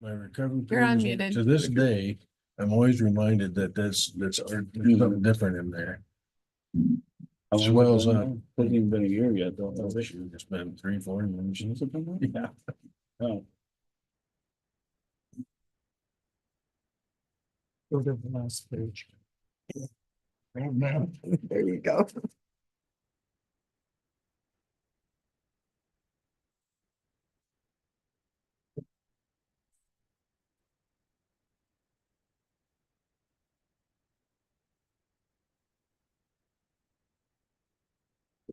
My recovery You're period unmuted. to this day, I'm always reminded that there's something different in there. Swells up. Hasn't even been a year yet, though. Oh, this year it's been 3-4 years. Has it been that? Yeah. Oh. Go to the last page. Oh, man. There you go.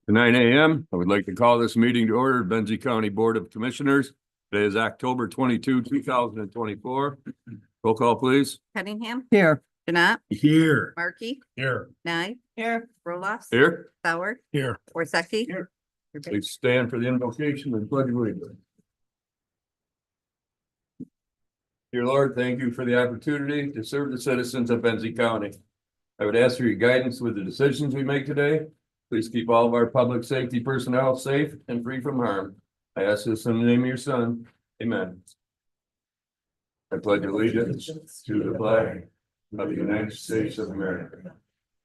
At 9 a.m. I would like to call this meeting to order, Benzie County Board of Commissioners. Today is October 22, 2024. Roll call, please. Cunningham, Here. Janat, Here. Markey, Here. Nye, Here. Rolas. Here, Sauer, Here. Worsakki. Here. please stand for the invocation and pledge allegiance. Dear Lord, thank you for the opportunity to serve the citizens of Benzie County. I would ask for your guidance with the decisions we make today. Please keep all of our public safety personnel safe and free from harm. I ask this in the name of your son. Amen. I pledge allegiance to the flag of the United States of America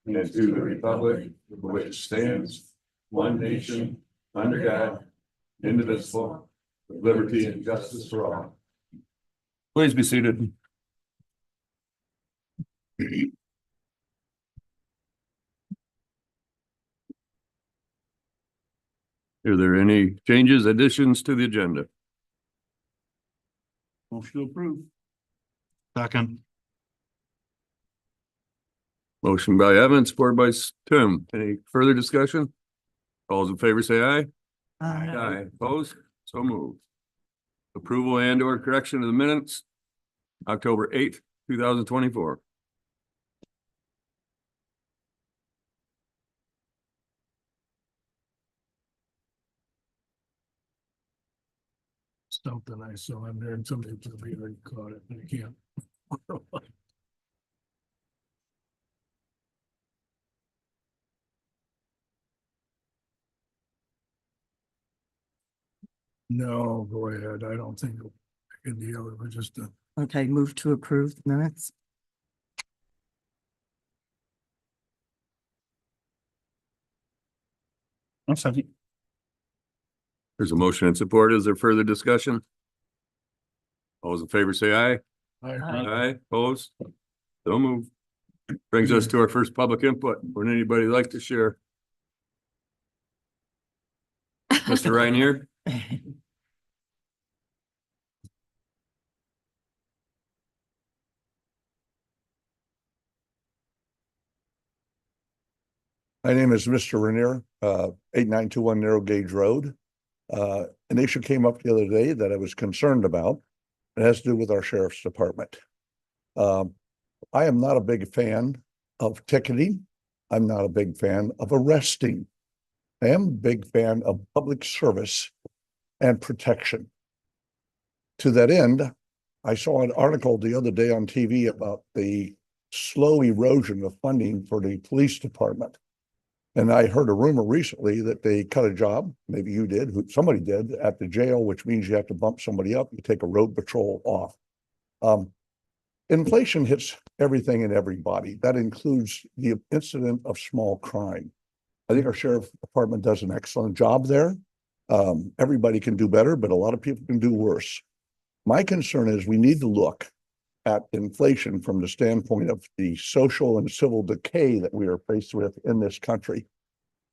and to the republic for which it stands, one nation, under God, indivisible, with liberty and justice for all. Please be seated. Are there any changes, additions to the agenda? Motion to approve. Second. Motion by Evans, support by Tim. Any further discussion? All those in favor say aye. Aye. Opposed? So moved. Approval and or correction of the minutes, October 8th, 2024. Something I saw in there and somebody probably already caught it, but I can't. No, go ahead. I don't think I can deal. It was just Okay, move to approve the minutes. I'm sorry. There's a motion and support. Is there further discussion? All those in favor say aye. Aye. Opposed? So moved. Brings us to our first public input. Would anybody like to share? Mr. Reinier? My name is Mr. Rainier, 8921 Narrow Gauge Road. An issue came up the other day that I was concerned about. It has to do with our sheriff's department. I am not a big fan of ticketing. I'm not a big fan of arresting. I am a big fan of public service and protection. To that end, I saw an article the other day on TV about the slow erosion of funding for the police department. And I heard a rumor recently that they cut a job, maybe you did, somebody did, at the jail, which means you have to bump somebody up, you take a road patrol off. Inflation hits everything and everybody. That includes the incident of small crime. I think our sheriff department does an excellent job there. Everybody can do better, but a lot of people can do worse. My concern is we need to look at inflation from the standpoint of the social and civil decay that we are faced with in this country.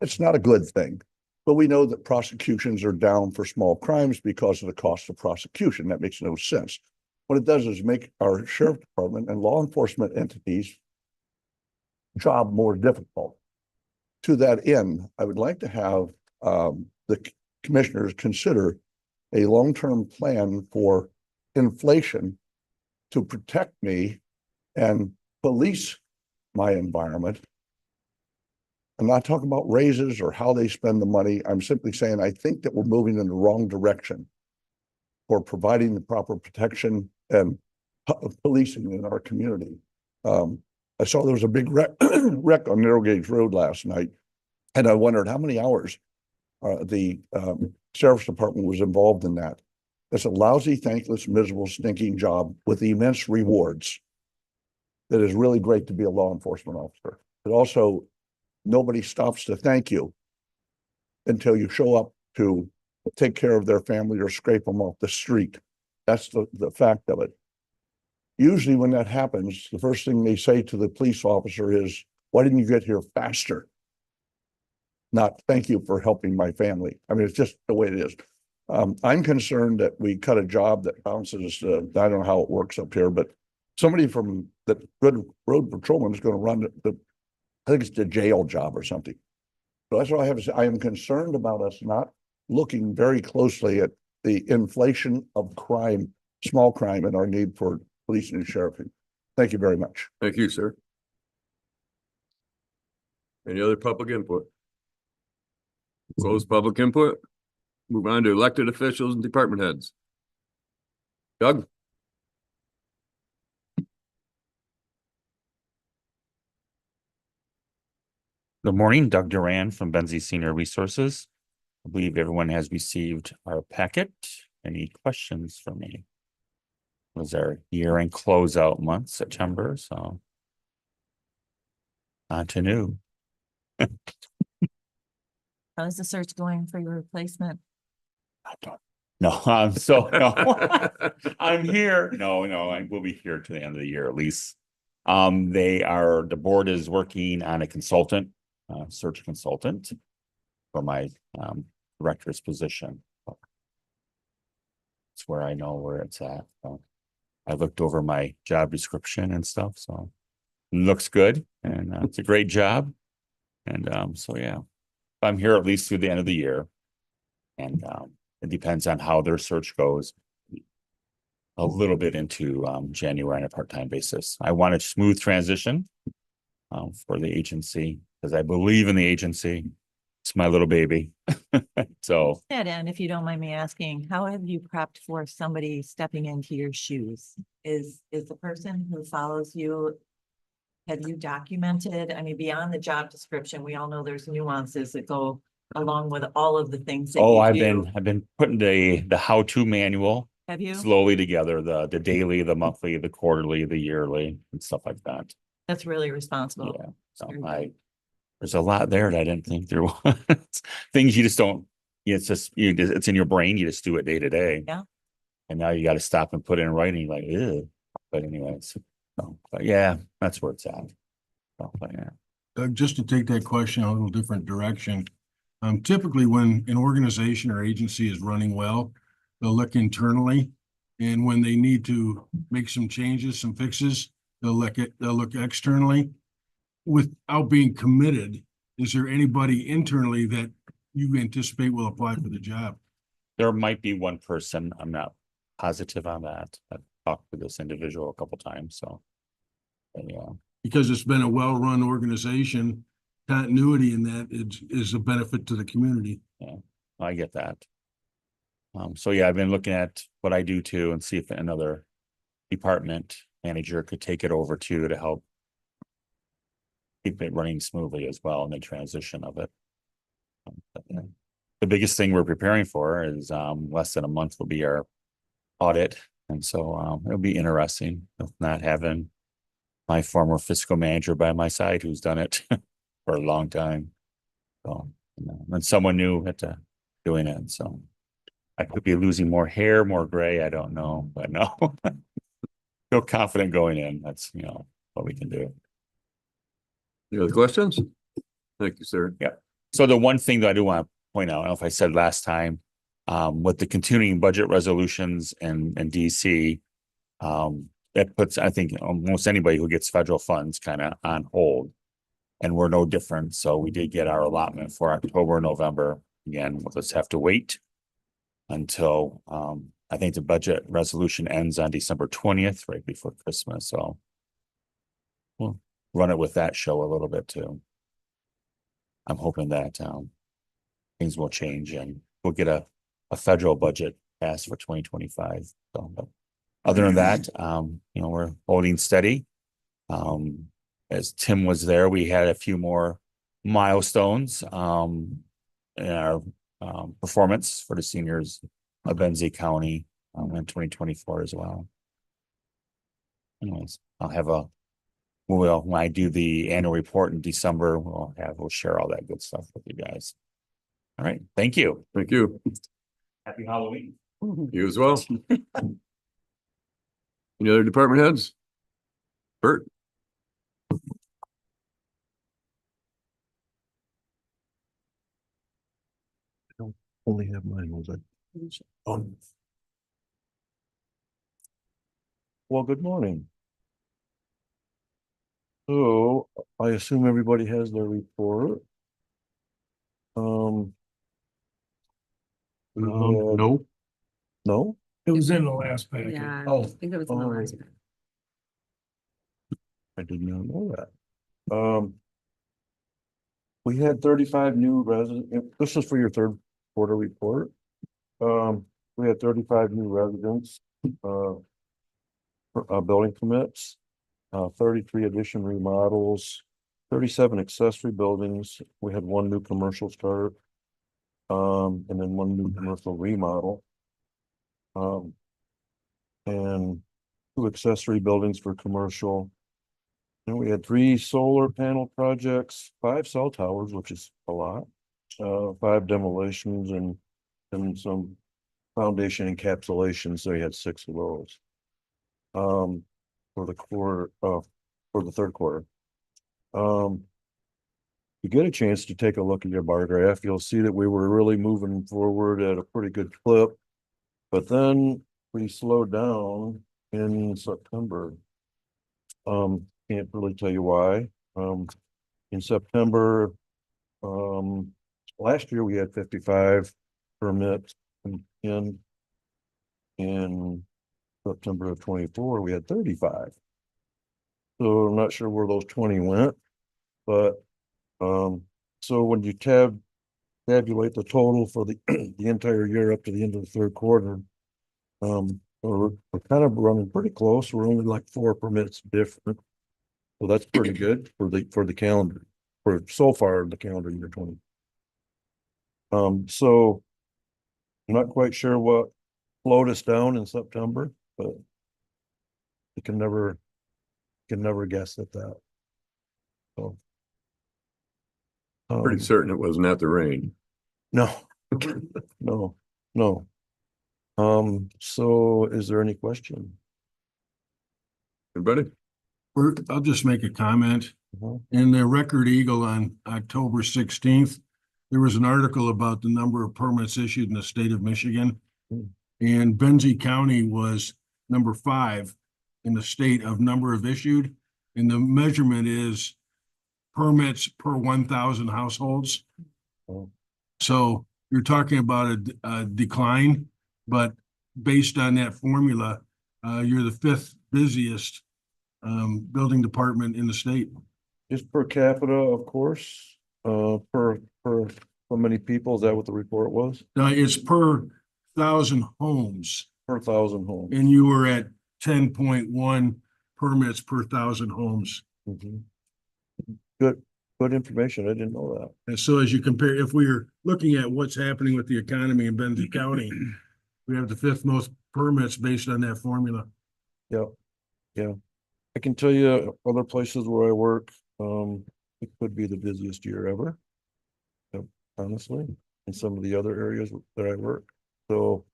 It's not a good thing, but we know that prosecutions are down for small crimes because of the cost of prosecution. That makes no sense. What it does is make our sheriff department and law enforcement entities job more difficult. To that end, I would like to have the commissioners consider a long-term plan for inflation to protect me and police my environment. I'm not talking about raises or how they spend the money. I'm simply saying I think that we're moving in the wrong direction for providing the proper protection and policing in our community. I saw there was a big wreck on Narrow Gauge Road last night, and I wondered how many hours the sheriff's department was involved in that. That's a lousy, thankless, miserable, stinking job with immense rewards. That is really great to be a law enforcement officer. But also, nobody stops to thank you until you show up to take care of their family or scrape them off the street. That's the fact of it. Usually when that happens, the first thing they say to the police officer is, why didn't you get here faster? Not thank you for helping my family. I mean, it's just the way it is. I'm concerned that we cut a job that bounces, I don't know how it works up here, but somebody from the good road patrolman is going to run I think it's the jail job or something. So that's what I have to say. I am concerned about us not looking very closely at the inflation of crime, small crime, and our need for police and sheriff. Thank you very much. Thank you, sir. Any other public input? Close public input. Move on to elected officials and department heads. Doug? Good morning, Doug Duran from Benzie Senior Resources. I believe everyone has received our packet. Any questions for me? It was our year-end closeout month, September, so on to new. How's the search going for your replacement? I don't know. No, I'm here. No, I will be here to the end of the year at least. The board is working on a consultant, search consultant for my director's position. That's where I know where it's at. So I looked over my job description and stuff, so it looks good, and it's a great job. And so yeah, I'm here at least through the end of the year, and it depends on how their search goes. A little bit into January on a part-time basis. I want a smooth transition for the agency because I believe in the agency. It's my little baby. So That end, if you don't mind me asking, how have you prepped for somebody stepping into your shoes? Is the person who follows you, have you documented, I mean, beyond the job description, we all know there's nuances that go along with all of the things that you I've do. been putting the how-to manual Have you? slowly together, the daily, the monthly, the quarterly, the yearly, and stuff like that. That's really responsible. Yeah. So Very there's a lot there that I didn't think there was. Things you just don't, it's just, it's in your brain. You just do it day to day. Yeah. And now you got to stop and put it in writing like, ew. But anyways, but yeah, that's where it's at. So, but yeah. Doug, just to take that question a little different direction. Typically when an organization or agency is running well, they'll look internally. And when they need to make some changes, some fixes, they'll look externally. Without being committed, is there anybody internally that you anticipate will apply for the job? There might be one person. I'm not positive on that. I've talked to this individual a couple times, so. But yeah. Because it's been a well-run organization, continuity in that is a benefit to the community. I get that. So yeah, I've been looking at what I do too and see if another department manager could take it over too to help keep it running smoothly as well in the transition of it. But, yeah. The biggest thing we're preparing for is less than a month will be our audit. And so it'll be interesting with not having my former fiscal manager by my side who's done it for a long time. So, and someone new at doing it. So I could be losing more hair, more gray. I don't know, but no, feel confident going in. That's, what we can do. Any other questions? Thank you, sir. So the one thing that I do want to point out, I don't know if I said last time, with the continuing budget resolutions and DC, that puts, I think, almost anybody who gets federal funds kind of on hold. And we're no different. So we did get our allotment for October, November. Again, we'll just have to wait until I think the budget resolution ends on December 20th, right before Christmas. So we'll run it with that show a little bit too. I'm hoping that things will change and we'll get a federal budget passed for 2025. So, but other than that, we're holding steady. As Tim was there, we had a few more milestones in our performance for the seniors of Benzie County. in 2024 as well. Anyways, when I do the annual report in December, we'll share all that good stuff with you guys. All right, thank you. Thank you. Happy Halloween. You as well. Any other department heads? Bert? Only have mine, was it? Well, good morning. So I assume everybody has their report. We had- No, No? It was in the last packet. Yeah, Oh, I think it was in the last. oh. I did not know that. We had 35 new residents. This is for your third quarter report. We had 35 new residents, building permits, 33 addition remodels, 37 accessory buildings. We had one new commercial start. And then one new commercial remodel. And 2 accessory buildings for commercial. And we had 3 solar panel projects, 5 cell towers, which is a lot. 5 demolitions and some foundation encapsulation, so you had 6 of those. For the third quarter. You get a chance to take a look at your bar graph, you'll see that we were really moving forward at a pretty good clip. But then we slowed down in September. Can't really tell you why. In September, last year we had 55 permits in September of 24, we had 35. So I'm not sure where those 20 went, but so when you tabulate the total for the the entire year up to the end of the third quarter, we're kind of running pretty close. We're only like 4 permits different. So that's pretty good for the calendar, for so far in the calendar year 20. So I'm not quite sure what slowed us down in September, but you can never guess at that. So. Pretty certain it wasn't at the rain. No, no. So is there any question? Anybody? I'll just make a comment. Mhm. In the Record Eagle on October 16th, there was an article about the number of permits issued in the state of Michigan. Hmm. And Benzie County was number 5 in the state of number of issued. And the measurement is permits per 1,000 households. Oh. So you're talking about a decline, but based on that formula, you're the 5th busiest building department in the state. Just per capita, of course, per how many people, is that what the report was? It's per 1,000 homes, Per 1,000 homes. and you were at 10.1 permits per 1,000 homes. Mhm. Good information. I didn't know that. And so as you compare, if we are looking at what's happening with the economy in Benzie County, we have the 5th most permits based on that formula. Yeah. I can tell you other places where I work, it could be the busiest year ever. Yep, honestly, in some of the other areas that I work. So,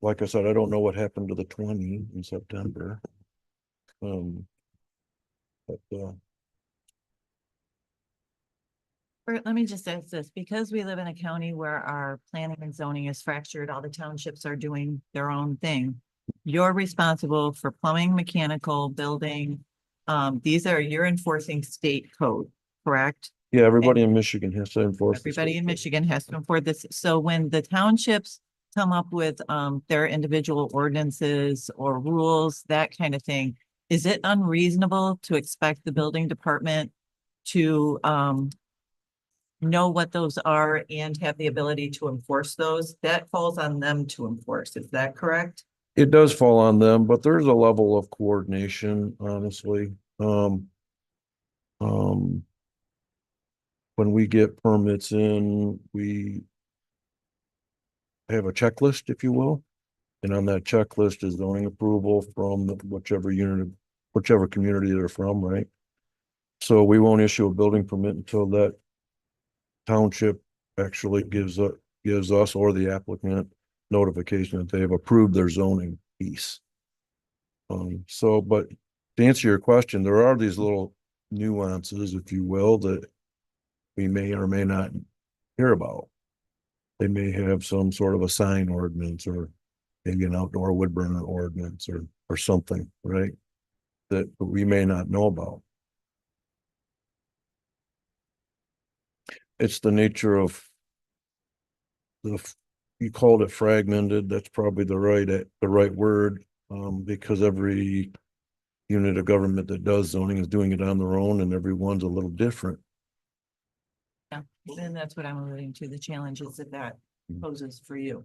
like I said, I don't know what happened to the 20 in September. But Bert, let me just ask this, because we live in a county where our planning and zoning is fractured, all the townships are doing their own thing. You're responsible for plumbing, mechanical, building. You're enforcing state code, correct? yeah, everybody in Michigan has to enforce. the Everybody state in code. Michigan has to enforce this. So when the townships come up with their individual ordinances or rules, that kind of thing, is it unreasonable to expect the building department to know what those are and have the ability to enforce those? That falls on them to enforce. Is that correct? It does fall on them, but there's a level of coordination, honestly. When we get permits in, we have a checklist, if you will. And on that checklist is zoning approval from whichever unit, whichever community they're from, right? So we won't issue a building permit until that township actually gives us or the applicant notification that they have approved their zoning piece. But to answer your question, there are these little nuances, if you will, that we may or may not hear about. They may have some sort of a sign ordinance or maybe an outdoor wood burner ordinance or something, right? That we may not know about. It's the nature of you called it fragmented, that's probably the right word, because every unit of government that does zoning is doing it on their own and everyone's a little different. Yeah, and that's what I'm alluding to, the challenges that that poses for you.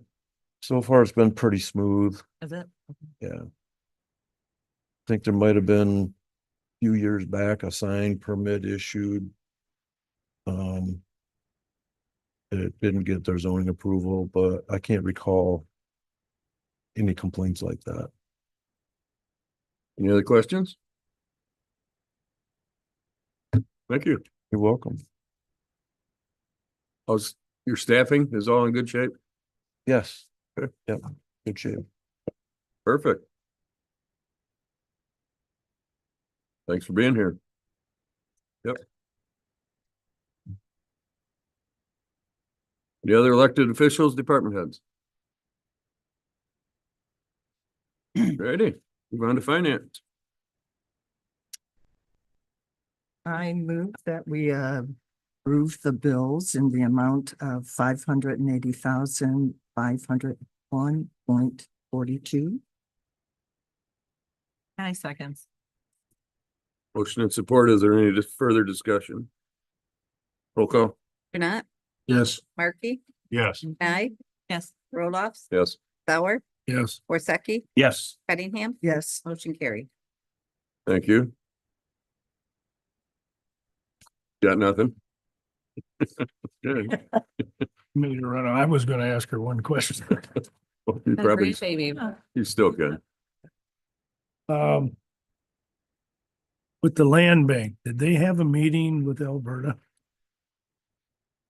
So far, it's been pretty smooth. Is it? Yeah. I think there might have been a few years back, a sign permit issued. It didn't get their zoning approval, but I can't recall any complaints like that. Any other questions? Thank you. You're welcome. How's your staffing? Is all in good shape? Yes. Okay. Yep. Good shape. Perfect. Thanks for being here. Yep. The other elected officials, department heads. Ready, move on to finance. I move that we approve the bills in the amount of 580,501.42. I seconds. Motion and support. Is there any further discussion? Roll call. Janat, Yes. Markey, Yes. Nye, Yes. Roloffs, Yes. Sauer, Yes. Worsakki, Yes. Cunningham, Yes, motion carried. Thank you. Got nothing? Good. Made her run. I was gonna ask her one question. You probably, baby. you still good. With the land bank, did they have a meeting with Alberta?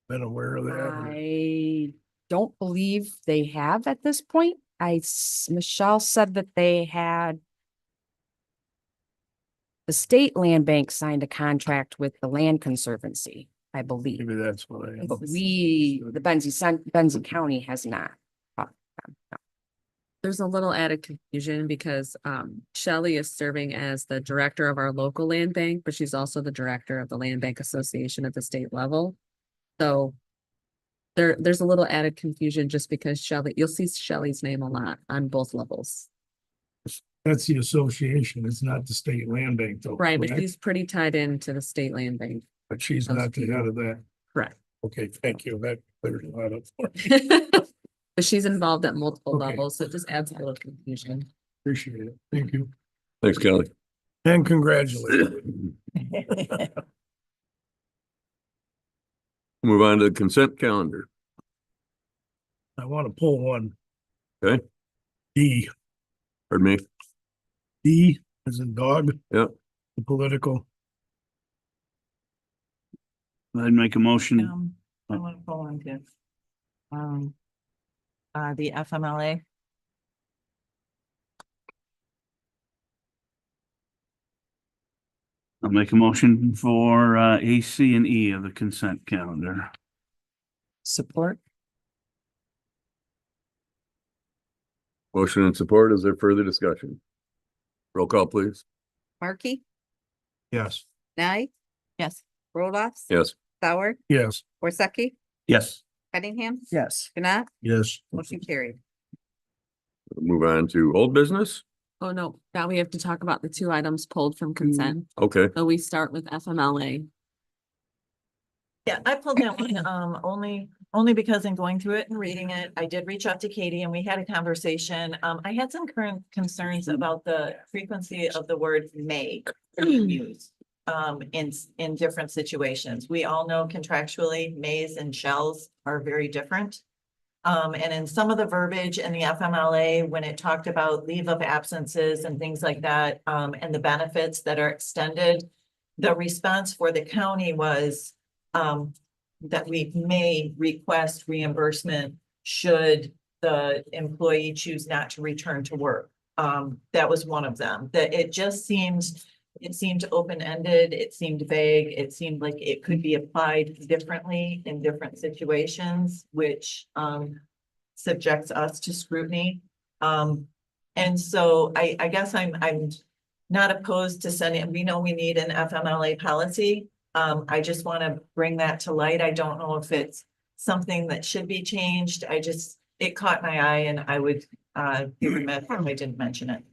Been aware of that? or- I don't believe they have at this point. Michelle said that they had the state land bank signed a contract with the land conservancy, I believe. Maybe that's what I. But the Benzie County has not. There's a little added confusion because Shelley is serving as the director of our local land bank, but she's also the director of the Land Bank Association at the state level. So there's a little added confusion just because Shelley, you'll see Shelley's name a lot on both levels. That's the association. It's not the state land bank though. Right, but correct? she's pretty tied into the state land bank. But she's not the head of that. Correct. Okay, thank you. That clears a lot up for me. But she's involved at multiple Okay. levels, so it just adds a little confusion. Appreciate it. Thank you. Thanks, Kelly. And congratulations. Move on to the consent calendar. I want to pull one. Okay. D, Pardon me. D as in dog. Yep. The political. I'd make a motion. I want to pull on to. The FMLA. I'll make a motion for A, C, and E of the consent calendar. support. Motion and support. Is there further discussion? Roll call, please. Markey, Yes. Nye, Yes. Roloffs. Yes. Sauer, Yes. Worsakki, Yes. Cunningham, Yes, Janat, Yes. motion carried. Move on to old business. Oh, no, now we have to talk about the two items pulled from consent. Okay. So we start with FMLA. Yeah, I pulled that one, only because in going through it and reading it, I did reach out to Katie and we had a conversation. I had some current concerns about the frequency of the word may being used. In different situations. We all know contractually, mays and shells are very different. And in some of the verbiage in the FMLA, when it talked about leave of absences and things like that, and the benefits that are extended, the response for the county was, that we may request reimbursement should the employee choose not to return to work. That was one of them, that it just seemed open-ended, it seemed vague, it seemed like it could be applied differently in different situations, which subjects us to scrutiny. And so I guess I'm not opposed to sending, we know we need an FMLA policy. I just want to bring that to light. I don't know if it's something that should be changed. It caught my eye and I would be remiss if I didn't mention it.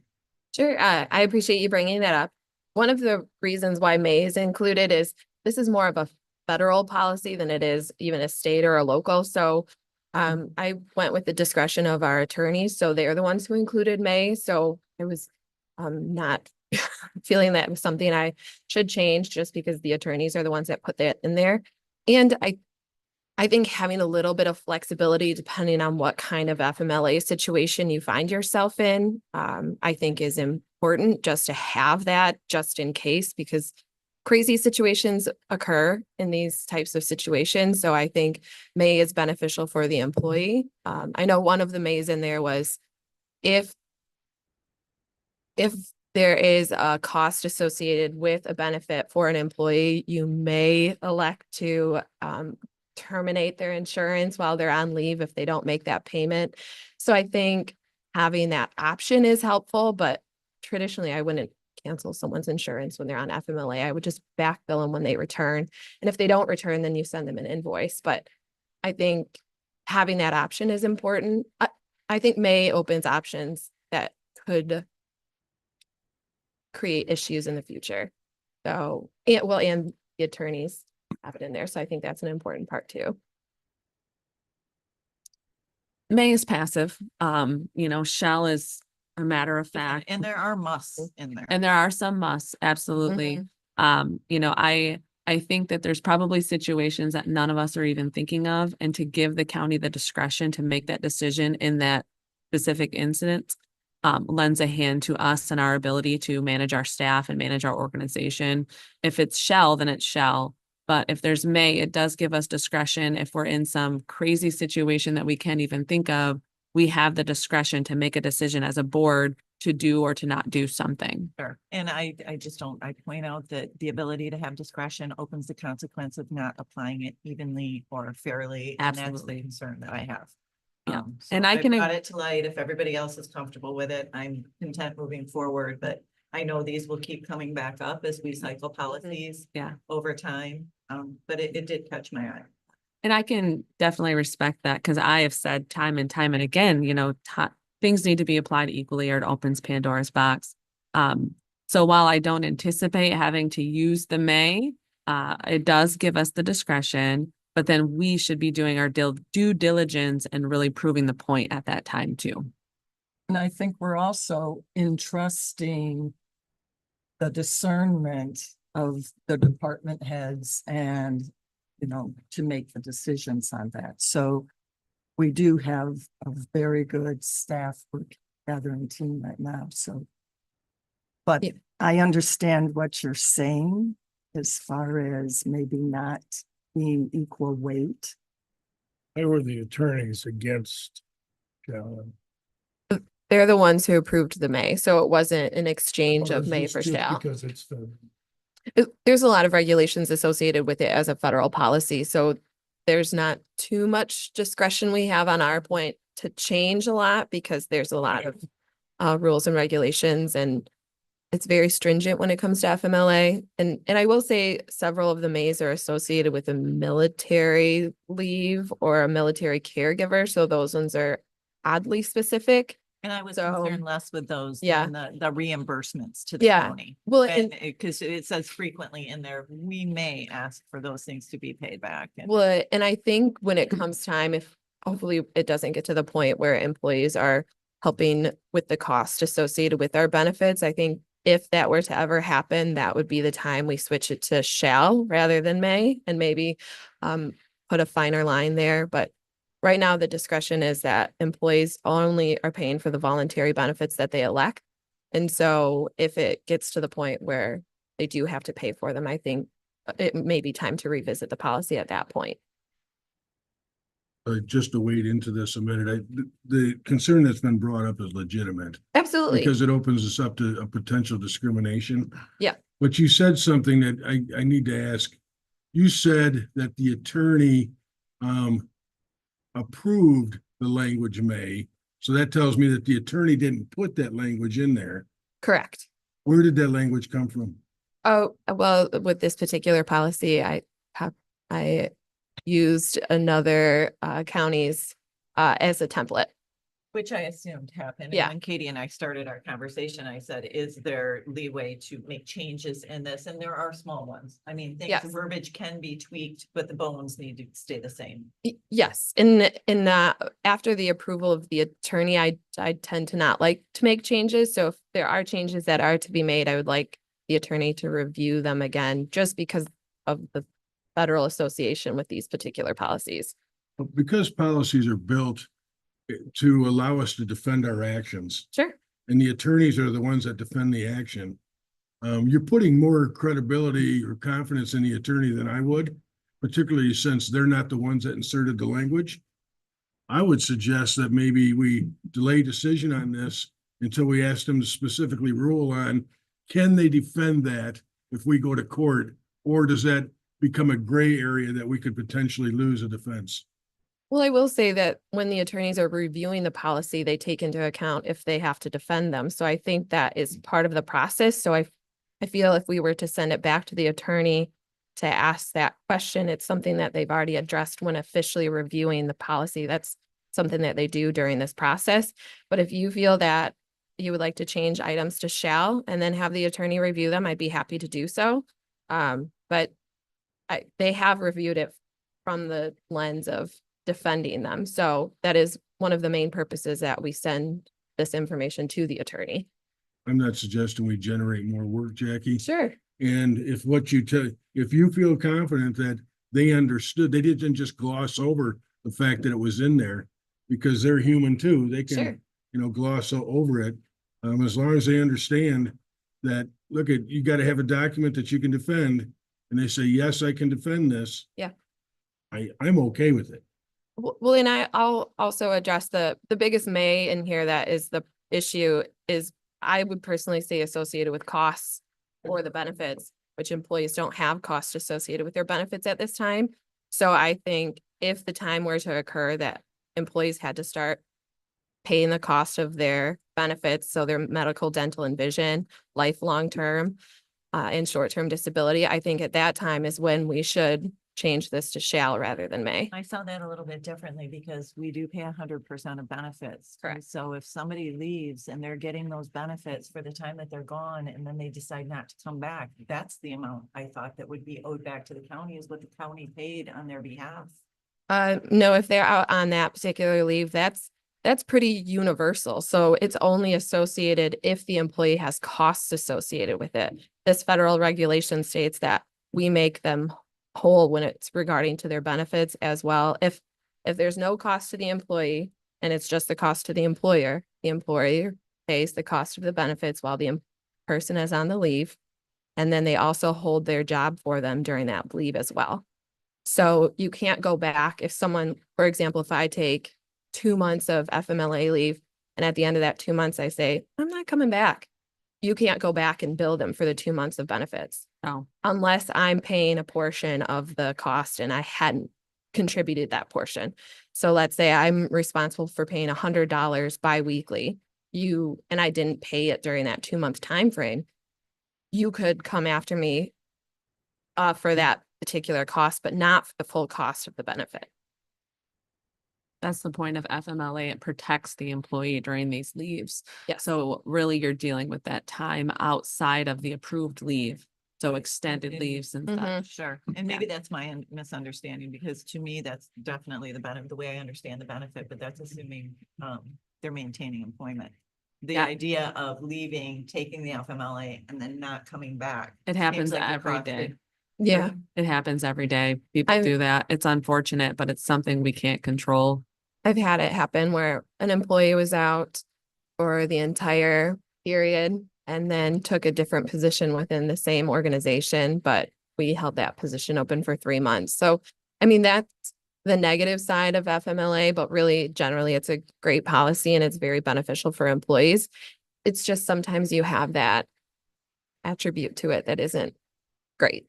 Sure, I appreciate you bringing that up. One of the reasons why May is included is this is more of a federal policy than it is even a state or a local. So I went with the discretion of our attorneys, so they're the ones who included May. So I was not feeling that was something I should change just because the attorneys are the ones that put that in there. And I think having a little bit of flexibility depending on what kind of FMLA situation you find yourself in, I think is important just to have that just in case, because crazy situations occur in these types of situations. So I think May is beneficial for the employee. I know one of the Mays in there was if there is a cost associated with a benefit for an employee, you may elect to terminate their insurance while they're on leave if they don't make that payment. So I think having that option is helpful, but traditionally I wouldn't cancel someone's insurance when they're on FMLA. I would just backbill them when they return. And if they don't return, then you send them an invoice. But I think having that option is important. I think May opens options that could create issues in the future. So, and the attorneys have it in there. So I think that's an important part too. May is passive. Shall is a matter of fact. And there are musts in there. And there are some musts, absolutely. I think that there's probably situations that none of us are even thinking of, and to give the county the discretion to make that decision in that specific incident lends a hand to us and our ability to manage our staff and manage our organization. If it's shall, then it's shall. But if there's may, it does give us discretion. If we're in some crazy situation that we can't even think of, we have the discretion to make a decision as a board to do or to not do something. Sure. And I point out that the ability to have discretion opens the consequence of not applying it evenly or fairly. And that's the Absolutely. concern that I have. Yeah. So And I I've can brought it to light. If everybody else is comfortable with it, I'm content moving forward, but I know these will keep coming back up as we cycle policies Yeah. over time. But it did catch my eye. And I can definitely respect that, because I have said time and time and again, things need to be applied equally or it opens Pandora's box. So while I don't anticipate having to use the may, it does give us the discretion, but then we should be doing our due diligence and really proving the point at that time too. And I think we're also entrusting the discernment of the department heads and, to make the decisions on that. So we do have a very good staff gathering team right now, so. But Yeah. I understand what you're saying as far as maybe not being equal weight. They were the attorneys against shall. They're the ones who approved the May. So it wasn't an exchange Or of is May this for just shall. because it's the, There's a lot of regulations associated with it as a federal policy, so there's not too much discretion we have on our point to change a lot because there's a lot of rules and regulations, and it's very stringent when it comes to FMLA. And I will say several of the Mays are associated with a military leave or a military caregiver, so those ones are oddly specific. And I was So, concerned less with those yeah. than the reimbursements to the Yeah. county. Well, And and because it says frequently in there, we may ask for those things to be paid back. And well, and I think when it comes time, if hopefully it doesn't get to the point where employees are helping with the cost associated with our benefits, I think if that were to ever happen, that would be the time we switch it to shall rather than may, and maybe put a finer line there. But right now the discretion is that employees only are paying for the voluntary benefits that they elect. And so if it gets to the point where they do have to pay for them, I think it may be time to revisit the policy at that point. Just to wade into this a minute, the concern that's been brought up is legitimate. Absolutely. Because it opens us up to a potential discrimination. Yeah. But you said something that I need to ask. You said that the attorney approved the language may. So that tells me that the attorney didn't put that language in there. Correct. Where did that language come from? Oh, well, with this particular policy, I used another county's as a template. Which I assumed happened. Yeah. And when Katie and I started our conversation, I said, is there leeway to make changes in this? And there are small ones. I mean, things, Yes. verbiage can be tweaked, but the bones need to stay the same. Yes, in after the approval of the attorney, I tend to not like to make changes. So if there are changes that are to be made, I would like the attorney to review them again, just because of the federal association with these particular policies. Because policies are built to allow us to defend our actions, Sure. and the attorneys are the ones that defend the action. You're putting more credibility or confidence in the attorney than I would, particularly since they're not the ones that inserted the language. I would suggest that maybe we delay decision on this until we ask them to specifically rule on, can they defend that if we go to court, or does that become a gray area that we could potentially lose a defense? Well, I will say that when the attorneys are reviewing the policy, they take into account if they have to defend them. So I think that is part of the process. So I feel if we were to send it back to the attorney to ask that question, it's something that they've already addressed when officially reviewing the policy. That's something that they do during this process. But if you feel that you would like to change items to shall and then have the attorney review them, I'd be happy to do so. But they have reviewed it from the lens of defending them. So that is one of the main purposes that we send this information to the attorney. I'm not suggesting we generate more work, Jackie. Sure. And if if you feel confident that they understood, they didn't just gloss over the fact that it was in there, because they're human too. They Sure. can, gloss over it. As long as they understand that, look, you got to have a document that you can defend, and they say, yes, I can defend this. Yeah. I'm okay with it. Well, and I'll also address the biggest may in here that is the issue is I would personally say associated with costs or the benefits, which employees don't have costs associated with their benefits at this time. So I think if the time were to occur that employees had to start paying the cost of their benefits, so their medical, dental, and vision, life, long-term, and short-term disability, I think at that time is when we should change this to shall rather than may. I saw that a little bit differently because we do pay 100% of benefits. Correct. So if somebody leaves and they're getting those benefits for the time that they're gone and then they decide not to come back, that's the amount I thought that would be owed back to the county is what the county paid on their behalf. No, if they're out on that particular leave, that's pretty universal. So it's only associated if the employee has costs associated with it. This federal regulation states that we make them whole when it's regarding to their benefits as well. If there's no cost to the employee and it's just the cost to the employer pays the cost of the benefits while the person is on the leave. And then they also hold their job for them during that leave as well. So you can't go back if someone, for example, if I take 2 months of FMLA leave and at the end of that 2 months, I say, I'm not coming back. You can't go back and bill them for the 2 months of benefits. No. Unless I'm paying a portion of the cost and I hadn't contributed that portion. So let's say I'm responsible for paying $100 biweekly. And I didn't pay it during that 2-month time frame. You could come after me for that particular cost, but not for the full cost of the benefit. That's the point of FMLA. It protects the employee during these leaves. Yes. So really you're dealing with that time outside of the approved leave. So extended Mhm. leaves and Mhm. stuff. Sure. And maybe that's my misunderstanding because to me, that's definitely the benefit, the way I understand the benefit, but that's assuming they're maintaining employment. The Yeah. idea of leaving, taking the FMLA and then not coming back. It happens seems like every across the- day. Yeah. It happens every day. People I'm- do that. It's unfortunate, but it's something we can't control. I've had it happen where an employee was out for the entire period and then took a different position within the same organization, but we held that position open for 3 months. So, I mean, that's the negative side of FMLA, but really generally it's a great policy and it's very beneficial for employees. It's just sometimes you have that attribute to it that isn't great.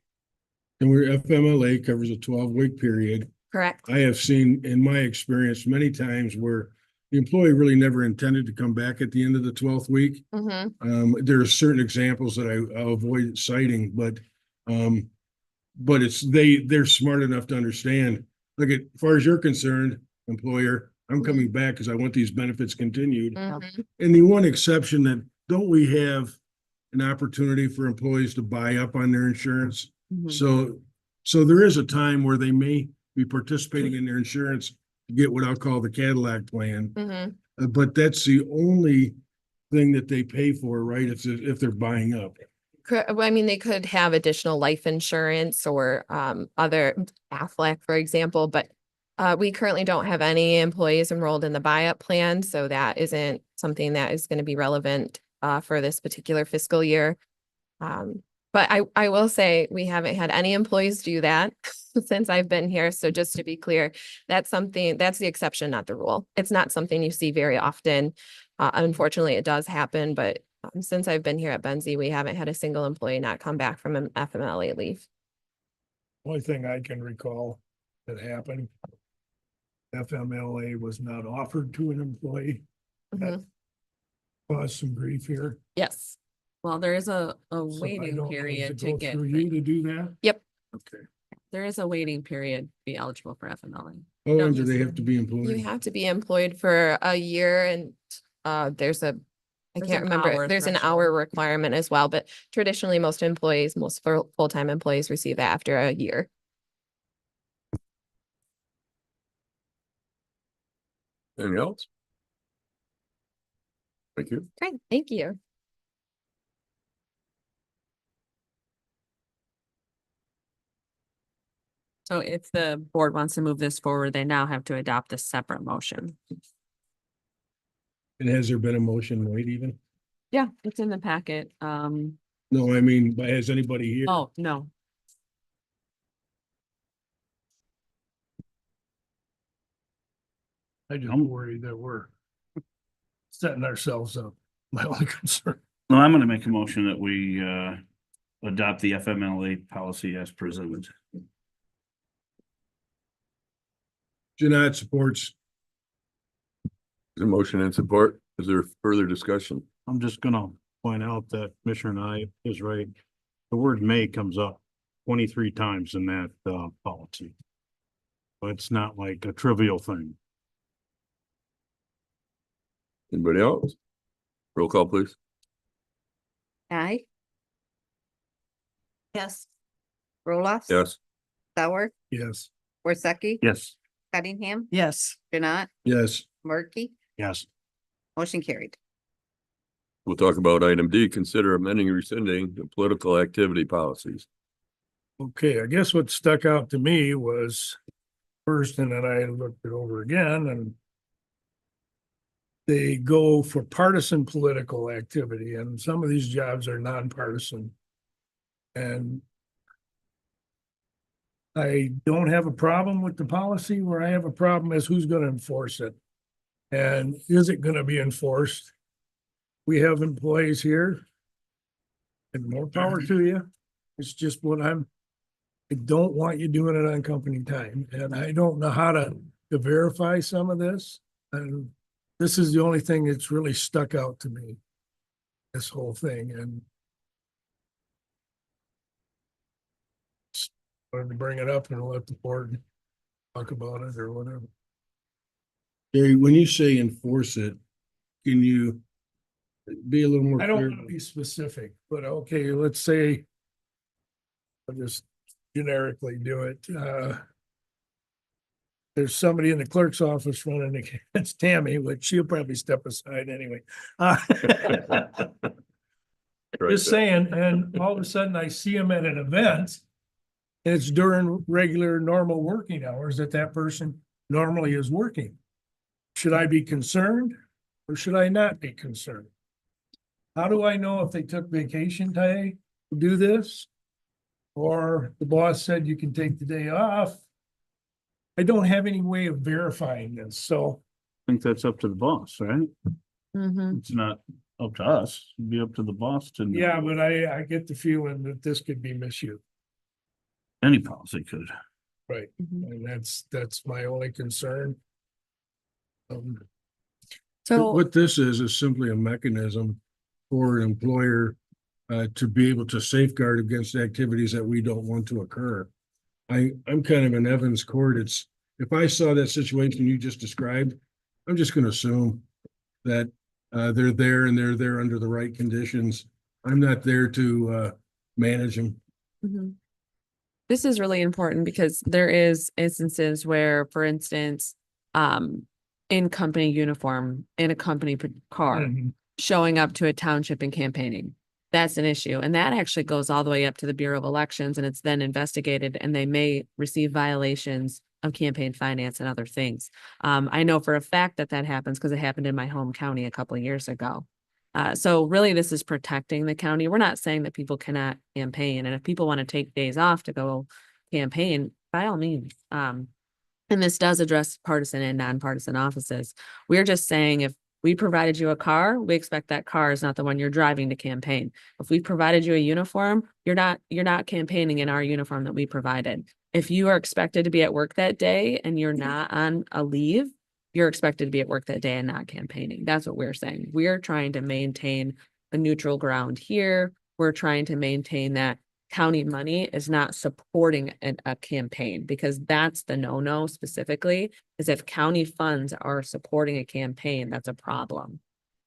And where FMLA covers a 12-week period. Correct? I have seen in my experience many times where the employee really never intended to come back at the end of the 12th week. Mm-hmm. There are certain examples that I'll avoid citing, but they're smart enough to understand. Look, as far as you're concerned, employer, I'm coming back because I want these benefits continued. Mm-hmm. And the one exception that, don't we have an opportunity for employees to buy up on their insurance? Mhm. So there is a time where they may be participating in their insurance to get what I'll call the Cadillac plan. Mm-hmm. But that's the only thing that they pay for, right? If they're buying up. Well, I mean, they could have additional life insurance or other Aflac, for example, but we currently don't have any employees enrolled in the buy-up plan, so that isn't something that is going to be relevant for this particular fiscal year. But I will say we haven't had any employees do that since I've been here. So just to be clear, that's the exception, not the rule. It's not something you see very often. Unfortunately, it does happen, but since I've been here at Benzie, we haven't had a single employee not come back from an FMLA leave. Only thing I can recall that happened, FMLA was not offered to an employee. Mhm. Caused some grief here. Yes. Well, there is a So I waiting don't know, does period it to go get, through you to do that? Yep. Okay. there is a waiting period to be eligible for FMLA. How long do they have to be You employed? have to be employed for a year and there's I There's can't an remember, hour there's an threshold. hour requirement as well, but traditionally most employees, most full-time employees receive that after a year. Anything else? Thank you. Great, thank you. So if the board wants to move this forward, they now have to adopt a separate motion. And has there been a motion made even? Yeah, it's in the packet. No, I mean, but has anybody here? Oh, no. I just worry that we're setting ourselves up. My only concern. No, I'm gonna make a motion that we adopt the FMLA policy as presented. Janat supports. The motion and support. Is there further discussion? I'm just gonna point out that Commissioner Nye is right. The word may comes up 23 times in that policy. But it's not like a trivial thing. Anybody else? Roll call, please. Nye, Yes. Roloff. Yes. Sauer, Yes. Worsakki, Yes. Cunningham, Yes. Janat, Yes. Markey, Yes. motion carried. We'll talk about item D, consider amending or rescinding the political activity policies. Okay, I guess what stuck out to me was first, and then I looked it over again, and they go for partisan political activity, and some of these jobs are nonpartisan. And I don't have a problem with the policy. Where I have a problem is who's gonna enforce it. And is it gonna be enforced? We have employees here. And more power to you. It's just what I don't want you doing it on company time, and I don't know how to verify some of this. And this is the only thing that's really stuck out to me. This whole thing, and just wanted to bring it up and let the board talk about it or whatever. Gary, when you say enforce it, can you be a little more I don't clear? want to be specific, but okay, let's say I'll just generically do it. There's somebody in the clerk's office running against Tammy, which she'll probably step aside anyway. Just saying, and all of a sudden I see him at an event. And it's during regular, normal working hours that person normally is working. should I be concerned or should I not be concerned? How do I know if they took vacation day to do this? Or the boss said you can take the day off? I don't have any way of verifying this, so I think that's up to the boss, right? Mhm. It's not up to us. It'd be up to the boss to. yeah, but I get the feeling that this could be misused. Any policy could. Right, Mhm. and that's my only concern. So, What this is simply a mechanism for an employer to be able to safeguard against activities that we don't want to occur. I'm kind of in Evan's court. It's, if I saw that situation you just described, I'm just gonna assume that they're there and they're there under the right conditions. I'm not there to manage them. mhm. This is really important because there is instances where, for instance, in company uniform, in a company car, Mhm. showing up to a township and campaigning. That's an issue. And that actually goes all the way up to the Bureau of Elections and it's then investigated and they may receive violations of campaign finance and other things. I know for a fact that that happens because it happened in my home county a couple of years ago. So really this is protecting the county. We're not saying that people cannot campaign. And if people want to take days off to go campaign, by all means. And this does address partisan and nonpartisan offices. We're just saying if we provided you a car, we expect that car is not the one you're driving to campaign. If we provided you a uniform, you're not campaigning in our uniform that we provided. If you are expected to be at work that day and you're not on a leave, you're expected to be at work that day and not campaigning. That's what we're saying. We're trying to maintain a neutral ground here. We're trying to maintain that county money is not supporting a campaign because that's the no-no specifically is if county funds are supporting a campaign, that's a problem.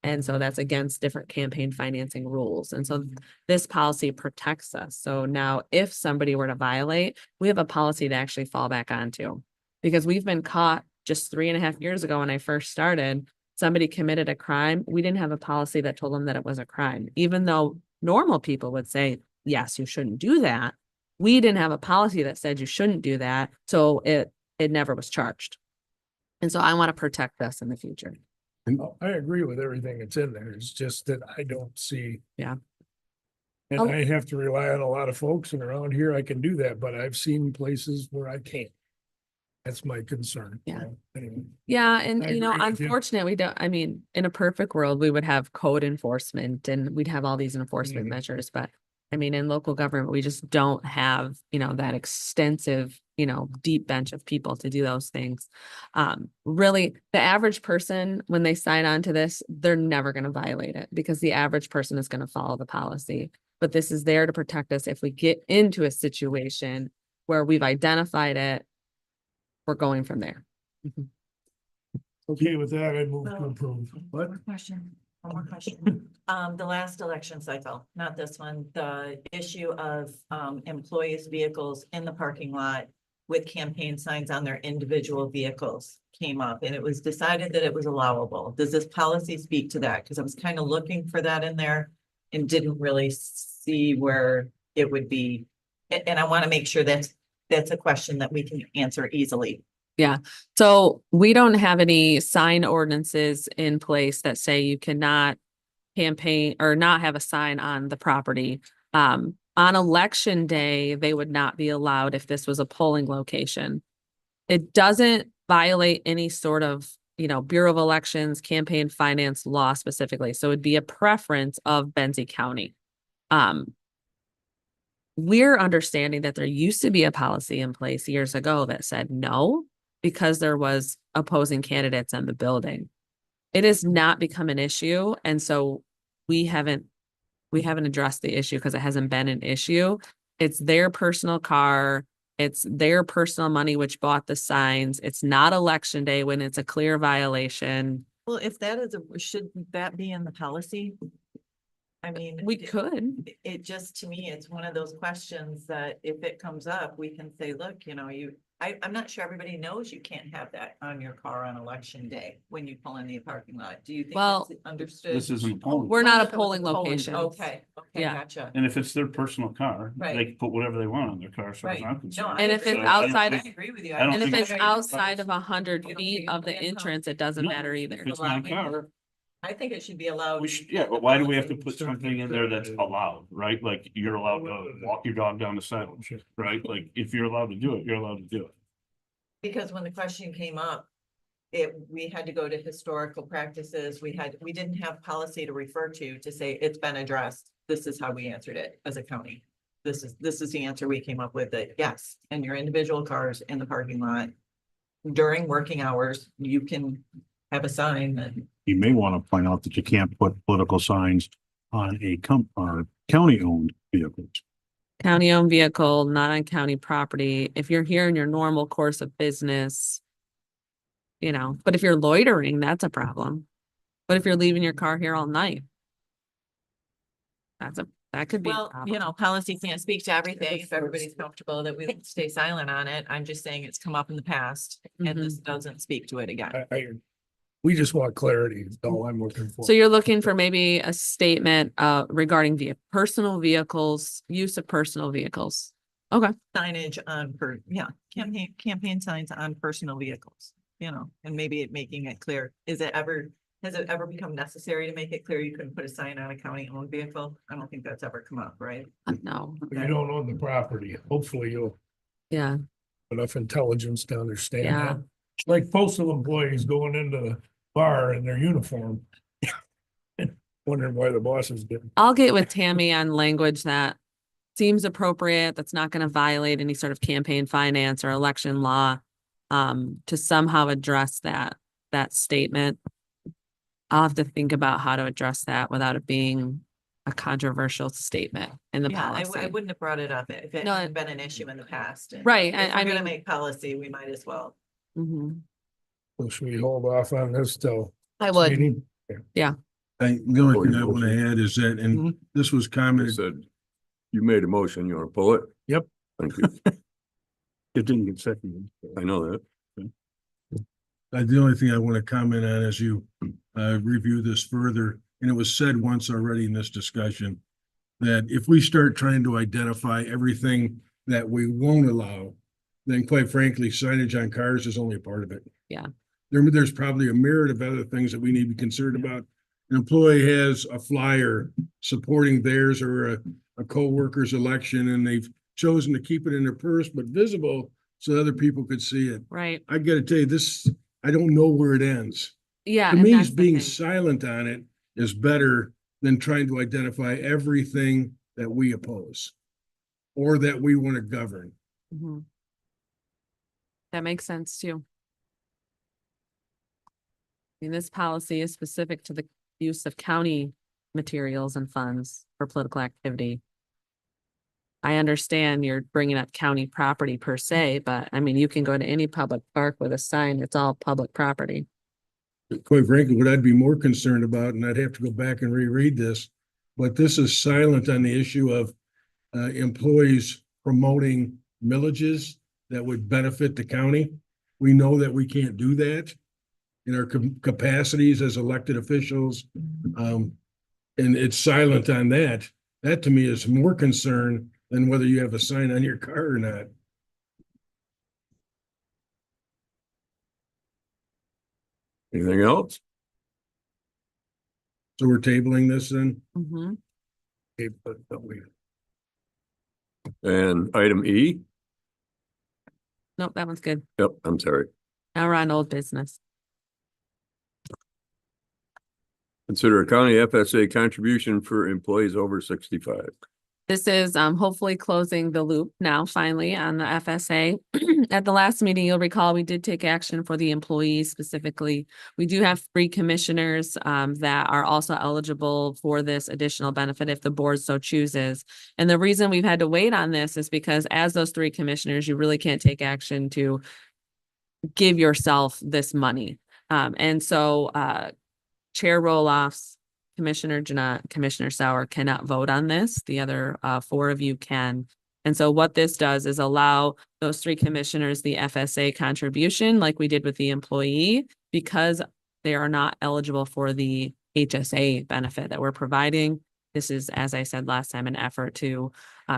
And so that's against different campaign financing rules. And so this policy protects us. So now if somebody were to violate, we have a policy to actually fall back onto because we've been caught just 3.5 years ago when I first started, somebody committed a crime. We didn't have a policy that told them that it was a crime, even though normal people would say, yes, you shouldn't do that. We didn't have a policy that said you shouldn't do that. So it never was charged. And so I want to protect us in the future. I agree with everything that's in there. It's just that I don't see. Yeah. And Oh. I have to rely on a lot of folks and around here I can do that, but I've seen places where I can't. That's my concern. Yeah. Anyway. Yeah. And I you know, agree with you. unfortunately, we don't, I mean, in a perfect world, we would have code enforcement and we'd have all these enforcement Mhm. measures, but I mean, in local government, we just don't have, you know, that extensive, you know, deep bench of people to do those things. Really, the average person, when they sign on to this, they're never going to violate it because the average person is going to follow the policy. But this is there to protect us if we get into a situation where we've identified it, we're going from there. Okay, with that, I move to Well, approve. What? One more question. The last election cycle, not this one, the issue of employees' vehicles in the parking lot with campaign signs on their individual vehicles came up and it was decided that it was allowable. Does this policy speak to that? Because I was kind of looking for that in there and didn't really see where it would be. And I want to make sure that's a question that we can answer easily. So we don't have any sign ordinances in place that say you cannot campaign or not have a sign on the property. On election day, they would not be allowed if this was a polling location. It doesn't violate any sort of, you know, Bureau of Elections, campaign finance law specifically. So it'd be a preference of Benzie County. We're understanding that there used to be a policy in place years ago that said no, because there was opposing candidates in the building. It has not become an issue. And so we haven't addressed the issue because it hasn't been an issue. It's their personal car. It's their personal money, which bought the signs. It's not election day when it's a clear violation. Well, if that is should that be in the policy? I mean. We could. It just, to me, it's one of those questions that if it comes up, we can say, look, you know, I'm not sure everybody knows you can't have that on your car on election day when you pull in the parking lot. Do you think Well, that's understood? This isn't polling. We're not a Well, if it was polling location. Okay, okay, Yeah. gotcha. And if it's their personal car, Right. they can put whatever they want on their car, as far as Right. I'm No, concerned. And if agree. it's outside I of- agree with you. I don't And if think it's it's- outside of 100 You don't feet think of the it's- entrance, it doesn't No, matter If either. it's my car, I think it should be allowed. we should, yeah, but why do we have to put something in there that's allowed, right? Like, you're allowed to walk your dog down the sidewalk, right? Like, if you're allowed to do it, you're allowed to do it. Because when the question came up, we had to go to historical practices. We didn't have policy to refer to say it's been addressed. This is how we answered it as a county. This is the answer we came up with, that yes, and your individual cars in the parking lot during working hours, you can have a sign that, You may want to point out that you can't put political signs on or county-owned vehicles. County-owned vehicle, not on county property. If you're here in your normal course of business, you know, but if you're loitering, that's a problem. But if you're leaving your car here all night, that could be. a well, problem. policy can't speak to everything. If everybody's comfortable that we stay silent on it, I'm just saying it's come up in the past and this doesn't speak to it again. We just want clarity, is all I'm looking for. So you're looking for maybe a statement regarding personal vehicles, use of personal vehicles. Okay, Signage on campaign signs on personal vehicles, and maybe making it clear. Has it ever become necessary to make it clear you couldn't put a sign on a county owned vehicle? I don't think that's ever come up, right? no, You don't own the property. Hopefully you'll yeah, have enough intelligence to understand Yeah. that. It's like postal employees going into the bar in their uniform. Wondering why the bosses didn't. I'll get with Tammy on language that seems appropriate, that's not gonna violate any sort of campaign finance or election law. To somehow address that statement. I'll have to think about how to address that without it being a controversial statement in the Yeah, I policy. wouldn't have brought it up if it No, hadn't been an issue in the past. And Right, If I we're gonna mean- make policy, we might as well. Mhm. So should we hold off on this till? I this would, meeting? The only thing I want to add is that, and this was I commented, said, you made a motion, you want to pull it? Yep. Thank you. It didn't get seconded. I know that. the only thing I want to comment on as you review this further, and it was said once already in this discussion, that if we start trying to identify everything that we won't allow, then quite frankly, signage on cars is only a part of it. Yeah. There's probably a myriad of other things that we need to be concerned about. An employee has a flyer supporting theirs or a coworker's election, and they've chosen to keep it in their purse, but visible so other people could see it. right, I gotta tell you, this, I don't know where it ends. yeah. To and me, that's the being thing. silent on it is better than trying to identify everything that we oppose or that we want to govern. Mhm. That makes sense too. I mean, this policy is specific to the use of county materials and funds for political activity. I understand you're bringing up county property per se, but I mean, you can go to any public park with a sign, it's all public property. Quite frankly, what I'd be more concerned about, and I'd have to go back and reread this, but this is silent on the issue of employees promoting millages that would benefit the county. We know that we can't do that in our capacities as elected officials. And it's silent on that. That to me is more concern than whether you have a sign on your car or not. Anything else? So we're tabling this then? Mhm. Okay, but we And item E? Nope, that one's good. Yep, I'm sorry. Now we're on old business. Consider a county FSA contribution for employees over 65. This is hopefully closing the loop now finally on the FSA. At the last meeting, you'll recall, we did take action for the employees specifically. We do have 3 commissioners that are also eligible for this additional benefit if the board so chooses. And the reason we've had to wait on this is because as those 3 commissioners, you really can't take action to give yourself this money. And so Chair Roloffs, Commissioner Janat, Commissioner Sauer cannot vote on this. The other 4 of you can. And so what this does is allow those three commissioners the FSA contribution like we did with the employee, because they are not eligible for the HSA benefit that we're providing. This is, as I said last time, an effort to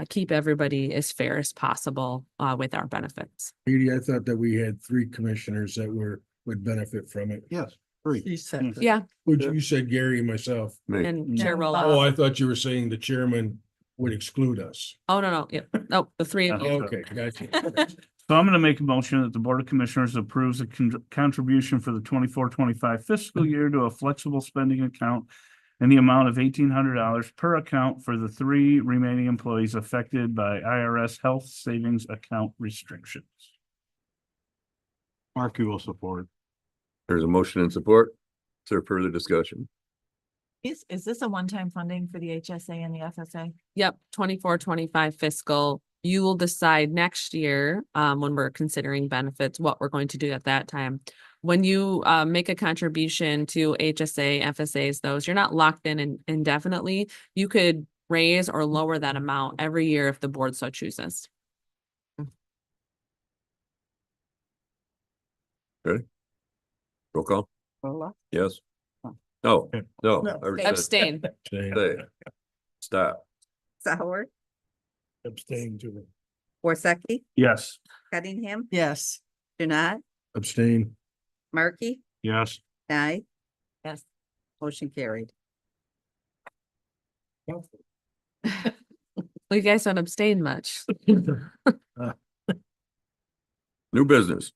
keep everybody as fair as possible with our benefits. Edie, I thought that we had three commissioners that would benefit from it. Yes, three. She said. Yeah, Which you said Gary and myself. Me. and Chair Yeah. Roloff. Oh, I thought you were saying the chairman would exclude us. Oh, no, yeah, no, the three of you. Okay, gotcha. So I'm gonna make a motion that the Board of Commissioners approves a contribution for the 24-25 fiscal year to a flexible spending account in the amount of $1,800 per account for the three remaining employees affected by IRS health savings account restrictions. Marky will support. There's a motion in support. Is there further discussion? Is this a one-time funding for the HSA and the FSA? Yep, 24-25 fiscal. You will decide next year, when we're considering benefits, what we're going to do at that time. When you make a contribution to HSA, FSAs, those, you're not locked in indefinitely. You could raise or lower that amount every year if the board so chooses. Roll call? Roloff? Yes. No, no. No. I said Abstain. stay. Stop. Sauer, Abstain to Worsakki, Yes. Cunningham, Yes. Janai, Abstain. Markey, Yes. Nye, Yes. motion carried. Well, you guys don't abstain much. New business.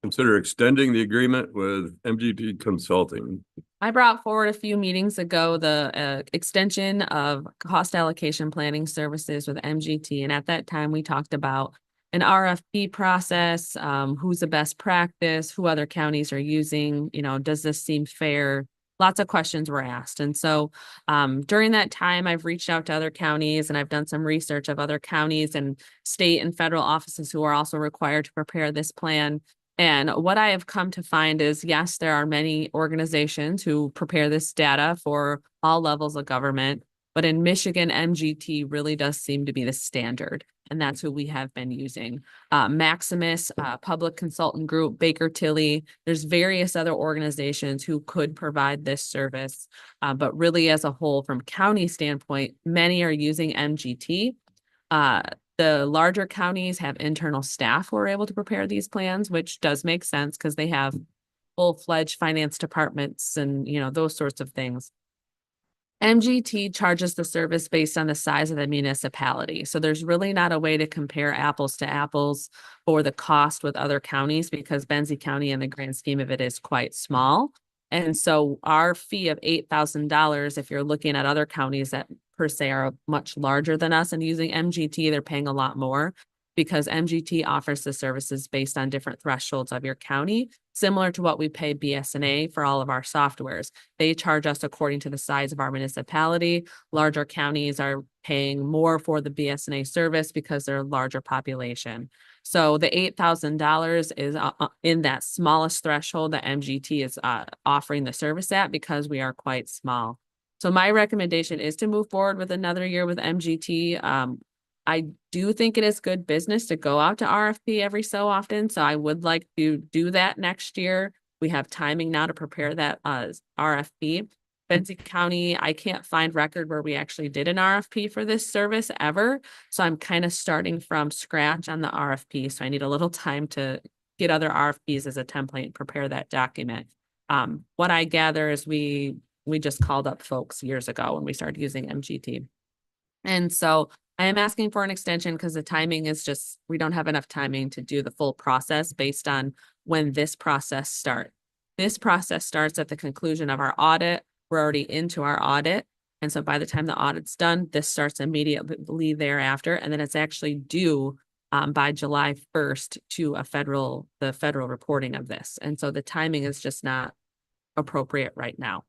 Consider extending the agreement with MGT Consulting. I brought forward a few meetings ago, the extension of cost allocation planning services with MGT. And at that time, we talked about an RFP process, who's the best practice, who other counties are using, does this seem fair? Lots of questions were asked. And so during that time, I've reached out to other counties and I've done some research of other counties and state and federal offices who are also required to prepare this plan. And what I have come to find is, yes, there are many organizations who prepare this data for all levels of government, but in Michigan, MGT really does seem to be the standard. And that's who we have been using. Maximus, Public Consultant Group, Baker Tilly, there's various other organizations who could provide this service. But really as a whole, from county standpoint, many are using MGT. The larger counties have internal staff who are able to prepare these plans, which does make sense because they have full-fledged finance departments and, those sorts of things. MGT charges the service based on the size of the municipality. So there's really not a way to compare apples to apples for the cost with other counties because Benzie County in the grand scheme of it is quite small. And so our fee of $8,000, if you're looking at other counties that per se are much larger than us and using MGT, they're paying a lot more because MGT offers the services based on different thresholds of your county, similar to what we pay BSNA for all of our softwares. They charge us according to the size of our municipality. Larger counties are paying more for the BSNA service because they're a larger population. So the $8,000 is in that smallest threshold that MGT is offering the service at because we are quite small. So my recommendation is to move forward with another year with MGT. I do think it is good business to go out to RFP every so often. So I would like to do that next year. We have timing now to prepare that RFP. Benzie County, I can't find record where we actually did an RFP for this service ever. So I'm kind of starting from scratch on the RFP. So I need a little time to get other RFPs as a template and prepare that document. What I gather is we just called up folks years ago when we started using MGT. And so I am asking for an extension because the timing is just, we don't have enough timing to do the full process based on when this process starts. This process starts at the conclusion of our audit. We're already into our audit. And so by the time the audit's done, this starts immediately thereafter. And then it's actually due by July 1st to the federal reporting of this. And so the timing is just not appropriate right now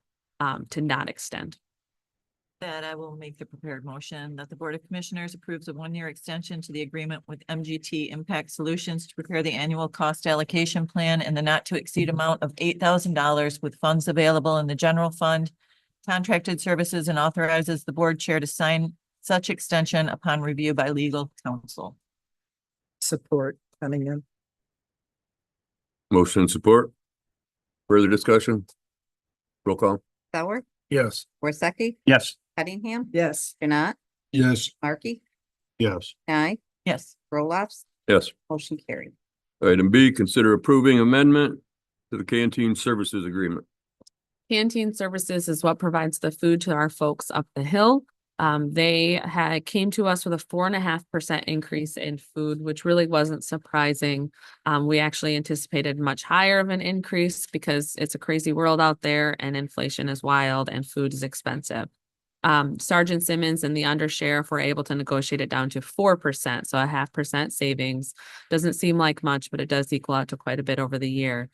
to not extend. That I will make the prepared motion that the Board of Commissioners approves a one-year extension to the agreement with MGT Impact Solutions to prepare the annual cost allocation plan in the not to exceed amount of $8,000 with funds available in the general fund, contracted services, and authorizes the board chair to sign such extension upon review by legal counsel. Support Cunningham. Motion and support. Further discussion? Roll call. Sauer, Yes. Worsakki, Yes. Cunningham, Yes. Janai, Yes. Markey, Yes. Nye, Yes. Roloffs, Yes. motion carried. Item B, consider approving amendment to the canteen services agreement. Canteen services is what provides the food to our folks up the hill. They came to us with a 4.5% increase in food, which really wasn't surprising. We actually anticipated much higher of an increase because it's a crazy world out there and inflation is wild and food is expensive. Sergeant Simmons and the undersheriff were able to negotiate it down to 4%, so a 0.5% savings. Doesn't seem like much, but it does equal out to quite a bit over the year.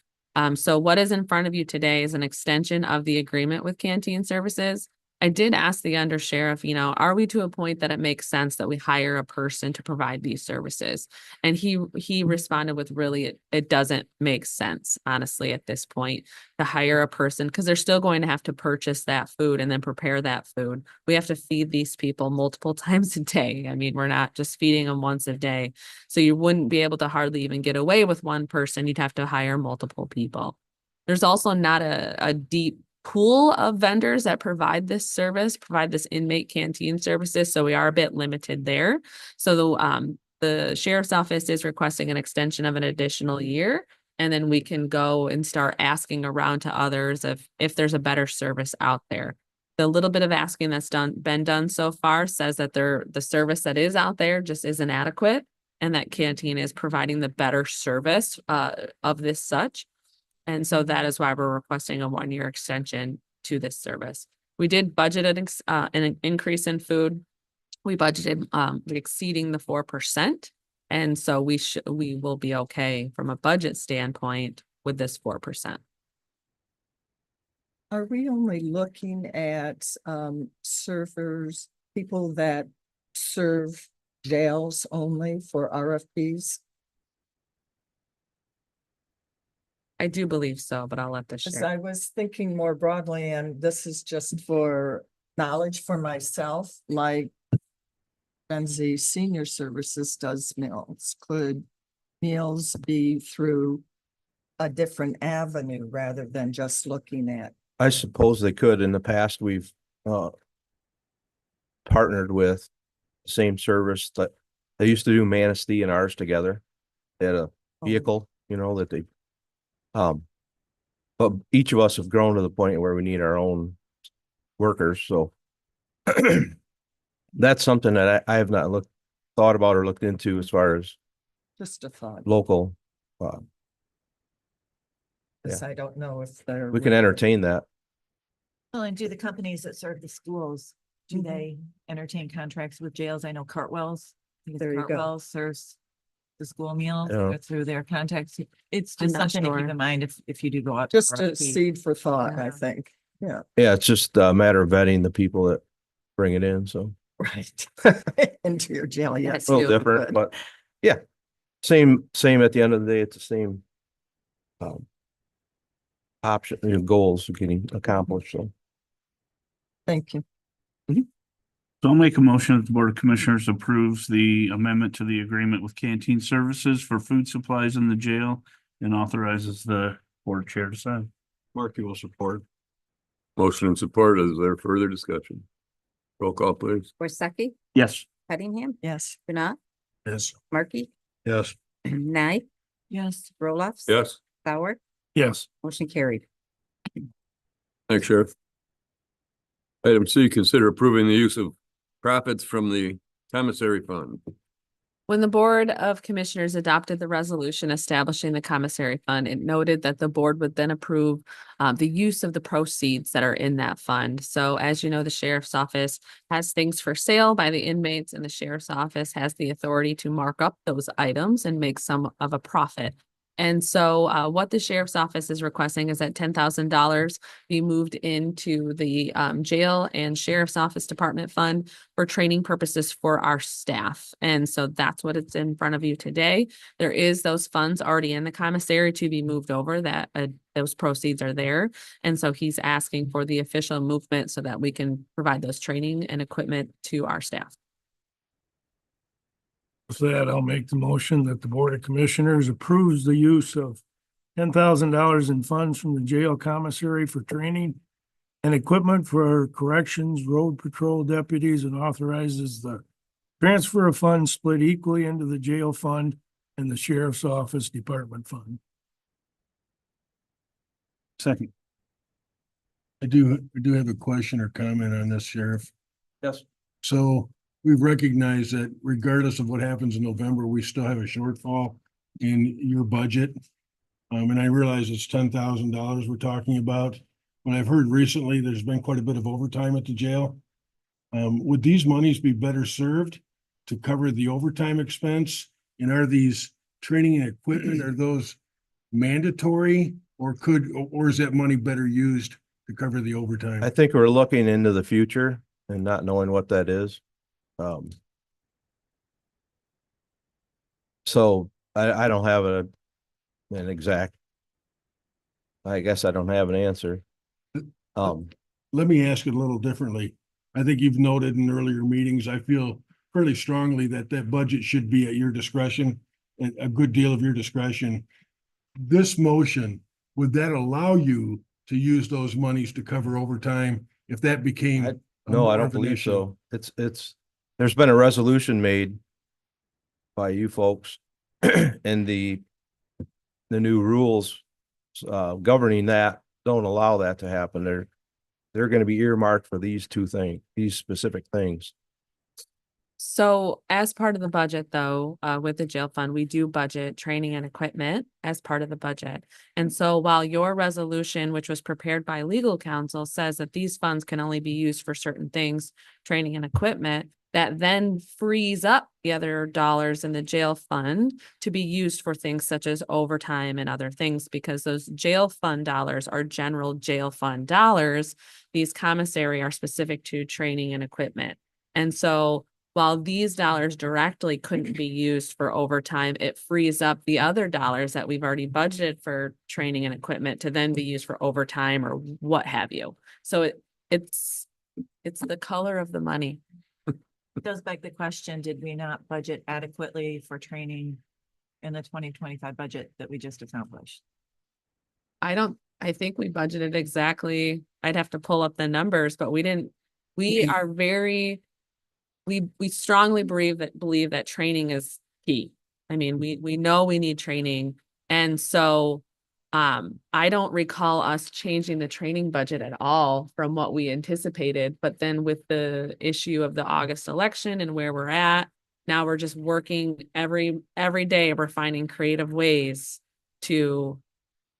So what is in front of you today is an extension of the agreement with Canteen Services. I did ask the undersheriff, are we to a point that it makes sense that we hire a person to provide these services? And he responded with really, it doesn't make sense, honestly, at this point, to hire a person because they're still going to have to purchase that food and then prepare that food. We have to feed these people multiple times a day. I mean, we're not just feeding them once a day. So you wouldn't be able to hardly even get away with one person. You'd have to hire multiple people. There's also not a deep pool of vendors that provide this service, provide this inmate canteen services. So we are a bit limited there. So the sheriff's office is requesting an extension of an additional year. And then we can go and start asking around to others if there's a better service out there. The little bit of asking that's been done so far says that the service that is out there just isn't adequate and that Canteen is providing the better service of this such. And so that is why we're requesting a 1-year extension to this service. We did budget an increase in food. We budgeted exceeding the 4%. And so we will be okay from a budget standpoint with this 4%. Are we only looking at servers, people that serve jails only for RFPs? I do believe so, but I'll let the Because sheriff. I was thinking more broadly, and this is just for knowledge for myself, like Benzie Senior Services does meals. Could meals be through a different avenue rather than just looking at? I suppose they could. In the past, we've partnered with the same service that they used to do Manistee and ours together. They had a vehicle, that they but each of us have grown to the point where we need our own workers. So that's something that I have not thought about or looked into as far as Just a thought, local. because I don't know if they're. We can entertain that. Well, and do the companies that serve the schools, do they entertain contracts with jails? I know Cartwell's. I think it's There you go. Cartwell serves the school meals Yeah. through their contacts. It's I'm just not something to keep sure. in mind if you do go out. to Just a RFP. seed for thought, I Yeah. think. Yeah, Yeah, it's just a matter of vetting the people that bring it in. So right. Into your jail, yes. a little too. different, but yeah, same at the end of the day. It's the same option, goals getting accomplished. So Thank you. So I'll make a motion that the Board of Commissioners approves the amendment to the agreement with Canteen Services for food supplies in the jail and authorizes the board chair to sign. Markey will support. Motion and support. Is there further discussion? Roll call, please. Worsakki, Yes. Cunningham, Yes. Janai, Yes. Markey, yes, Nye, Yes. Roloffs. Yes. Sauer, Yes. motion carried. Thanks, Sheriff. Item C, consider approving the use of profits from the commissary fund. When the Board of Commissioners adopted the resolution establishing the commissary fund, it noted that the board would then approve the use of the proceeds that are in that fund. So as you know, the sheriff's office has things for sale by the inmates, and the sheriff's office has the authority to mark up those items and make some of a profit. And so what the sheriff's office is requesting is that $10,000 be moved into the jail and sheriff's office department fund for training purposes for our staff. And so that's what it's in front of you today. There is those funds already in the commissary to be moved over, that those proceeds are there. And so he's asking for the official movement so that we can provide those training and equipment to our staff. With that, I'll make the motion that the Board of Commissioners approves the use of $10,000 in funds from the jail commissary for training and equipment for corrections, road patrol deputies, and authorizes the transfer of funds split equally into the jail fund and the sheriff's office department fund. Second. I do have a question or comment on this, Sheriff. Yes. So we've recognized that regardless of what happens in November, we still have a shortfall in your budget. And I realize it's $10,000 we're talking about. When I've heard recently, there's been quite a bit of overtime at the jail. Would these monies be better served to cover the overtime expense? And are these training and equipment, are those mandatory or is that money better used to cover the overtime? I think we're looking into the future and not knowing what that is. So I don't have an exact, I guess I don't have an answer. Let me ask it a little differently. I think you've noted in earlier meetings, I feel fairly strongly that that budget should be at your discretion, a good deal of your discretion. This motion, would that allow you to use those monies to cover overtime if that became? No, I more don't of an believe issue? so. There's been a resolution made by you folks and the new rules governing that don't allow that to happen. They're going to be earmarked for these these specific things. So as part of the budget though, with the jail fund, we do budget training and equipment as part of the budget. And so while your resolution, which was prepared by legal counsel, says that these funds can only be used for certain things, training and equipment, that then frees up the other dollars in the jail fund to be used for things such as overtime and other things, because those jail fund dollars are general jail fund dollars. These commissary are specific to training and equipment. And so while these dollars directly couldn't be used for overtime, it frees up the other dollars that we've already budgeted for training and equipment to then be used for overtime or what have you. So it's the color of the money. It does beg the question, did we not budget adequately for training in the 2025 budget that we just accomplished? I think we budgeted exactly, I'd have to pull up the numbers, but we didn't, we are very, we strongly believe that training is key. I mean, we know we need training. And so I don't recall us changing the training budget at all from what we anticipated. But then with the issue of the August election and where we're at, now we're just working every day. We're finding creative ways to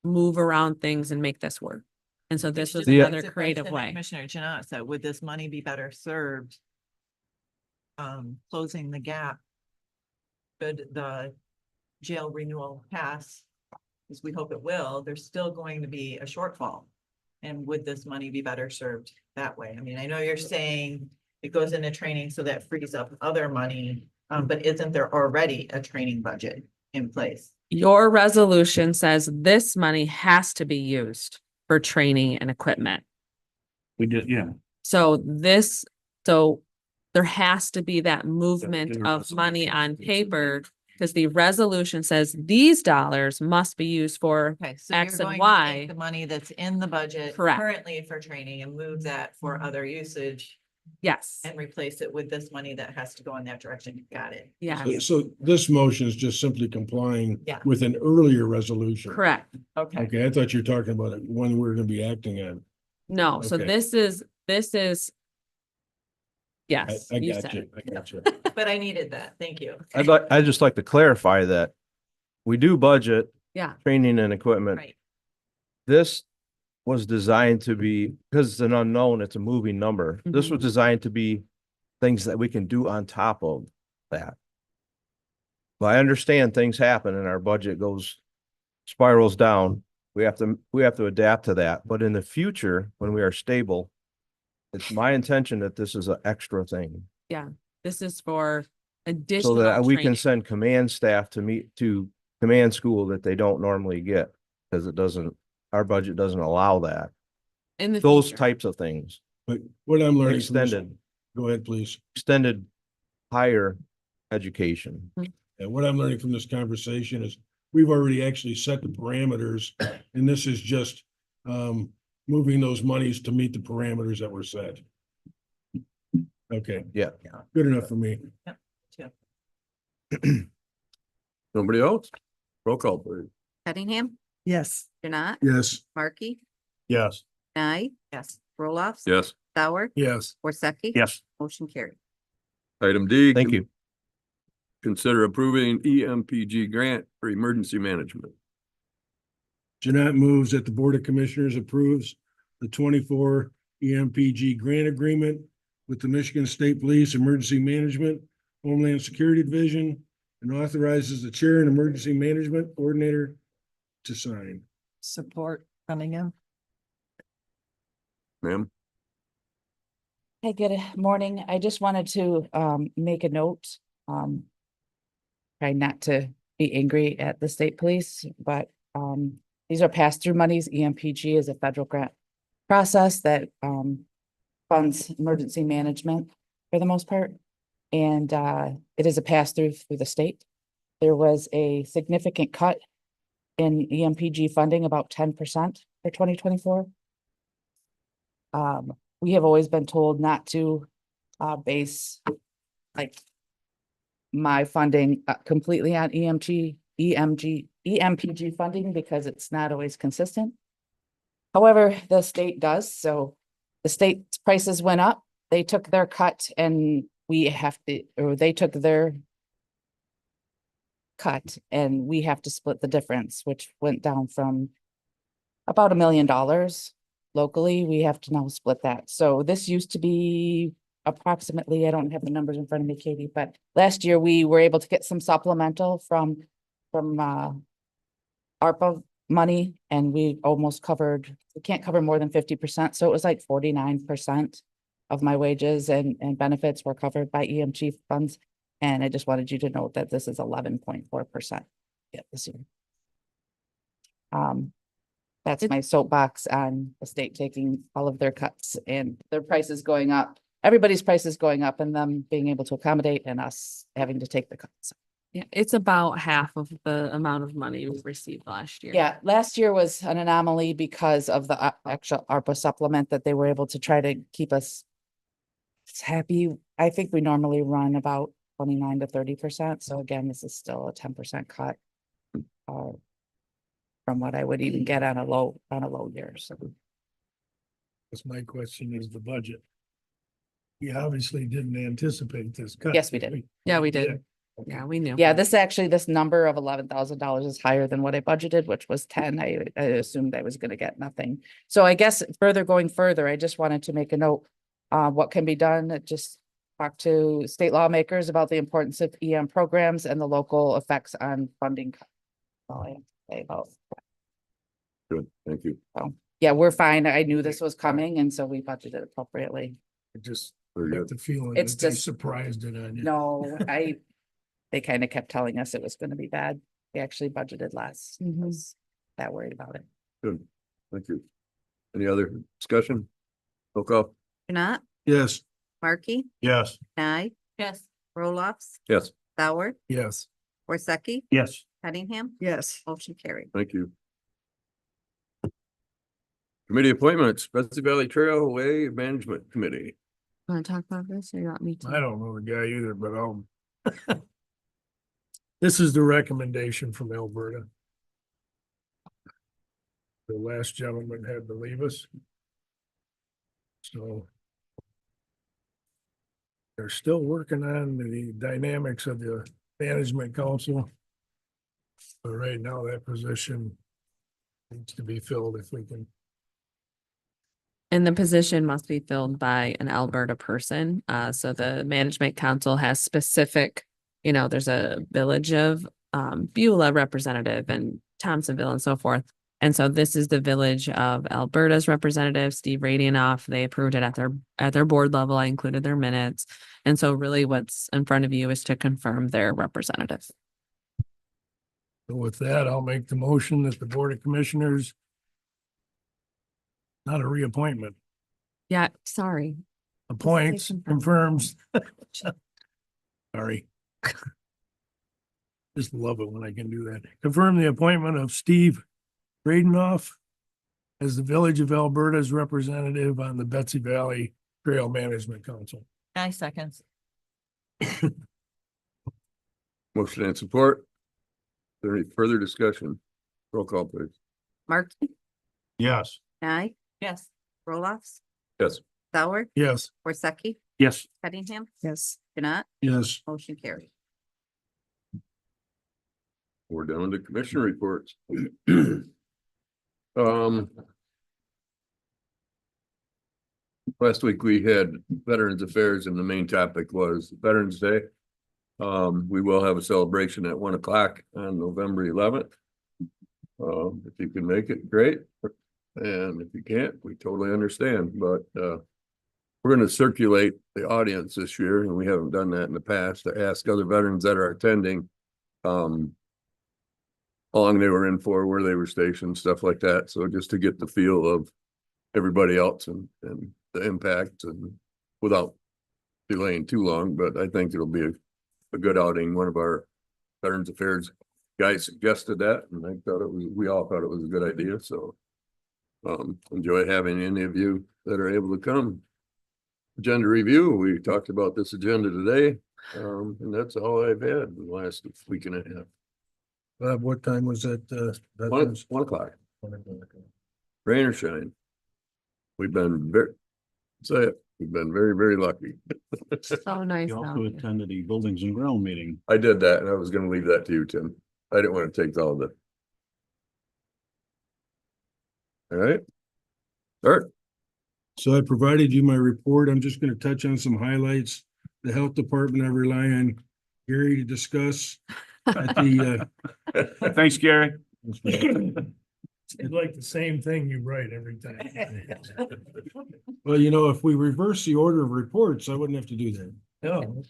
move around things and make this work. And so this is Just begs another the creative question that way. Commissioner Janot said, would this money be better served closing the gap? Could the jail renewal pass, as we hope it will, there's still going to be a shortfall. And would this money be better served that way? I mean, I know you're saying it goes into training so that frees up other money, but isn't there already a training budget in place? Your resolution says this money has to be used for training and equipment. We did, yeah. So there has to be that movement of money on paper, because the resolution says these dollars must be used for Okay, so X you're and going to Y. take the money that's in the budget Correct. currently for training and move that for other usage Yes, and replace it with this money that has to go in that direction. Got it. yeah, So this motion is just simply complying Yeah. with an earlier resolution. correct. Okay. Okay, I thought you were talking about it, one we're gonna be acting on. No, so Okay. this is. Yes. I you got said you, it. I got you. But I needed that. Thank you. I'd just like to clarify that we do budget Yeah, training and equipment. Right. This was designed to be, because it's an unknown, it's a moving number. This was designed to be things that we can do on top of that. But I understand things happen and our budget spirals down. We have to adapt to that. But in the future, when we are stable, it's my intention that this is an extra thing. this is for So additional that we can training. send command staff to command school that they don't normally get. Because our budget doesn't allow that. In the Those future. types of things, But what I'm learning from this- extended Go ahead, please. higher education. And what I'm learning from this conversation is we've already actually set the parameters, and this is just moving those monies to meet the parameters that were set. Okay. Yeah. Good enough for me. Nobody else? Roll call, please. Cunningham, Yes. Janai, Yes. Markey, Yes. Nye, Yes. Roloffs. Yes. Sauer, Yes. Worsakki. Yes. Motion carried. Item D. Thank you. Consider approving EMPG grant for emergency management. Jeanette moves that the Board of Commissioners approves the 24 EMPG grant agreement with the Michigan State Police Emergency Management Homeland Security Division and authorizes the Chair and Emergency Management Coordinator to sign. Support Cunningham. Ma'am? Hey, good morning. I just wanted to make a note. Try not to be angry at the state police, but these are pass-through monies. EMPG is a federal grant process that funds emergency management for the most part. And it is a pass-through through the state. There was a significant cut in EMPG funding, about 10% for 2024. We have always been told not to base like my funding completely on EMPG funding because it's not always consistent. However, the state does, so the state's prices went up, they took their cut and we have to, or they took their cut and we have to split the difference, which went down from about $1 million locally. We have to now split that. So this used to be approximately, I don't have the numbers in front of me, Katie, but last year we were able to get some supplemental from ARPA money and we almost covered, we can't cover more than 50%. So it was like 49% of my wages and benefits were covered by EMG funds. And I just wanted you to note that this is 11.4% this year. That's my soapbox on the state taking all of their cuts and their prices going up. Everybody's prices going up and them being able to accommodate and us having to take the cuts. Yeah, it's about half of the amount of money we received last year. Yeah, last year was an anomaly because of the actual ARPA supplement that they were able to try to keep us happy. I think we normally run about 29 to 30%. So again, this is still a 10% cut from what I would even get on a low year. So That's my question is the budget. We obviously didn't anticipate this cut. Yes, we did. Yeah, we did. Yeah, we knew. yeah, this number of $11,000 is higher than what I budgeted, which was 10. I assumed I was going to get nothing. So I guess going further, I just wanted to make a note. What can be done? Just talk to state lawmakers about the importance of EM programs and the local effects on funding. That's all I have to say about that. Good, thank you. So, yeah, we're fine. I knew this was coming, and so we budgeted appropriately. I just Very got good. the feeling It's that they just- surprised it on you. No, they kind of kept telling us it was going to be bad. We actually budgeted less. I was that worried about it. Good, thank you. Any other discussion? Roll call. Janai, Yes. Markey, Yes. Nye, Yes. Roloffs. Yes, Sauer, Yes. Yes. Worsakki, Cunningham. Yes. Motion carried. thank you. Committee appointments, Bessie Valley Trailway Management Committee. Want to talk about this or you want me to? I don't know the guy either, but this is the recommendation from Alberta. The last gentleman had to leave us. So they're still working on the dynamics of the management council. But right now that position needs to be filled if we can. And the position must be filled by an Alberta person. So the management council has specific, there's a Village of Beulah representative and Thompsonville and so forth. And so this is the Village of Alberta's representative, Steve Radionoff. They approved it at their board level. I included their minutes. And so really what's in front of you is to confirm their representative. So with that, I'll make the motion that the Board of Commissioners, not a reappointment, Yeah, sorry. appoints, confirms. Sorry, Just love it when I can do that. Confirm the appointment of Steve Bradenoff as the Village of Alberta's representative on the Betsy Valley Trail Management Council. 9 seconds. Motion and support. Is there any further discussion? Roll call, please. Markey, Yes. Nye, Yes. Roloffs, Yes. Sauer, Yes. Worsakki, Yes. Cunningham, Yes. Janat, Yes. motion carried. We're down to commission reports. Last week we had Veterans Affairs and the main topic was Veterans Day. We will have a celebration at 1 o'clock on November 11th. If you can make it, great. And if you can't, we totally understand, but, we're gonna circulate the audience this year, and we haven't done that in the past, to ask other veterans that are attending, how long they were in for, where they were stationed, stuff like that. So just to get the feel of everybody else and the impact, and without delaying too long, but I think it'll be a good outing. One of our Veterans Affairs guys suggested that, and I thought we all thought it was a good idea, so enjoy having any of you that are able to come. Agenda review, we talked about this agenda today, and that's all I've had the last week and a half. Bob, what time was that? 1 o'clock, rain or shine. We've been we've been very, very lucky. So nice. You out also here. attended the Buildings and Ground meeting. I did that, and I was gonna leave that to you, Tim. I didn't want to take all the. All right. Start. So I provided you my report. I'm just gonna touch on some highlights. The health department, I rely on Gary to discuss at the, Thanks, Gary. It's like the same thing you write every time. well, you know, if we reverse the order of reports, I wouldn't have to do that. No.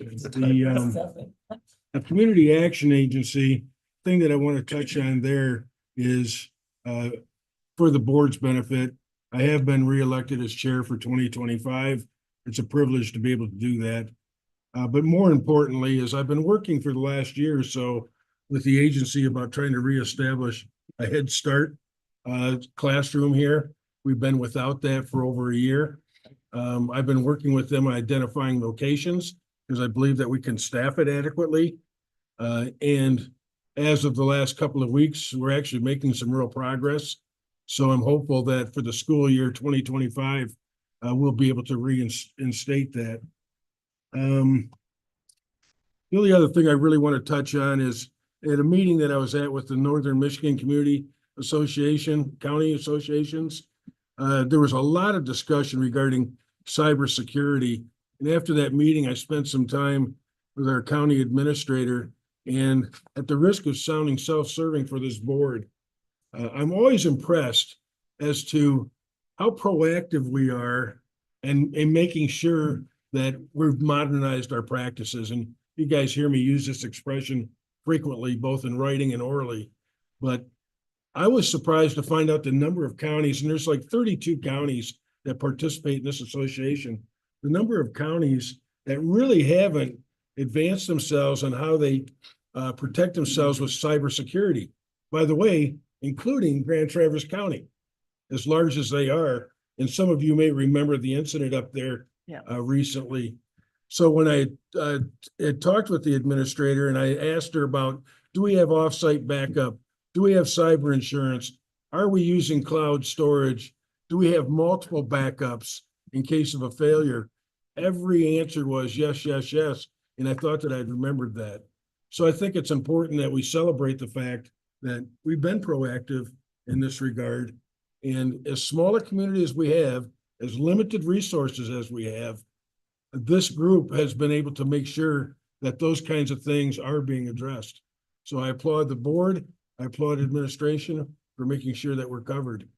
The Community Action Agency, thing that I want to touch on there is, for the board's benefit, I have been reelected as chair for 2025. It's a privilege to be able to do that. But more importantly, is I've been working for the last year or so with the agency about trying to reestablish a Head Start classroom here. We've been without that for over a year. I've been working with them on identifying locations because I believe that we can staff it adequately. And as of the last couple of weeks, we're actually making some real progress. So I'm hopeful that for the school year 2025, we'll be able to reinstate that. The only other thing I really want to touch on is at a meeting that I was at with the Northern Michigan Community Association, county associations, there was a lot of discussion regarding cybersecurity. And after that meeting, I spent some time with our county administrator. And at the risk of sounding self-serving for this board, I'm always impressed as to how proactive we are in making sure that we've modernized our practices. And you guys hear me use this expression frequently, both in writing and orally. But I was surprised to find out the number of counties, and there's like 32 counties that participate in this association, the number of counties that really haven't advanced themselves on how they protect themselves with cybersecurity. By the way, including Grand Traverse County, as large as they are. And some of you may remember the incident up there recently. So when I had talked with the administrator and I asked her about, do we have offsite backup? Do we have cyber insurance? Are we using cloud storage? Do we have multiple backups in case of a failure? Every answer was yes, yes, yes. And I thought that I'd remembered that. So I think it's important that we celebrate the fact that we've been proactive in this regard. And as small a community as we have, as limited resources as we have, this group has been able to make sure that those kinds of things are being addressed. So I applaud the board. I applaud administration for making sure that we're covered.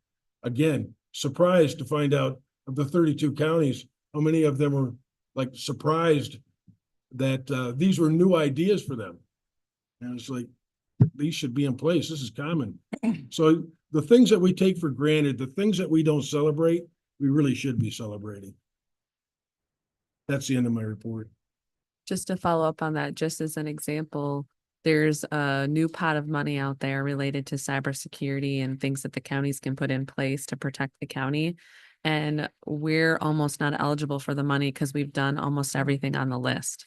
Again, surprised to find out of the 32 counties, how many of them were like surprised that these were new ideas for them. And it's like, these should be in place. This is common. So the things that we take for granted, the things that we don't celebrate, we really should be celebrating. That's the end of my report. Just to follow up on that, just as an example, there's a new pot of money out there related to cybersecurity and things that the counties can put in place to protect the county. And we're almost not eligible for the money because we've done almost everything on the list.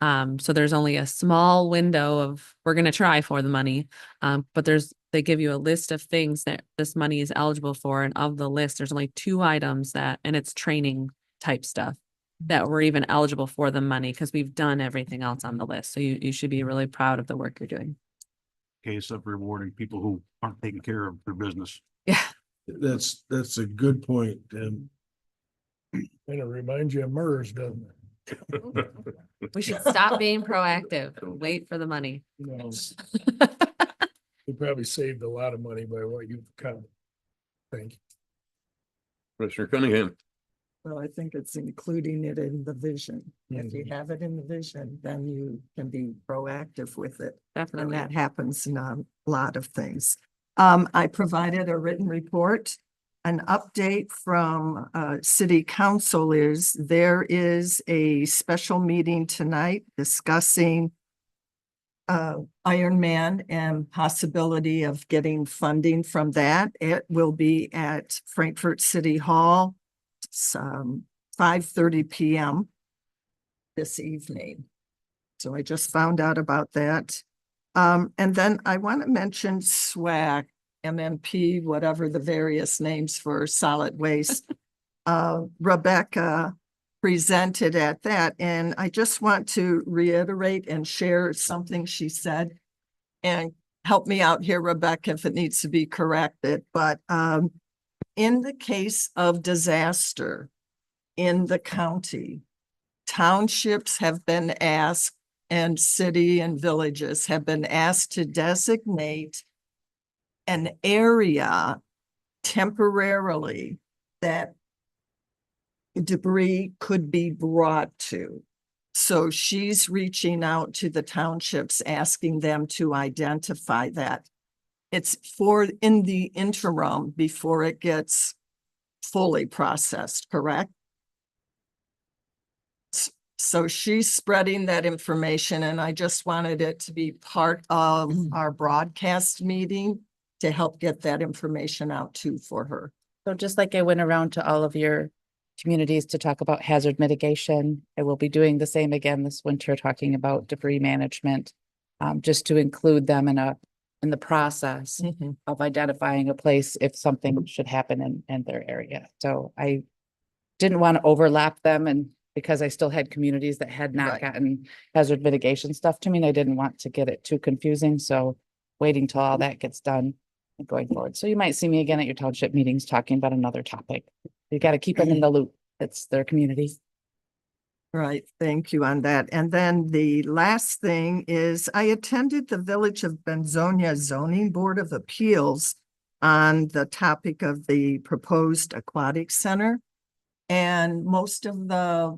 So there's only a small window of, we're gonna try for the money. But they give you a list of things that this money is eligible for, and of the list, there's only 2 items and it's training type stuff that we're even eligible for the money because we've done everything else on the list. So you should be really proud of the work you're doing. Case of rewarding people who aren't taking care of their business. Yeah. That's a good point, and And it reminds you of MERS, doesn't it? We should stop being proactive and wait for the money. You know, we probably saved a lot of money by what you've come. Thank you. Commissioner Cunningham. Well, I think it's including it in the vision. If you have it in the vision, then you can be proactive with it. And Definitely. that happens in a lot of things. I provided a written report. An update from city council is there is a special meeting tonight discussing Ironman and possibility of getting funding from that. It will be at Frankfurt City Hall. It's 5:30 p.m. this evening. So I just found out about that. And then I want to mention SWAC, MMP, whatever the various names for solid waste. Rebecca presented at that, and I just want to reiterate and share something she said. And help me out here, Rebecca, if it needs to be corrected, but in the case of disaster in the county, townships have been asked and city and villages have been asked to designate an area temporarily that debris could be brought to. So she's reaching out to the townships, asking them to identify that. It's for in the interim before it gets fully processed, correct? So she's spreading that information, and I just wanted it to be part of our broadcast meeting to help get that information out too for her. So just like I went around to all of your communities to talk about hazard mitigation, I will be doing the same again this winter, talking about debris management, just to include them in the process of identifying a place if something should happen in their area. So I didn't want to overlap them, and because I still had communities that had not Right. gotten hazard mitigation stuff to me, and I didn't want to get it too confusing. So waiting till all that gets done and going forward. So you might see me again at your township meetings talking about another topic. You got to keep them in the loop. It's their community. Right, thank you on that. And then the last thing is I attended the Village of Benzonia Zoning Board of Appeals on the topic of the proposed aquatic center. And most of the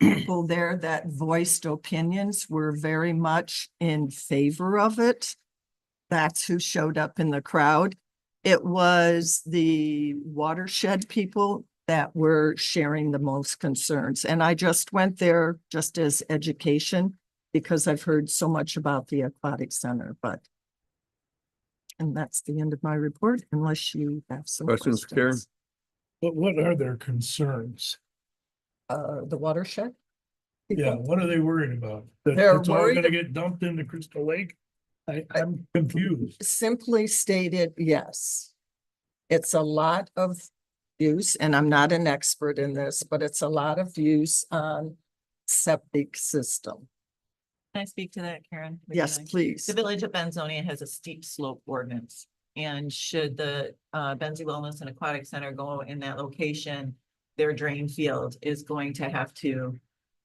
people there that voiced opinions were very much in favor of it. That's who showed up in the crowd. It was the watershed people that were sharing the most concerns. And I just went there just as education because I've heard so much about the aquatic center, and that's the end of my report, unless you have some Questions, questions. Karen? But what are their concerns? The watershed? Yeah, people? what are they worried about? That They're it's all worried gonna get dumped into Crystal Lake? I'm confused. Simply stated, yes. It's a lot of use, and I'm not an expert in this, but it's a lot of use on septic system. Can I speak to that, Karen? Would you Yes, mind? please. The Village of Benzonia has a steep slope ordinance. And should the Benzie Wellness and Aquatic Center go in that location, their drain field is going to have to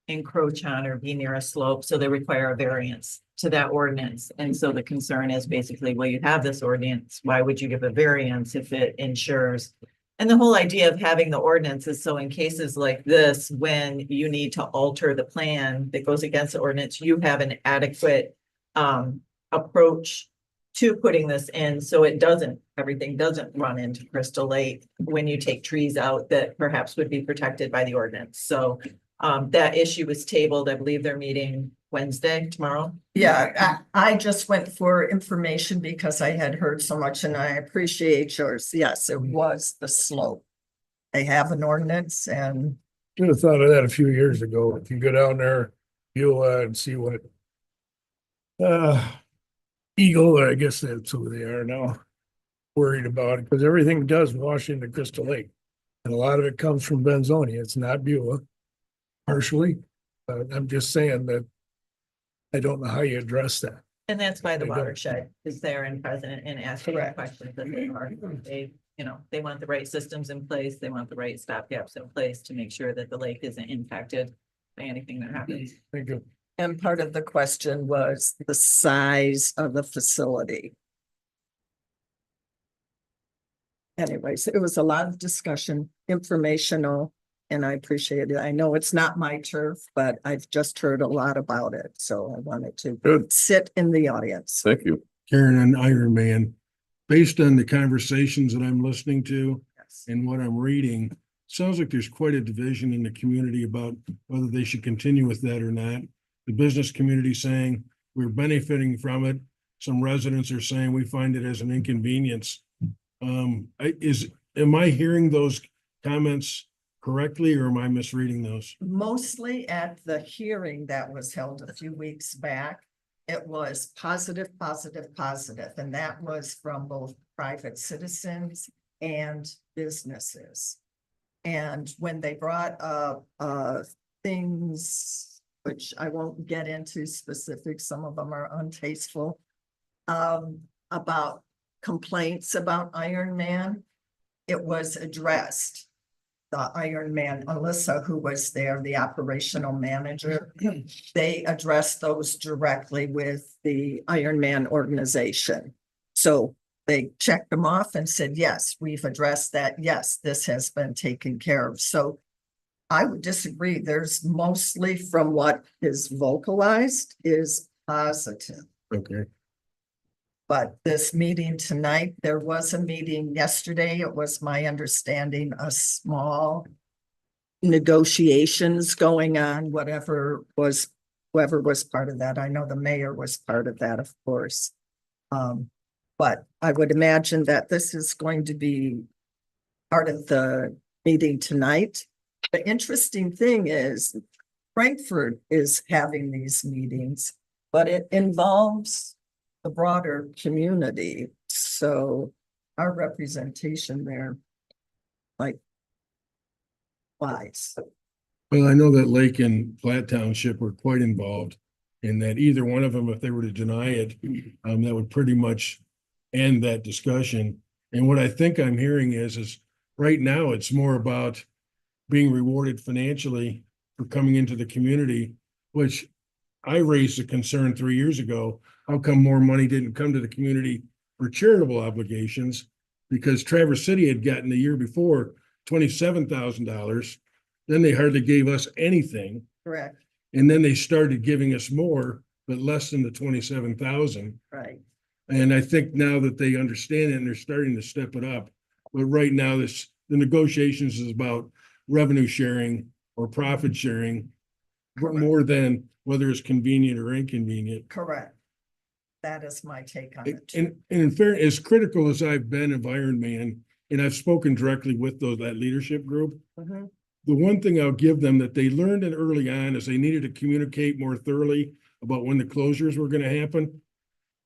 encroach on or be near a slope, so they require a variance to that ordinance. And so the concern is basically, well, you have this ordinance, why would you give a variance if it ensures? And the whole idea of having the ordinance is so in cases like this, when you need to alter the plan that goes against the ordinance, you have an adequate approach to putting this in, so everything doesn't run into Crystal Lake when you take trees out that perhaps would be protected by the ordinance. So That issue was tabled. I believe they're meeting Wednesday, tomorrow. Yeah, I just went for information because I had heard so much and I appreciate yours. Yes, it was the slope. They have an ordinance and Should have thought of that a few years ago. If you go down there, Beulah and see what Eagle, or I guess that's who they are now, worried about it, because everything does wash into Crystal Lake. And a lot of it comes from Benzonia. It's not Beulah, partially. I'm just saying that I don't know how you address that. And that's why the They don't. watershed is there and present and asking the Correct. questions that they are. They, you know, they want the right systems in place. They want the right stopgaps in place to make sure that the lake isn't impacted by anything that happens. Thank you. and part of the question was the size of the facility. Anyways, it was a lot of discussion, informational, and I appreciate it. I know it's not my turf, but I've just heard a lot about it, so I wanted to Good. sit in the audience. Thank you. Karen and Iron Man, based on the conversations that I'm listening to Yes. and what I'm reading, sounds like there's quite a division in the community about whether they should continue with that or not. The business community saying we're benefiting from it. Some residents are saying we find it as an inconvenience. Am I hearing those comments correctly or am I misreading those? Mostly at the hearing that was held a few weeks back, it was positive, positive, positive, and that was from both private citizens and businesses. And when they brought up things, which I won't get into specifics, some of them are untasteful, about complaints about Iron Man, it was addressed. The Iron Man, Alyssa, who was there, the operational manager, they addressed those directly with the Iron Man organization. So they checked them off and said, yes, we've addressed that. Yes, this has been taken care of. So I would disagree. There's mostly from what is vocalized is positive. Okay. But this meeting tonight, there was a meeting yesterday. It was my understanding, a small negotiations going on, whoever was part of that. I know the mayor was part of that, of course. But I would imagine that this is going to be part of the meeting tonight. The interesting thing is Frankfurt is having these meetings, but it involves the broader community. So our representation there, like, wise. Well, I know that Lake and Platte Township were quite involved in that either one of them, if they were to deny it, that would pretty much end that discussion. And what I think I'm hearing is right now it's more about being rewarded financially for coming into the community, which I raised a concern 3 years ago. How come more money didn't come to the community for charitable obligations? Because Traverse City had gotten the year before $27,000. Then they hardly gave us anything. Correct, And then they started giving us more, but less than the 27,000. right. And I think now that they understand it and they're starting to step it up. But right now, the negotiations is about revenue sharing or profit sharing more than whether it's convenient or inconvenient. Correct. That is my take on it. And in fair, as critical as I've been of Iron Man, and I've spoken directly with that leadership group, Mhm. the one thing I'll give them that they learned it early on is they needed to communicate more thoroughly about when the closures were gonna happen.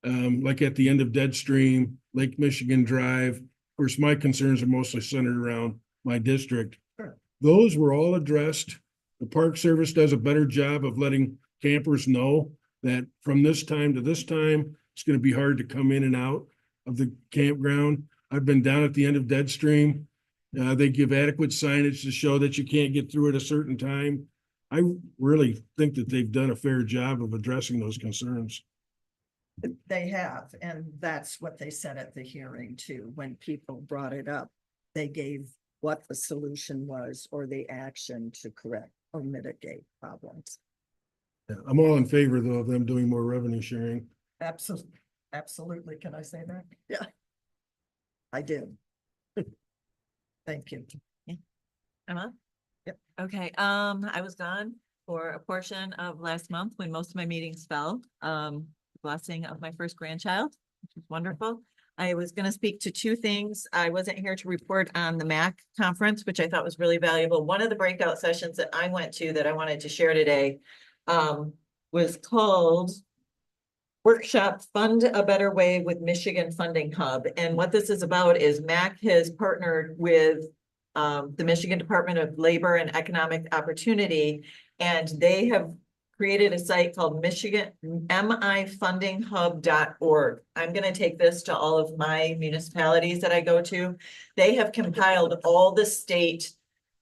Like at the end of Deadstream, Lake Michigan Drive. Of course, my concerns are mostly centered around my district. Sure. Those were all addressed. The Park Service does a better job of letting campers know that from this time to this time, it's gonna be hard to come in and out of the campground. I've been down at the end of Deadstream. They give adequate signage to show that you can't get through at a certain time. I really think that they've done a fair job of addressing those concerns. They have, and that's what they said at the hearing too. When people brought it up, they gave what the solution was or the action to correct or mitigate problems. Yeah, I'm all in favor though of them doing more revenue sharing. Absolutely, absolutely. Can I say that? Yeah. I did. Thank you. Emma? Okay, I was gone for a portion of last month when most of my meetings fell. Blessing of my first grandchild, which is wonderful. I was gonna speak to two things. I wasn't here to report on the MAC conference, which I thought was really valuable. One of the breakout sessions that I went to that I wanted to share today was called Workshop Fund a Better Way with Michigan Funding Hub. And what this is about is MAC has partnered with the Michigan Department of Labor and Economic Opportunity, and they have created a site called mifundinghub.org. I'm going to take this to all of my municipalities that I go to. They have compiled all the state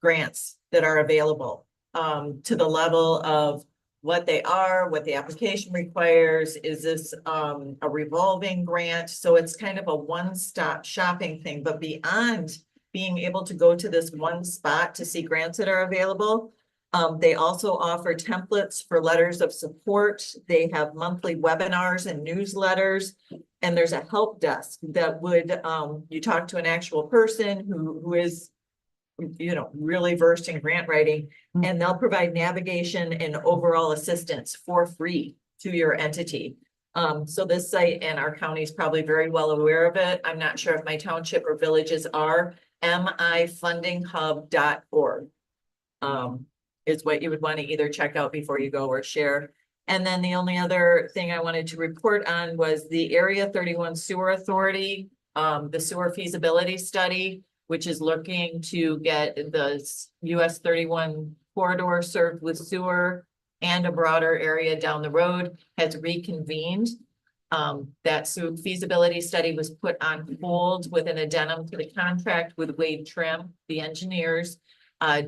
grants that are available to the level of what they are, what the application requires. Is this a revolving grant? So it's kind of a one-stop shopping thing, but beyond being able to go to this one spot to see grants that are available, they also offer templates for letters of support. They have monthly webinars and newsletters, and there's a help desk that would, you talk to an actual person who is, you know, really versed in grant writing, and they'll provide navigation and overall assistance for free to your entity. So this site and our county is probably very well aware of it. I'm not sure if my township or villages are. mifundinghub.org is what you would want to either check out before you go or share. And then the only other thing I wanted to report on was the Area 31 Sewer Authority, the sewer feasibility study, which is looking to get the US 31 corridor served with sewer and a broader area down the road, has reconvened. That feasibility study was put on hold with an addendum to the contract with Wade Trim, the engineers,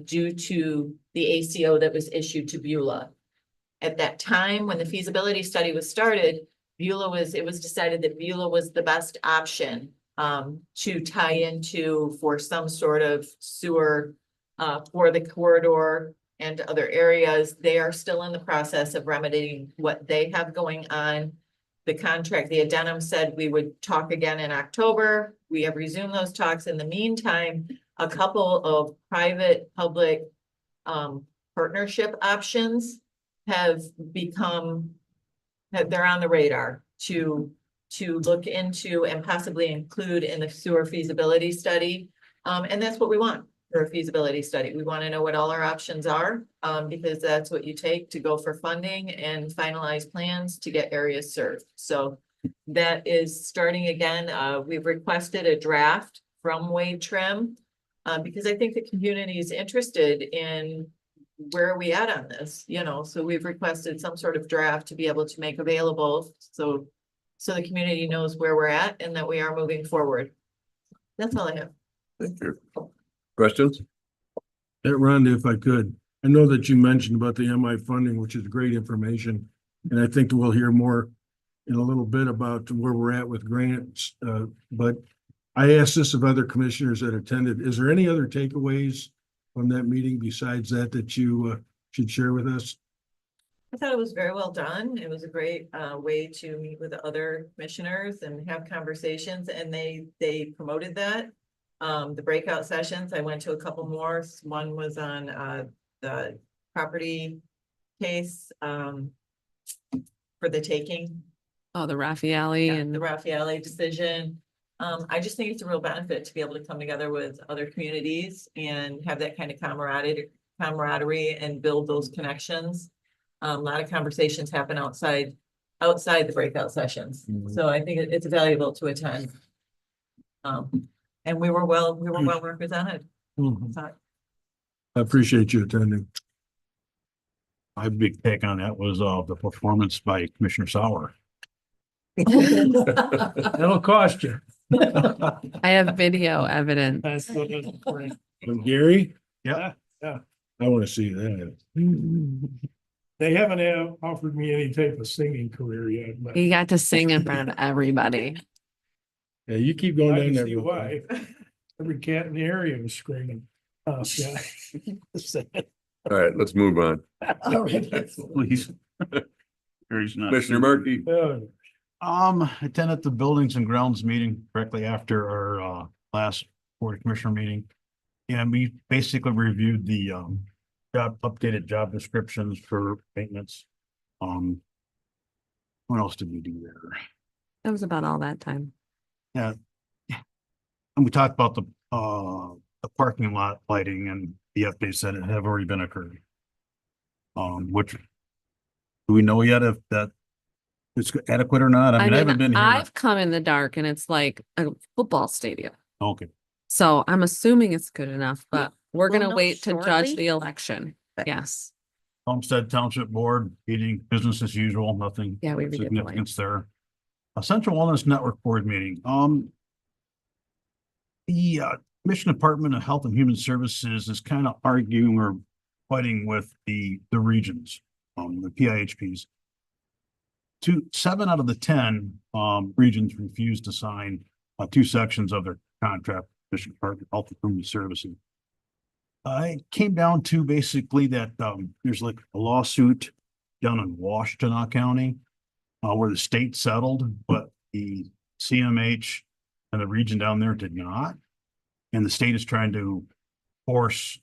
due to the ACO that was issued to Beulah. At that time, when the feasibility study was started, it was decided that Beulah was the best option to tie into for some sort of sewer for the corridor and other areas. They are still in the process of remedying what they have going on. The contract, the addendum said we would talk again in October. We have resumed those talks. In the meantime, a couple of private public partnership options have become, they're on the radar to look into and possibly include in the sewer feasibility study. And that's what we want for a feasibility study. We want to know what all our options are, because that's what you take to go for funding and finalize plans to get areas served. So that is starting again. We've requested a draft from Wade Trim, because I think the community is interested in where are we at on this, you know, so we've requested some sort of draft to be able to make available. So the community knows where we're at and that we are moving forward. That's all I have. Thank you. Questions? Rhonda, if I could, I know that you mentioned about the MI funding, which is great information. And I think we'll hear more in a little bit about where we're at with grants. But I asked this of other commissioners that attended. Is there any other takeaways from that meeting besides that you should share with us? I thought it was very well done. It was a great way to meet with the other commissioners and have conversations, and they promoted that. The breakout sessions, I went to a couple more. One was on the property case for the taking. Oh, the Raffaele and The Raffaele decision. I just think it's a real benefit to be able to come together with other communities and have that kind of camaraderie and build those connections. A lot of conversations happen outside the breakout sessions. So I think it's valuable to attend. And we were well represented. I appreciate you attending. My big take on that was the performance by Commissioner Sauer. That'll cost you. I have video evidence. From Gary? Yeah. Yeah. I want to see that. They haven't offered me any type of singing career yet, but He got to sing in front of everybody. Yeah, you keep going I down can there. see why. Every cat in the area was screaming. Oh, yeah. All right, let's move on. All right. Please. Gary's not. Commissioner Murphy. Attended the Buildings and Grounds meeting directly after our last Board of Commissioner meeting. And we basically reviewed the updated job descriptions for maintenance. What else did we do there? That was about all that time. Yeah. And we talked about the parking lot lighting, and the update said it have already been occurred. Which, do we know yet if that is adequate or not? I mean, I haven't been here. I've come in the dark and it's like a football stadium. Okay, So I'm assuming it's good enough, but we're We'll gonna know wait to judge shortly. the election. But- Yes. Homestead Township Board, meeting business as usual, nothing. Yeah, we redid the lights. Significance there. A Central Wellness Network Board meeting, the Michigan Department of Health and Human Services is kind of arguing or fighting with the regions, the PIHPs. 7 out of the 10 regions refused to sign 2 sections of their contract, Michigan Department of Health and Human Services. It came down to basically that there's like a lawsuit down in Washtenaw County where the state settled, but the CMH and the region down there did not. And the state is trying to force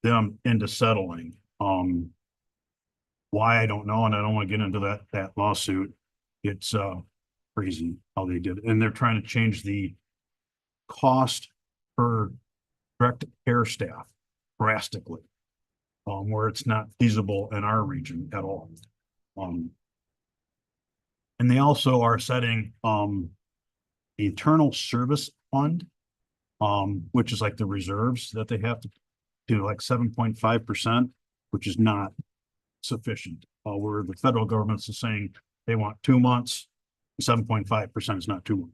them into settling. Why, I don't know, and I don't want to get into that lawsuit. It's crazy how they did it. And they're trying to change the cost per direct care staff drastically, where it's not feasible in our region at all. And they also are setting the internal service fund, which is like the reserves that they have to do, like 7.5%, which is not sufficient. Where the federal government's is saying they want 2 months, 7.5% is not 2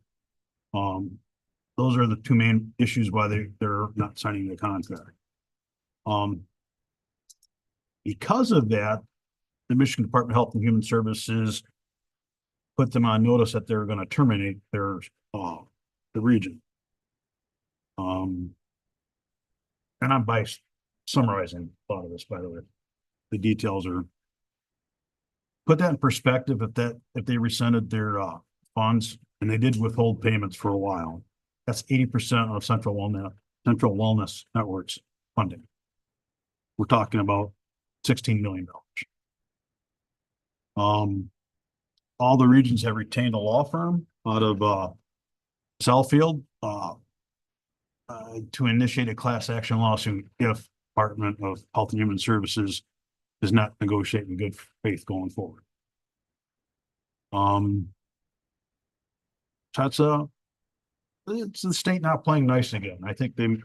months. Those are the 2 main issues why they're not signing the contract. Because of that, the Michigan Department of Health and Human Services put them on notice that they're going to terminate their the region. And I'm by summarizing a lot of this, by the way. The details are, put that in perspective, if they rescinded their funds, and they did withhold payments for a while, that's 80% of Central Wellness Network's funding. We're talking about $16 million. All the regions have retained a law firm out of Southfield to initiate a class action lawsuit if Department of Health and Human Services does not negotiate in good faith going forward. That's it's the state not playing nice again. I think they're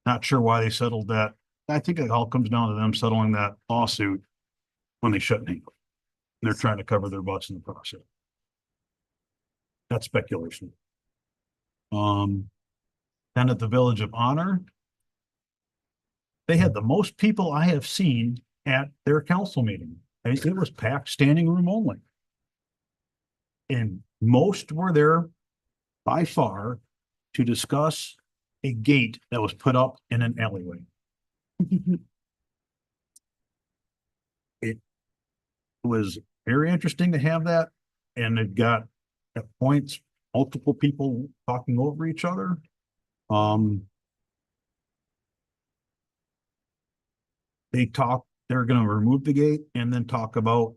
not sure why they settled that. I think it all comes down to them settling that lawsuit when they shouldn't have. They're trying to cover their butts in the process. That's speculation. Then at the Village of Honor, they had the most people I have seen at their council meeting. It was packed, standing room only. And most were there by far to discuss a gate that was put up in an alleyway. It was very interesting to have that, and it got at points multiple people talking over each other. They're going to remove the gate and then talk about,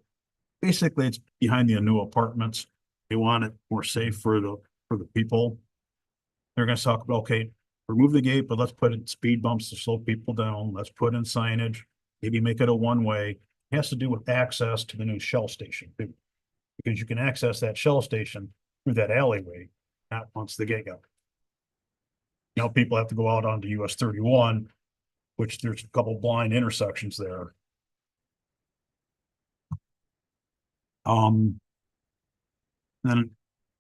basically it's behind the new apartments. They want it more safe for the people. They're going to talk about, okay, remove the gate, but let's put in speed bumps to slow people down. Let's put in signage, maybe make it a one-way. It has to do with access to the new Shell station too, because you can access that Shell station through that alleyway, not once the gate got. Now people have to go out onto US 31, which there's a couple blind intersections there. Then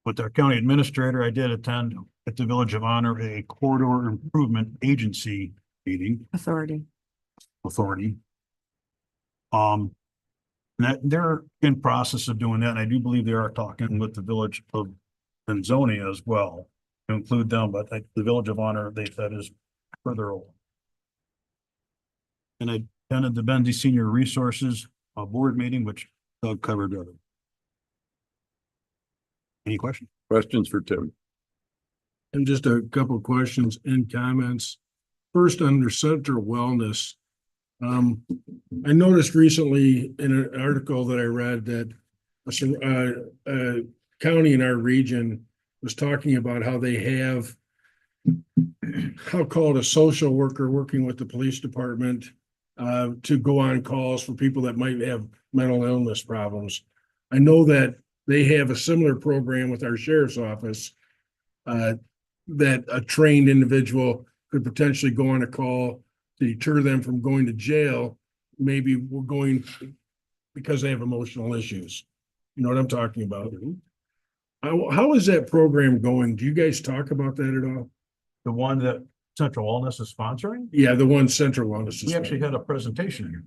with our county administrator, I did attend at the Village of Honor a corridor improvement agency meeting. Authority. That they're in process of doing that, and I do believe they are talking with the Village of Benzonia as well to include them, but the Village of Honor, they said, is further along. And I attended the Benzie Senior Resources board meeting, which Doug covered earlier. Any questions? Questions for Tim? And just a couple of questions and comments. first under Central Wellness. I noticed recently in an article that I read that a county in our region was talking about how they have, I'll call it a social worker working with the police department to go on calls for people that might have mental illness problems. I know that they have a similar program with our sheriff's office that a trained individual could potentially go on a call to deter them from going to jail. Maybe we're going because they have emotional issues. You know what I'm talking about? How is that program going? Do you guys talk about that at all? The one that Central Wellness is sponsoring, Yeah, the one Central Wellness. we actually had a presentation here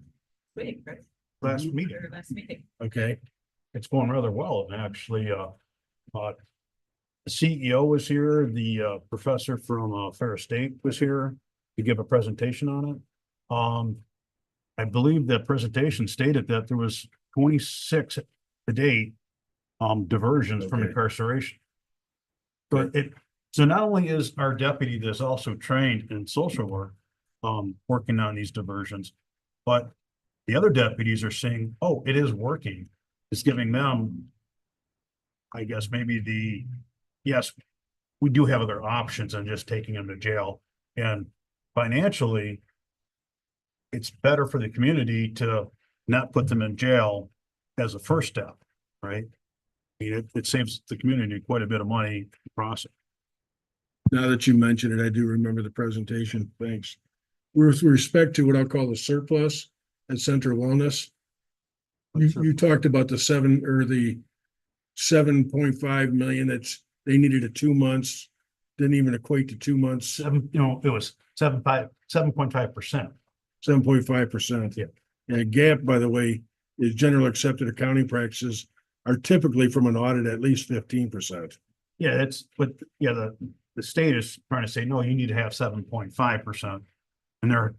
Wait, right? last meeting. Your last meeting. Okay, It's going rather well, and actually, the CEO was here, the professor from Ferris State was here to give a presentation on it. I believe that presentation stated that there was 26 to date diversions from Okay. incarceration. So not only is our deputy that's also trained in social work, working on these diversions, but the other deputies are saying, oh, it is working. It's giving them, I guess, maybe yes, we do have other options than just taking them to jail. And financially, it's better for the community to not put them in jail as a first step, right? I mean, it saves the community quite a bit of money in the process. now that you mention it, I do remember the presentation. Thanks. With respect to what I'll call the surplus at Central Wellness, you talked about the 7.5 million that's, they needed a 2 months, didn't even equate to 2 months, It was 7.5%. 7.5%. Yeah. And GAAP, by the way, is general accepted accounting practices are typically from an audit at least 15%. Yeah, the state is trying to say, no, you need to have 7.5%. And they're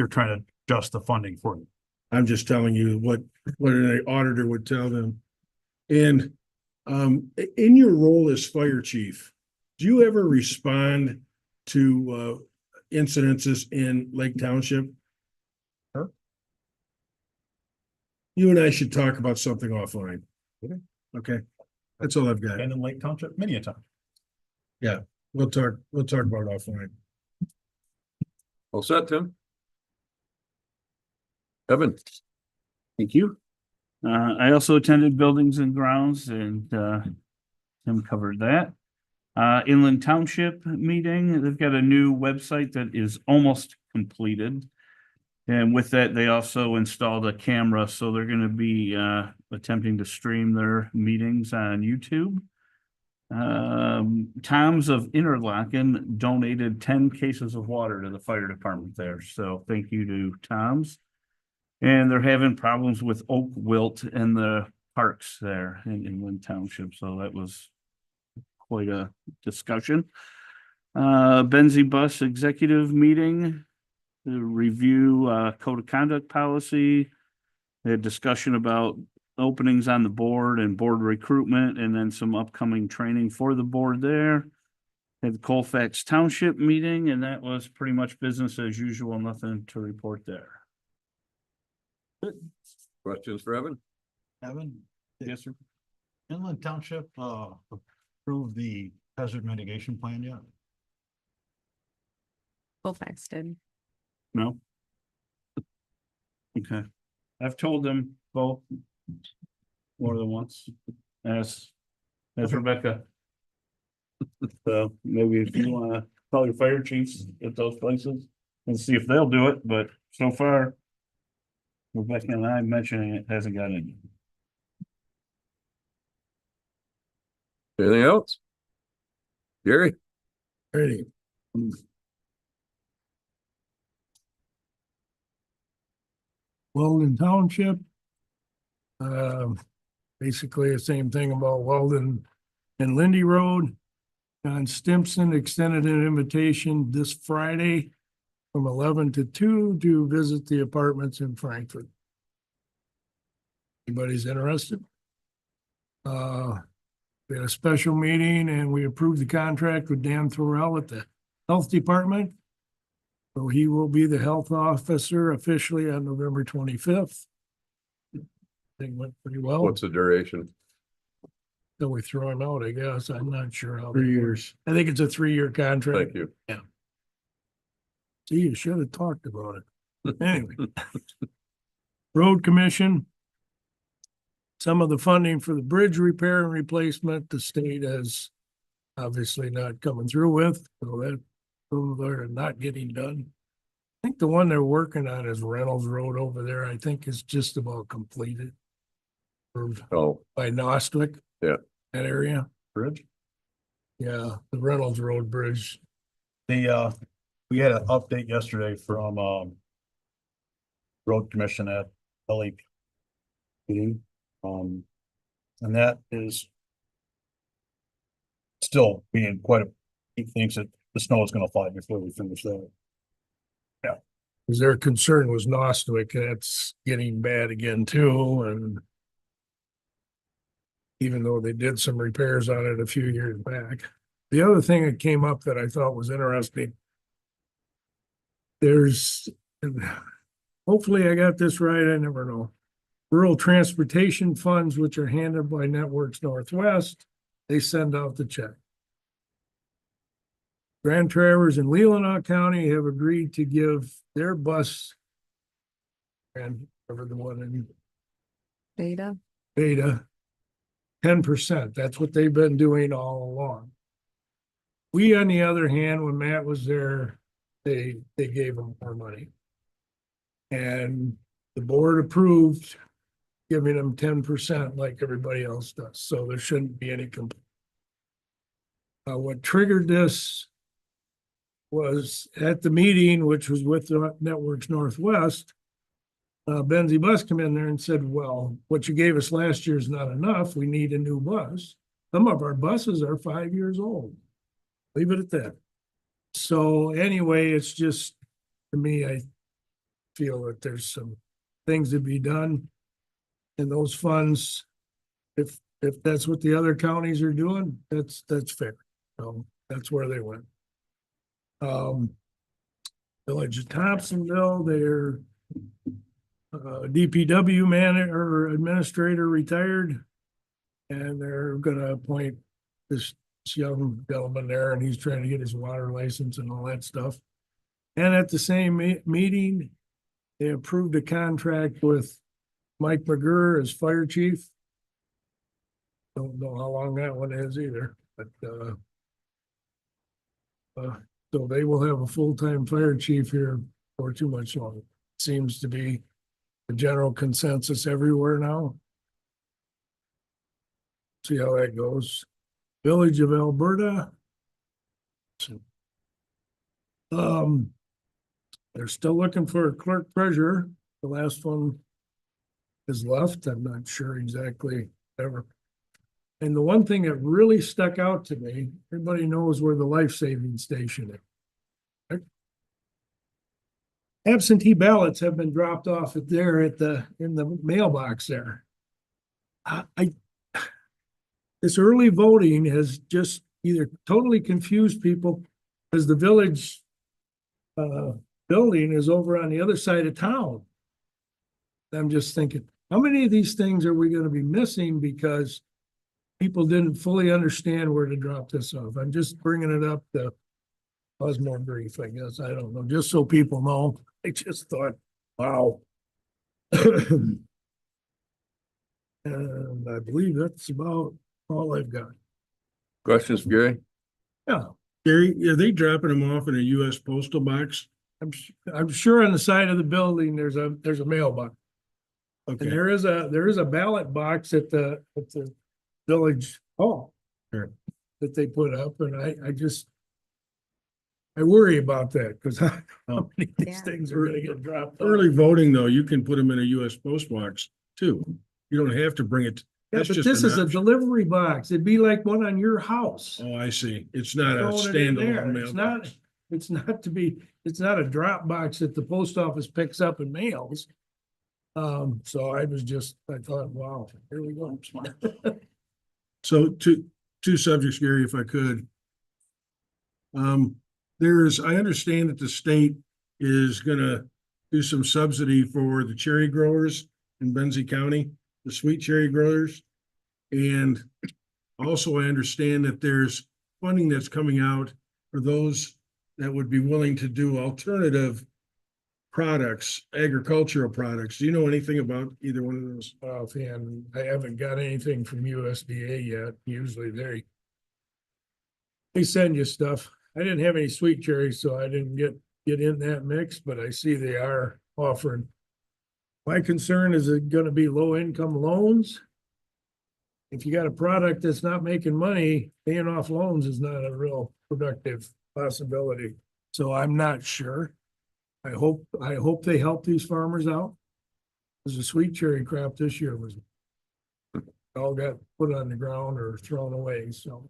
trying to adjust the funding for you. I'm just telling you what an auditor would tell them. And in your role as fire chief, do you ever respond to incidences in Lake Township? Sure. You and I should talk about something offline. Okay. Okay, that's all I've got. And in Lake Township, many a time. We'll talk about it offline. All set, Tim? Evan? Thank you. I also attended Buildings and Grounds and Tim covered that. Inland Township meeting, they've got a new website that is almost completed. And with that, they also installed a camera, so they're gonna be attempting to stream their meetings on YouTube. Tom's of Interlaken donated 10 cases of water to the fire department there, so thank you to Tom's. And they're having problems with oak wilt in the parks there in Inland Township, so that was quite a discussion. Benzie Bus executive meeting to review code of conduct policy. They had discussion about openings on the board and board recruitment, and then some upcoming training for the board there. Had the Colfax Township meeting, and that was pretty much business as usual, nothing to report there. Questions for Evan? Evan? Yes, sir. Inland Township, approved the hazard mitigation plan yet? Colfax did. No? Okay. I've told them both more than once. As Rebecca. So maybe if you wanna call your fire chiefs at those places and see if they'll do it, but so far Rebecca and I mentioning it hasn't got any. Anything else? Gary? Ready? Weldon Township. Basically the same thing about Weldon and Lindy Road. John Stimpson extended an invitation this Friday from 11 to 2 to visit the apartments in Frankfurt. Anybody's interested? We had a special meeting and we approved the contract with Dan Thorell at the Health Department So he will be the health officer officially on November 25th. Thing went pretty well. What's the duration? Then we throw him out, I guess. I'm not sure how. 3 that years. works. I think it's a 3-year contract. Thank you. See, you should have talked about it. Anyway. Road Commission. Some of the funding for the bridge repair and replacement, the state has obviously not coming through with, so that those are not getting done. I think the one they're working on is Reynolds Road over there. I think is just about completed. Or Oh, by Nostwick. Yeah. That area. Bridge. Yeah, the Reynolds Road Bridge. We had an update yesterday from, Road Commission at LAP meeting, and that is still being quite he thinks that the snow is gonna fly before we finish that. Cause their concern was Nostwick, that's getting bad again too, and even though they did some repairs on it a few years back. The other thing that came up that I thought was interesting. There's, and hopefully I got this right, I never know. Rural transportation funds, which are handled by Networks Northwest, they send out the check. Grand Traverse and Leelanau County have agreed to give their bus and whatever the one in Beta. Beta 10%. That's what they've been doing all along. We, on the other hand, when Matt was there, they gave him more money. And the board approved giving them 10% like everybody else does, so there shouldn't be any complaint. What triggered this was at the meeting, which was with the Networks Northwest, Benzie Bus come in there and said, well, what you gave us last year is not enough. We need a new bus. Some of our buses are 5 years old. Leave it at that. So anyway, it's just, to me, I feel that there's some things to be done. And those funds, if that's what the other counties are doing, that's fair. So that's where they went. Village of Thompsonville, their DPW manager or administrator retired. And they're gonna appoint this young gentleman there, and he's trying to get his water license and all that stuff. And at the same meeting, they approved a contract with Mike McGurr as fire chief. Don't know how long that one is either, but so they will have a full-time fire chief here for too much longer. Seems to be the general consensus everywhere now. See how that goes. Village of Alberta. They're still looking for a clerk treasurer. The last one is left. I'm not sure exactly ever. And the one thing that really stuck out to me, everybody knows where the life-saving station is. Right? Absentee ballots have been dropped off in the mailbox there. This early voting has just either totally confused people because the village building is over on the other side of town. I'm just thinking, how many of these things are we gonna be missing because people didn't fully understand where to drop this off? I'm just bringing it up to cause more grief, I guess. I don't know, just so people know. I just thought, wow. And I believe that's about all I've got. questions, for Gary? Yeah, Gary, are they dropping them off in a US postal box? I'm sure on the side of the building, there's a mailbox. And Okay, there is a ballot box at the village hall. Sure. That they put up, and I worry about that, because how many of these Yeah. things are gonna get dropped off? early voting though, you can put them in a US post box too. You don't have to bring it. Yeah, That's but just this an is a option. delivery box. It'd be like one on your house. Oh, I see. It's not a Throwing it in there. standalone It's mailbox. it's not a drop box that the post office picks up and mails. So I thought, wow, here we go. So two subjects, Gary, if I could. I understand that the state is gonna do some subsidy for the cherry growers in Benzie County, the sweet cherry growers. And also I understand that there's funding that's coming out for those that would be willing to do alternative products, agricultural products. Do you know anything about either one of those? Offhand, I haven't got anything from USDA yet. Usually they send you stuff. I didn't have any sweet cherries, so I didn't get in that mix, but I see they are offering. My concern is it gonna be low income loans? If you got a product that's not making money, paying off loans is not a real productive possibility. So I'm not sure. I hope they help these farmers out. Cause the sweet cherry crop this year was all got put on the ground or thrown away, so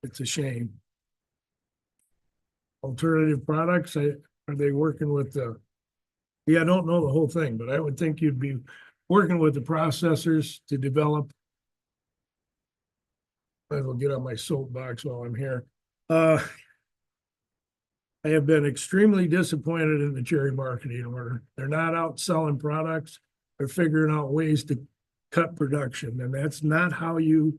it's a shame. Alternative products, are they working with the? Yeah, I don't know the whole thing, but I would think you'd be working with the processors to develop. I will get on my soapbox while I'm here. I have been extremely disappointed in the cherry marketing order. They're not out selling products. They're figuring out ways to cut production, and that's not how you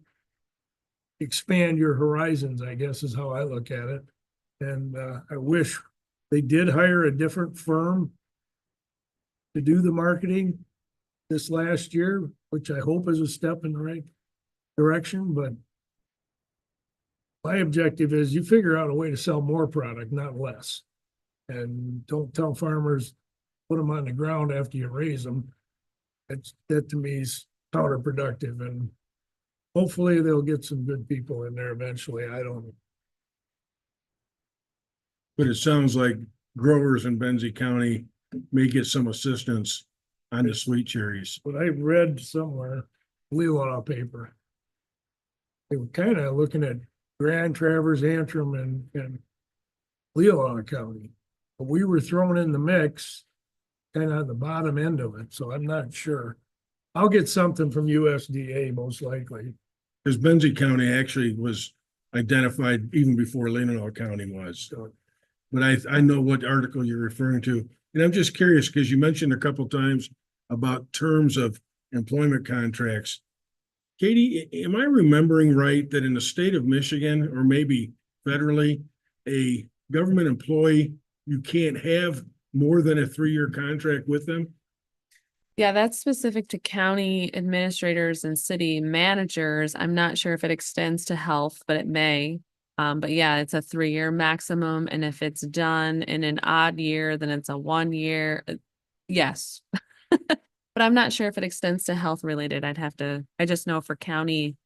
expand your horizons, I guess is how I look at it. And I wish they did hire a different firm to do the marketing this last year, which I hope is a step in the right direction, but my objective is you figure out a way to sell more product, not less. And don't tell farmers, put them on the ground after you raise them. That to me is counterproductive, and hopefully they'll get some good people in there eventually. I don't know. But it sounds like growers in Benzie County may get some assistance on the sweet cherries. What I read somewhere, Leelanau paper, they were kind of looking at Grand Traverse, Antrim, and Leelanau County. But we were thrown in the mix, kind of on the bottom end of it, so I'm not sure. I'll get something from USDA most likely. Because Benzie County actually was identified even before Leelanau County was. So But I know what article you're referring to. And I'm just curious, because you mentioned a couple times about terms of employment contracts. Katie, am I remembering right that in the state of Michigan, or maybe federally, a government employee, you can't have more than a 3-year contract with them? Yeah, that's specific to county administrators and city managers. I'm not sure if it extends to health, but it may. But yeah, it's a 3-year maximum. And if it's done in an odd year, then it's a 1 year. Yes. But I'm not sure if it extends to health related. I just know for county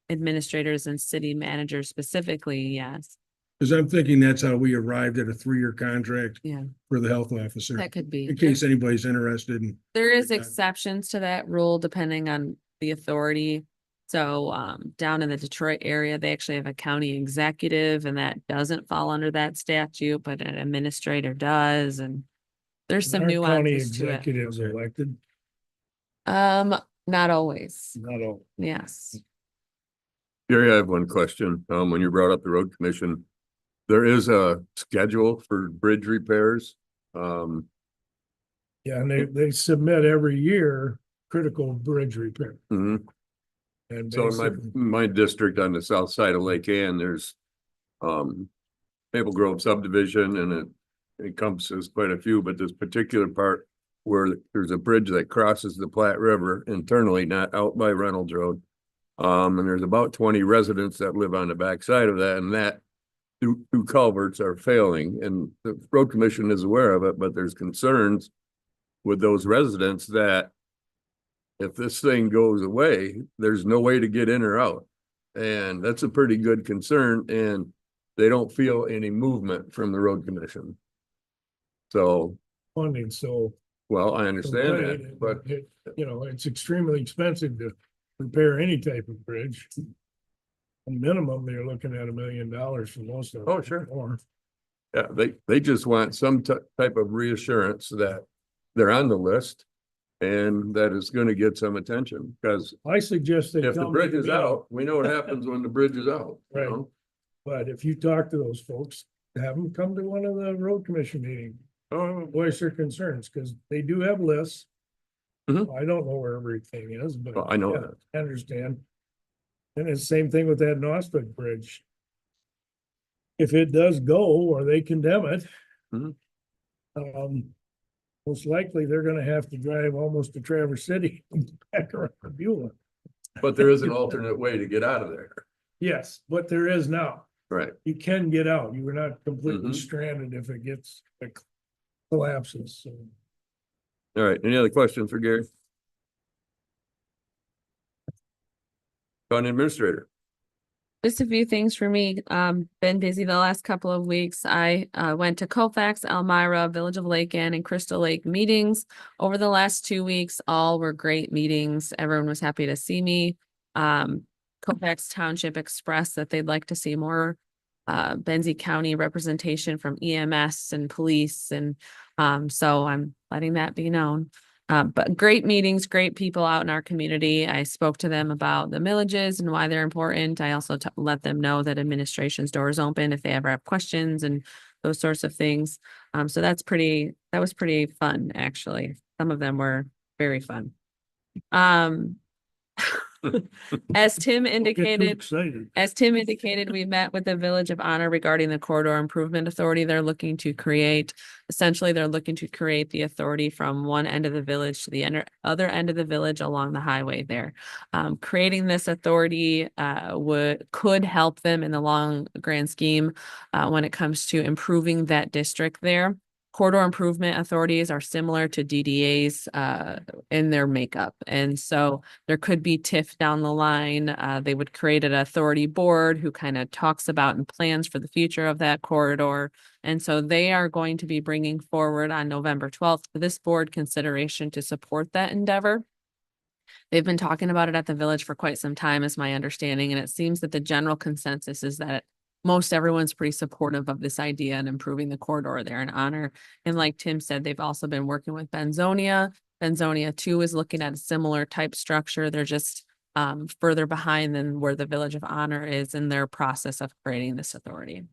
administrators and city managers specifically, yes. Because I'm thinking that's how we arrived at a 3-year contract Yeah, for the health officer. that could be. In case anybody's interested in. There is Okay. exceptions to that rule depending on the authority. So down in the Detroit area, they actually have a county executive and that doesn't fall under that statute, but an administrator does. And there's some our county nuances to it. executives elected, Not always. not all. Yes. Gary, I have one question. When you brought up the road commission, there is a schedule for bridge repairs. Yeah, and they submit every year critical bridge repair. Mhm. And So in basically, my district on the south side of Lake Ann, there's Maple Grove subdivision, and it encompasses quite a few, but this particular part where there's a bridge that crosses the Platte River internally, not out by Reynolds Road. And there's about 20 residents that live on the backside of that, and that two culverts are failing, and the road commission is aware of it, but there's concerns with those residents that if this thing goes away, there's no way to get in or out. And that's a pretty good concern, and they don't feel any movement from the road commission. So, funding, so. well, I understand that, but You know, it's extremely expensive to repair any type of bridge. A minimum, they're looking at $1 million for most of them. Oh, sure. Or, yeah, they just want some type of reassurance that they're on the list and that it's gonna get some attention, because I suggest they if the come bridge to is me, out, we know what happens when the bridge is out. you Right. know? But if you talk to those folks, have them come to one of the road commission meetings. Voice their concerns, because they do have lists. Mhm. I don't know where everything is, but. Well, I know yeah, that. I understand. And it's the same thing with that Northwick Bridge. If it does go or they condemn it. Mhm. Most likely they're gonna have to drive almost to Traverse City and back around to Beulah. But there is an alternate way to get out of there. Yes, but there is now. Right. You can get out. You are not completely Mhm. stranded if it gets collapses, so. All right. Any other questions for Gary? County Administrator. Just a few things for me. Been busy the last couple of weeks. I went to Colfax, Elmira, Village of Lake Ann, and Crystal Lake meetings over the last 2 weeks. All were great meetings. Everyone was happy to see me. Colfax Township expressed that they'd like to see more Benzie County representation from EMS and police, and so I'm letting that be known. But great meetings, great people out in our community. I spoke to them about the millages and why they're important. I also let them know that administration's door is open if they ever have questions and those sorts of things. So that was pretty fun, actually. Some of them were very fun. As Tim Get too indicated, excited. we met with the Village of Honor regarding the Corridor Improvement Authority. They're looking to create the authority from one end of the village to the other end of the village along the highway there. Creating this authority could help them in the long grand scheme when it comes to improving that district there. Corridor improvement authorities are similar to DDAs in their makeup. And so there could be TIF down the line. They would create an authority board who kind of talks about and plans for the future of that corridor. And so they are going to be bringing forward on November 12th for this board consideration to support that endeavor. They've been talking about it at the village for quite some time, is my understanding. And it seems that the general consensus is that most everyone's pretty supportive of this idea and improving the corridor there in Honor. And like Tim said, they've also been working with Benzonia. Benzonia too is looking at a similar type structure. They're just further behind than where the Village of Honor is in their process of creating this authority.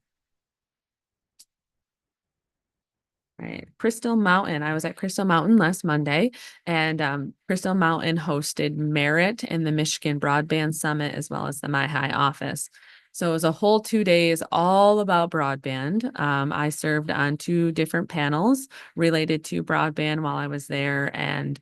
Right. Crystal Mountain. I was at Crystal Mountain last Monday, and Crystal Mountain hosted Merit and the Michigan Broadband Summit, as well as the MyHigh office. So it was a whole 2 days all about broadband. I served on 2 different panels related to broadband while I was there. And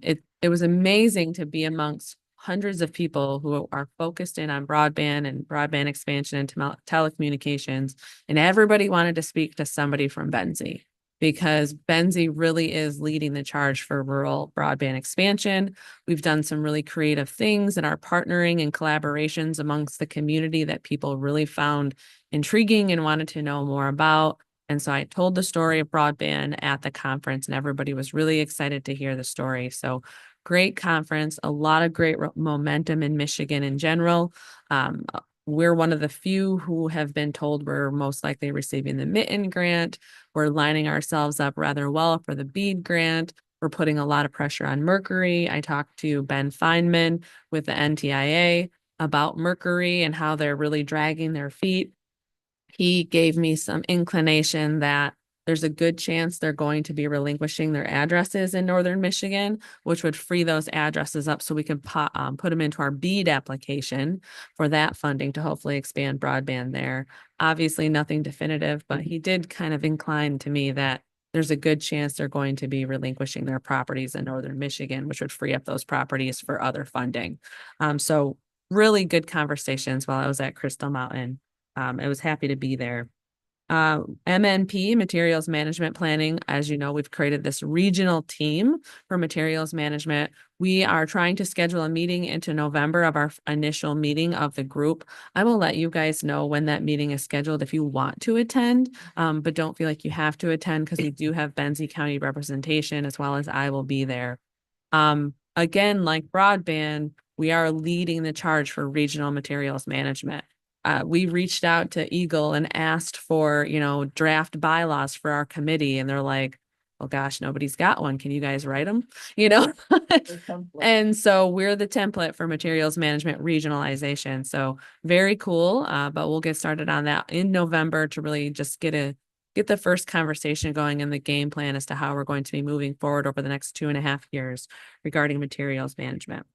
it was amazing to be amongst hundreds of people who are focused in on broadband and broadband expansion and telecommunications. And everybody wanted to speak to somebody from Benzie, because Benzie really is leading the charge for rural broadband expansion. We've done some really creative things in our partnering and collaborations amongst the community that people really found intriguing and wanted to know more about. And so I told the story of broadband at the conference, and everybody was really excited to hear the story. So great conference, a lot of great momentum in Michigan in general. We're one of the few who have been told we're most likely receiving the Mitten grant. We're lining ourselves up rather well for the BEAD grant. We're putting a lot of pressure on Mercury. I talked to Ben Feynman with the NTIA about Mercury and how they're really dragging their feet. He gave me some inclination that there's a good chance they're going to be relinquishing their addresses in northern Michigan, which would free those addresses up so we can put them into our BEAD application for that funding to hopefully expand broadband there. Obviously, nothing definitive, but he did kind of incline to me that there's a good chance they're going to be relinquishing their properties in northern Michigan, which would free up those properties for other funding. So really good conversations while I was at Crystal Mountain. I was happy to be there. MNP, Materials Management Planning. As you know, we've created this regional team for materials management. We are trying to schedule a meeting into November of our initial meeting of the group. I will let you guys know when that meeting is scheduled if you want to attend, but don't feel like you have to attend because we do have Benzie County representation, as well as I will be there. Again, like broadband, we are leading the charge for regional materials management. We reached out to Eagle and asked for, draft bylaws for our committee. And they're like, oh gosh, nobody's got one. Can you guys write them? You know? And so we're the template for materials management regionalization. So very cool. But we'll get started on that in November to really just get the first conversation going and the game plan as to how we're going to be moving forward over the next 2.5 years regarding materials management.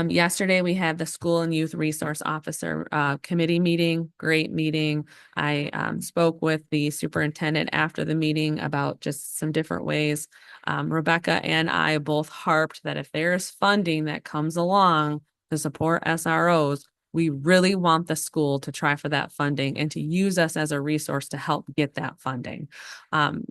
Yesterday we had the School and Youth Resource Officer Committee meeting, great meeting. I spoke with the superintendent after the meeting about just some different ways. Rebecca and I both harped that if there's funding that comes along to support SROs, we really want the school to try for that funding and to use us as a resource to help get that funding.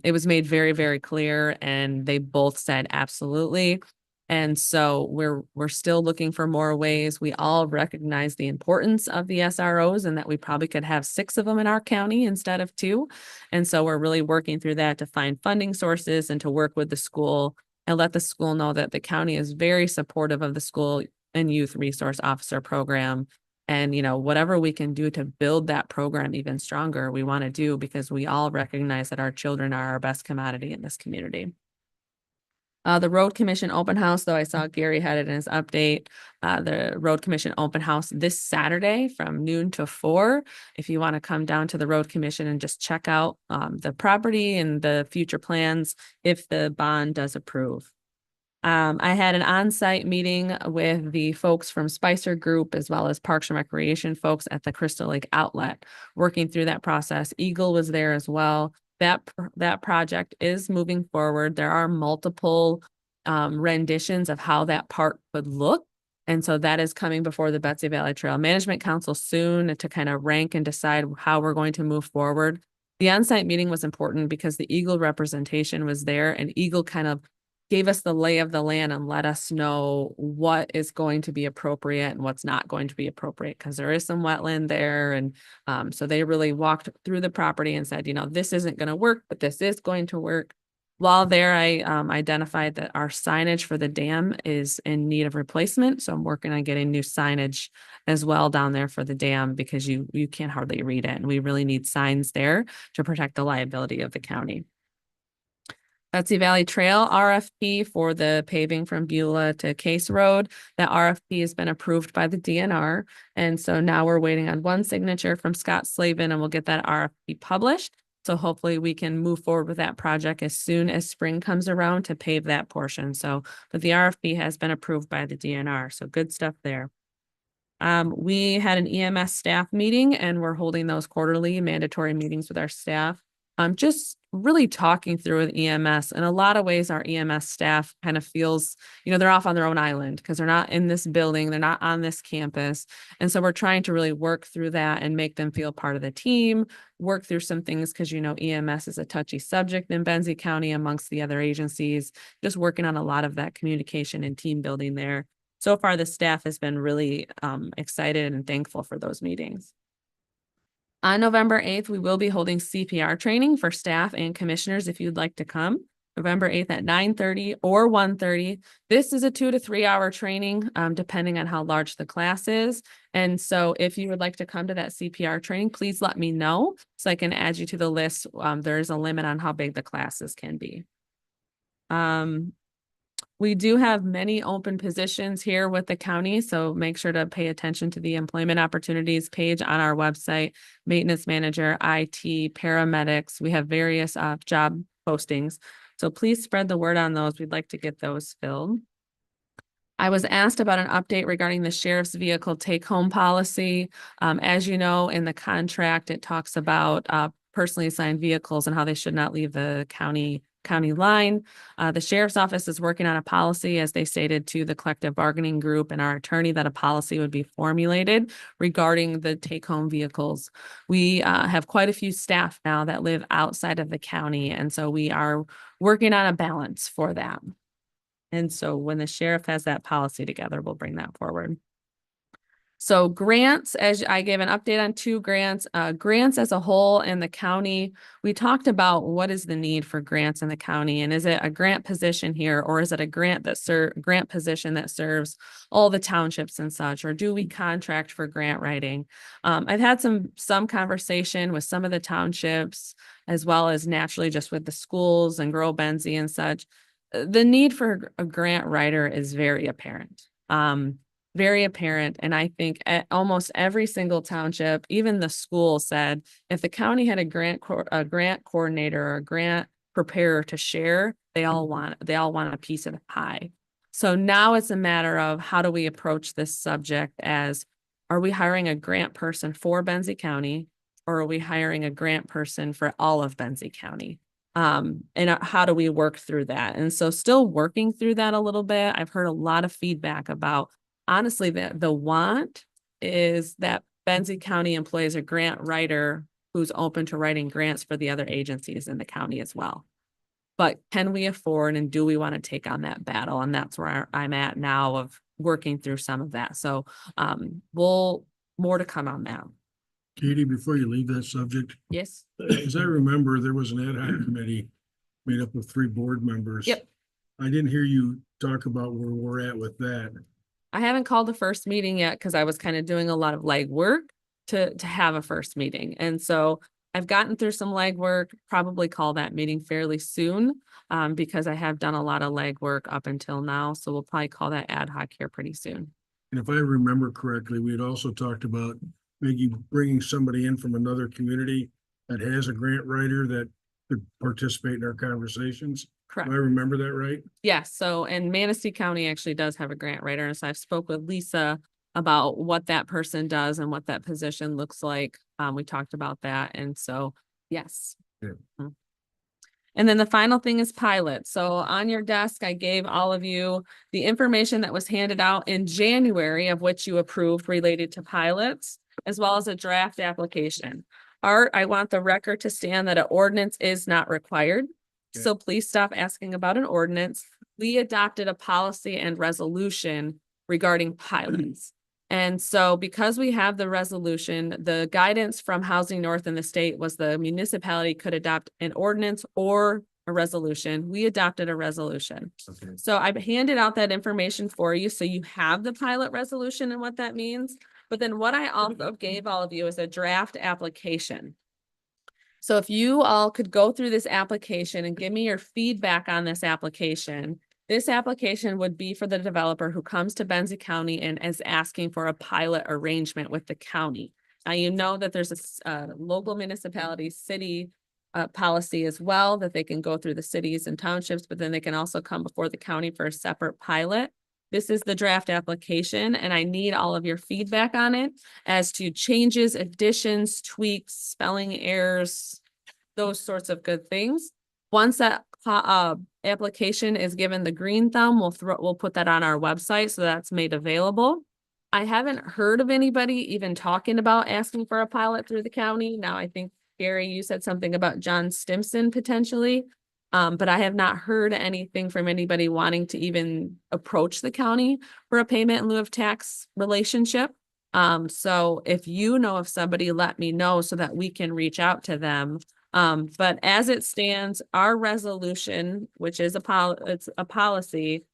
It was made very, very clear, and they both said absolutely. And so we're still looking for more ways. We all recognize the importance of the SROs and that we probably could have 6 of them in our county instead of 2. And so we're really working through that to find funding sources and to work with the school and let the school know that the county is very supportive of the School and Youth Resource Officer program. And, you know, whatever we can do to build that program even stronger, we want to do, because we all recognize that our children are our best commodity in this community. The Road Commission open house, though I saw Gary had it in his update, the Road Commission open house this Saturday from noon to 4. If you want to come down to the Road Commission and just check out the property and the future plans, if the bond does approve. I had an on-site meeting with the folks from Spicer Group as well as Parks and Recreation folks at the Crystal Lake Outlet, working through that process. Eagle was there as well. That project is moving forward. There are multiple renditions of how that park could look. And so that is coming before the Betsy Valley Trail Management Council soon to kind of rank and decide how we're going to move forward. The on-site meeting was important because the Eagle representation was there, and Eagle kind of gave us the lay of the land and let us know what is going to be appropriate and what's not going to be appropriate, because there is some wetland there. And so they really walked through the property and said, you know, this isn't going to work, but this is going to work. While there, I identified that our signage for the dam is in need of replacement. So I'm working on getting new signage as well down there for the dam, because you can't hardly read it. And we really need signs there to protect the liability of the county. Betsy Valley Trail RFP for the paving from Beulah to Case Road. That RFP has been approved by the DNR. And so now we're waiting on one signature from Scott Slavin, and we'll get that RFP published. So hopefully we can move forward with that project as soon as spring comes around to pave that portion. So, but the RFP has been approved by the DNR. So good stuff there. We had an EMS staff meeting, and we're holding those quarterly mandatory meetings with our staff. Just really talking through with EMS. In a lot of ways, our EMS staff kind of feels, you know, they're off on their own island because they're not in this building, they're not on this campus. And so we're trying to really work through that and make them feel part of the team, work through some things, because, you know, EMS is a touchy subject in Benzie County amongst the other agencies, just working on a lot of that communication and team building there. So far, the staff has been really excited and thankful for those meetings. On November 8th, we will be holding CPR training for staff and commissioners if you'd like to come. November 8th at 9:30 or 1:30. This is a 2 to 3 hour training, depending on how large the class is. And so if you would like to come to that CPR training, please let me know so I can add you to the list. There is a limit on how big the classes can be. We do have many open positions here with the county, so make sure to pay attention to the employment opportunities page on our website, maintenance manager, IT, paramedics. We have various job postings, so please spread the word on those. We'd like to get those filled. I was asked about an update regarding the sheriff's vehicle take-home policy. As you know, in the contract, it talks about personally assigned vehicles and how they should not leave the county line. The sheriff's office is working on a policy, as they stated to the collective bargaining group and our attorney, that a policy would be formulated regarding the take-home vehicles. We have quite a few staff now that live outside of the county, and so we are working on a balance for that. And so when the sheriff has that policy together, we'll bring that forward. So grants, as I gave an update on 2 grants, grants as a whole in the county, we talked about what is the need for grants in the county, and is it a grant position here, or is it a grant position that serves all the townships and such, or do we contract for grant writing? I've had some conversation with some of the townships, as well as naturally just with the schools and Grow Benzie and such. The need for a grant writer is very apparent. Very apparent. And I think at almost every single township, even the school said, if the county had a grant coordinator or a grant preparer to share, they all want a piece of the pie. So now it's a matter of how do we approach this subject as, are we hiring a grant person for Benzie County, or are we hiring a grant person for all of Benzie County? And how do we work through that? And so still working through that a little bit. I've heard a lot of feedback about, honestly, the want is that Benzie County employs a grant writer who's open to writing grants for the other agencies in the county as well. But can we afford, and do we want to take on that battle? And that's where I'm at now, of working through some of that. So more to come on that. Katie, before you leave that subject, Yes. as I remember, there was an ad hoc committee made up of 3 board members. Yep. I didn't hear you talk about where we're at with that. I haven't called the first meeting yet because I was kind of doing a lot of legwork to have a first meeting. And so I've gotten through some legwork, probably call that meeting fairly soon, because I have done a lot of legwork up until now. So we'll probably call that ad hoc here pretty soon. And if I remember correctly, we had also talked about maybe bringing somebody in from another community that has a grant writer that could participate in our conversations. Correct. Do I remember that right? Yes. So, and Manistee County actually does have a grant writer. And so I've spoke with Lisa about what that person does and what that position looks like. We talked about that. And so, yes. Yeah. Mhm. And then the final thing is pilot. So on your desk, I gave all of you the information that was handed out in January, of which you approved related to pilots, as well as a draft application. Art, I want the record to stand that an ordinance is not required. Okay. So please stop asking about an ordinance. We adopted a policy and resolution regarding pilots. And so because we have the resolution, the guidance from Housing North in the state was the municipality could adopt an ordinance or a resolution. We adopted a resolution. Okay. So I've handed out that information for you, so you have the pilot resolution and what that means. But then what I also gave all of you is a draft application. So if you all could go through this application and give me your feedback on this application would be for the developer who comes to Benzie County and is asking for a pilot arrangement with the county. Now, you know that there's a local municipality city policy as well, that they can go through the cities and townships, but then they can also come before the county for a separate pilot. This is the draft application, and I need all of your feedback on it as to changes, additions, tweaks, spelling errors, those sorts of good things. Once that application is given the green thumb, we'll put that on our website, so that's made available. I haven't heard of anybody even talking about asking for a pilot through the county. Now, I think, Gary, you said something about John Stimson potentially. But I have not heard anything from anybody wanting to even approach the county for a payment in lieu of tax relationship. So if you know of somebody, let me know so that we can reach out to them. But as it stands, our resolution, which is it's a policy,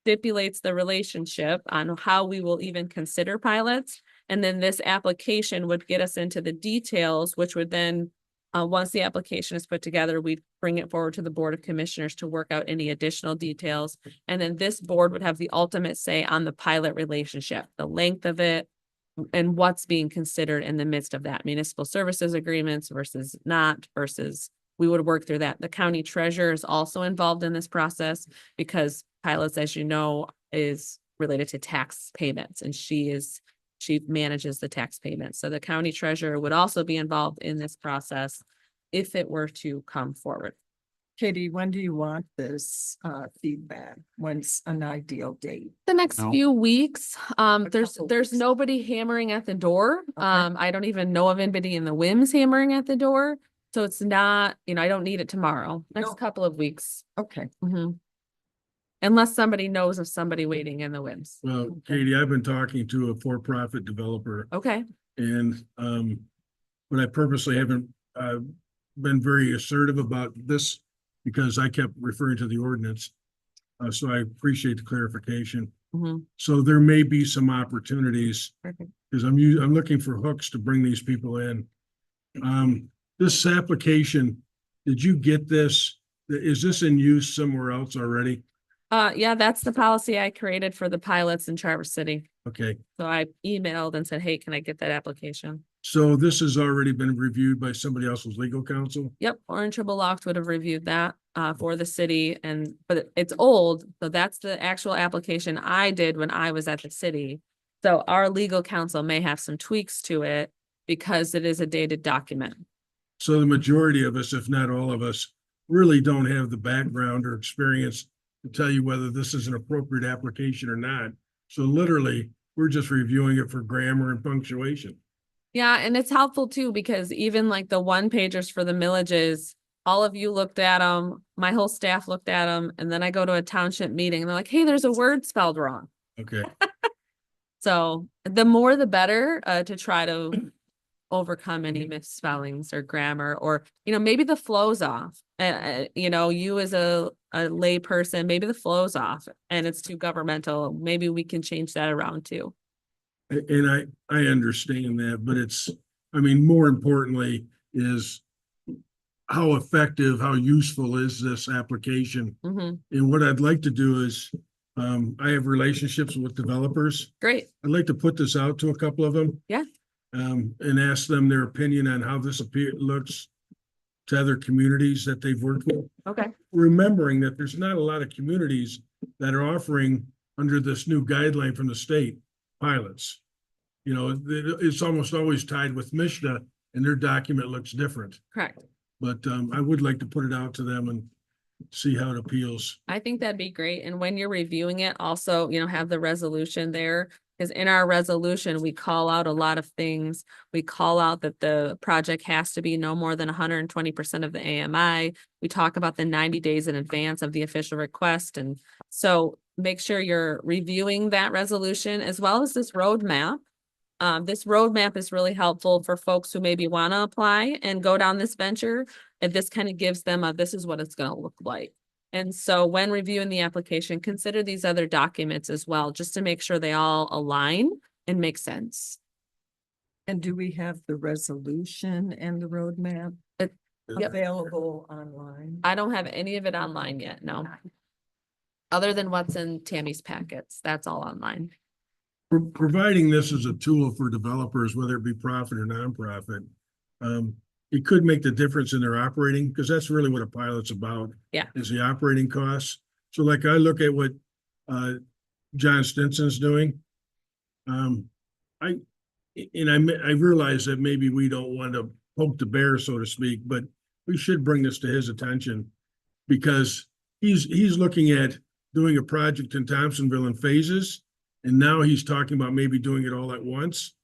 stipulates the relationship on how we will even consider pilots. And then this application would get us into the details, which would then once the application is put together, we bring it forward to the Board of Commissioners to work out any additional details. And then this board would have the ultimate say on the pilot relationship, the length of it, and what's being considered in the midst of that, municipal services agreements versus not, versus we would work through that. The county treasurer is also involved in this process because pilots, as you know, is related to tax payments, and she manages the tax payments. So the county treasurer would also be involved in this process if it were to come forward. Katie, when do you want this feedback? When's an ideal date? The next No. few weeks, there's couple weeks. nobody hammering at the door. I don't even know of anybody in the WIMS hammering at the door. So it's not, I don't need it tomorrow, No. next couple of weeks. Okay. Mhm. unless somebody knows of somebody waiting in the wings. Well, Katie, I've been talking to a for-profit developer Okay, and, but I purposely haven't, been very assertive about this because I kept referring to the ordinance. So I appreciate the clarification. mhm, So there may be some opportunities perfect. because I'm looking for hooks to bring these people in. This application, did you get this? Is this in use somewhere else already? Yeah, that's the policy I created for the pilots in Traverse City. Okay, So I emailed and said, hey, can I get that application? so this has already been reviewed by somebody else's legal counsel? Yep, Orange Triple Locked would have reviewed that for the city but it's old, so that's the actual application I did when I was at the city. So our legal counsel may have some tweaks to it because it is a dated document. So the majority of us, if not all of us, really don't have the background or experience to tell you whether this is an appropriate application or not. So literally, we're just reviewing it for grammar and punctuation. Yeah, and it's helpful too, because even like the one pagers for the millages, all of you looked at them, my whole staff looked at them, and then I go to a township meeting and they're like, hey, there's a word spelled wrong. Okay, So the more the better to try to overcome any misspellings or grammar, or, maybe the flow's off. You as a lay person, maybe the flow's off and it's too governmental. Maybe we can change that around too. and I understand that, but more importantly is how effective, how useful is this application? Mhm. And what I'd like to do is, I have relationships with developers. Great. I'd like to put this out to a couple of them. Yeah. And ask them their opinion on how this looks to other communities that they've worked with. Okay. Remembering that there's not a lot of communities that are offering under this new guideline from the state pilots. It's almost always tied with Mishna and their document looks different. Correct. But I would like to put it out to them and see how it appeals. I think that'd be great. And when you're reviewing it, also, have the resolution there. Because in our resolution, we call out a lot of things. We call out that the project has to be no more than 120% of the AMI. We talk about the 90 days in advance of the official request. And so make sure you're reviewing that resolution as well as this roadmap. This roadmap is really helpful for folks who maybe want to apply and go down this venture. And this kind of gives them this is what it's going to look like. And so when reviewing the application, consider these other documents as well, just to make sure they all align and make sense. And do we have the resolution and the roadmap Yep. available online? I don't have any of it online yet, no. Other than what's in Tammy's packets, that's all online. Providing this as a tool for developers, whether it be profit or nonprofit, it could make the difference in their operating, because that's really what a pilot's about. Yeah. Is the operating costs. So like I look at what John Stinson's doing. I realize that maybe we don't want to poke the bear, so to speak, but we should bring this to his attention. Because he's looking at doing a project in Thompsonville in phases. And now he's talking about maybe doing it all at once.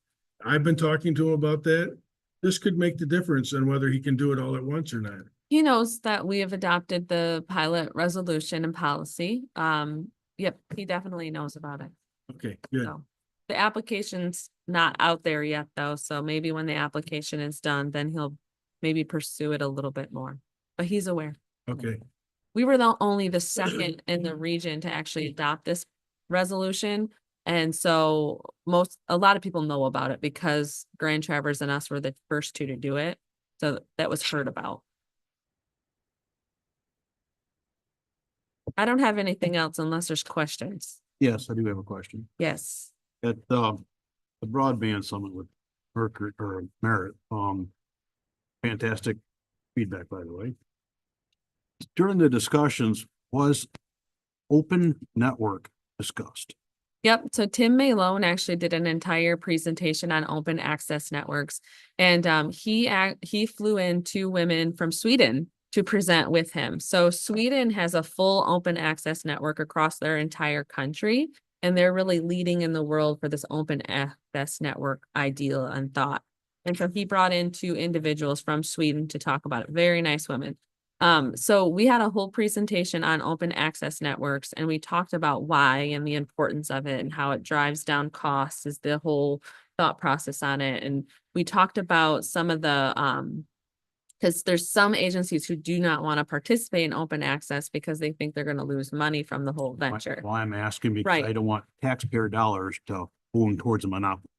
I've been talking to him about that. This could make the difference on whether he can do it all at once or not. He knows that we have adopted the pilot resolution and policy. Yep, he definitely knows about it. Okay, good. So the application's not out there yet though, so maybe when the application is done, then he'll maybe pursue it a little bit more. But he's aware. Okay, We were only the second in the region to actually adopt this resolution. And so a lot of people know about it because Grand Traverse and us were the first two to do it. So that was heard about. I don't have anything else unless there's questions. Yes, I do have a question. Yes. At the broadband summit with Mercury or Merit, fantastic feedback, by the way. During the discussions, was open network discussed? Yep. So Tim Malone actually did an entire presentation on open access networks. And he flew in 2 women from Sweden to present with him. So Sweden has a full open access network across their entire country. And they're really leading in the world for this open access network ideal and thought. And so he brought in 2 individuals from Sweden to talk about it. Very nice women. So we had a whole presentation on open access networks and we talked about why and the importance of it and how it drives down costs is the whole thought process on it. And we talked about some of the, because there's some agencies who do not want to participate in open access because they think they're going to lose money from the whole venture. Well, I'm asking because Right. I don't want taxpayer dollars to go towards a monopoly.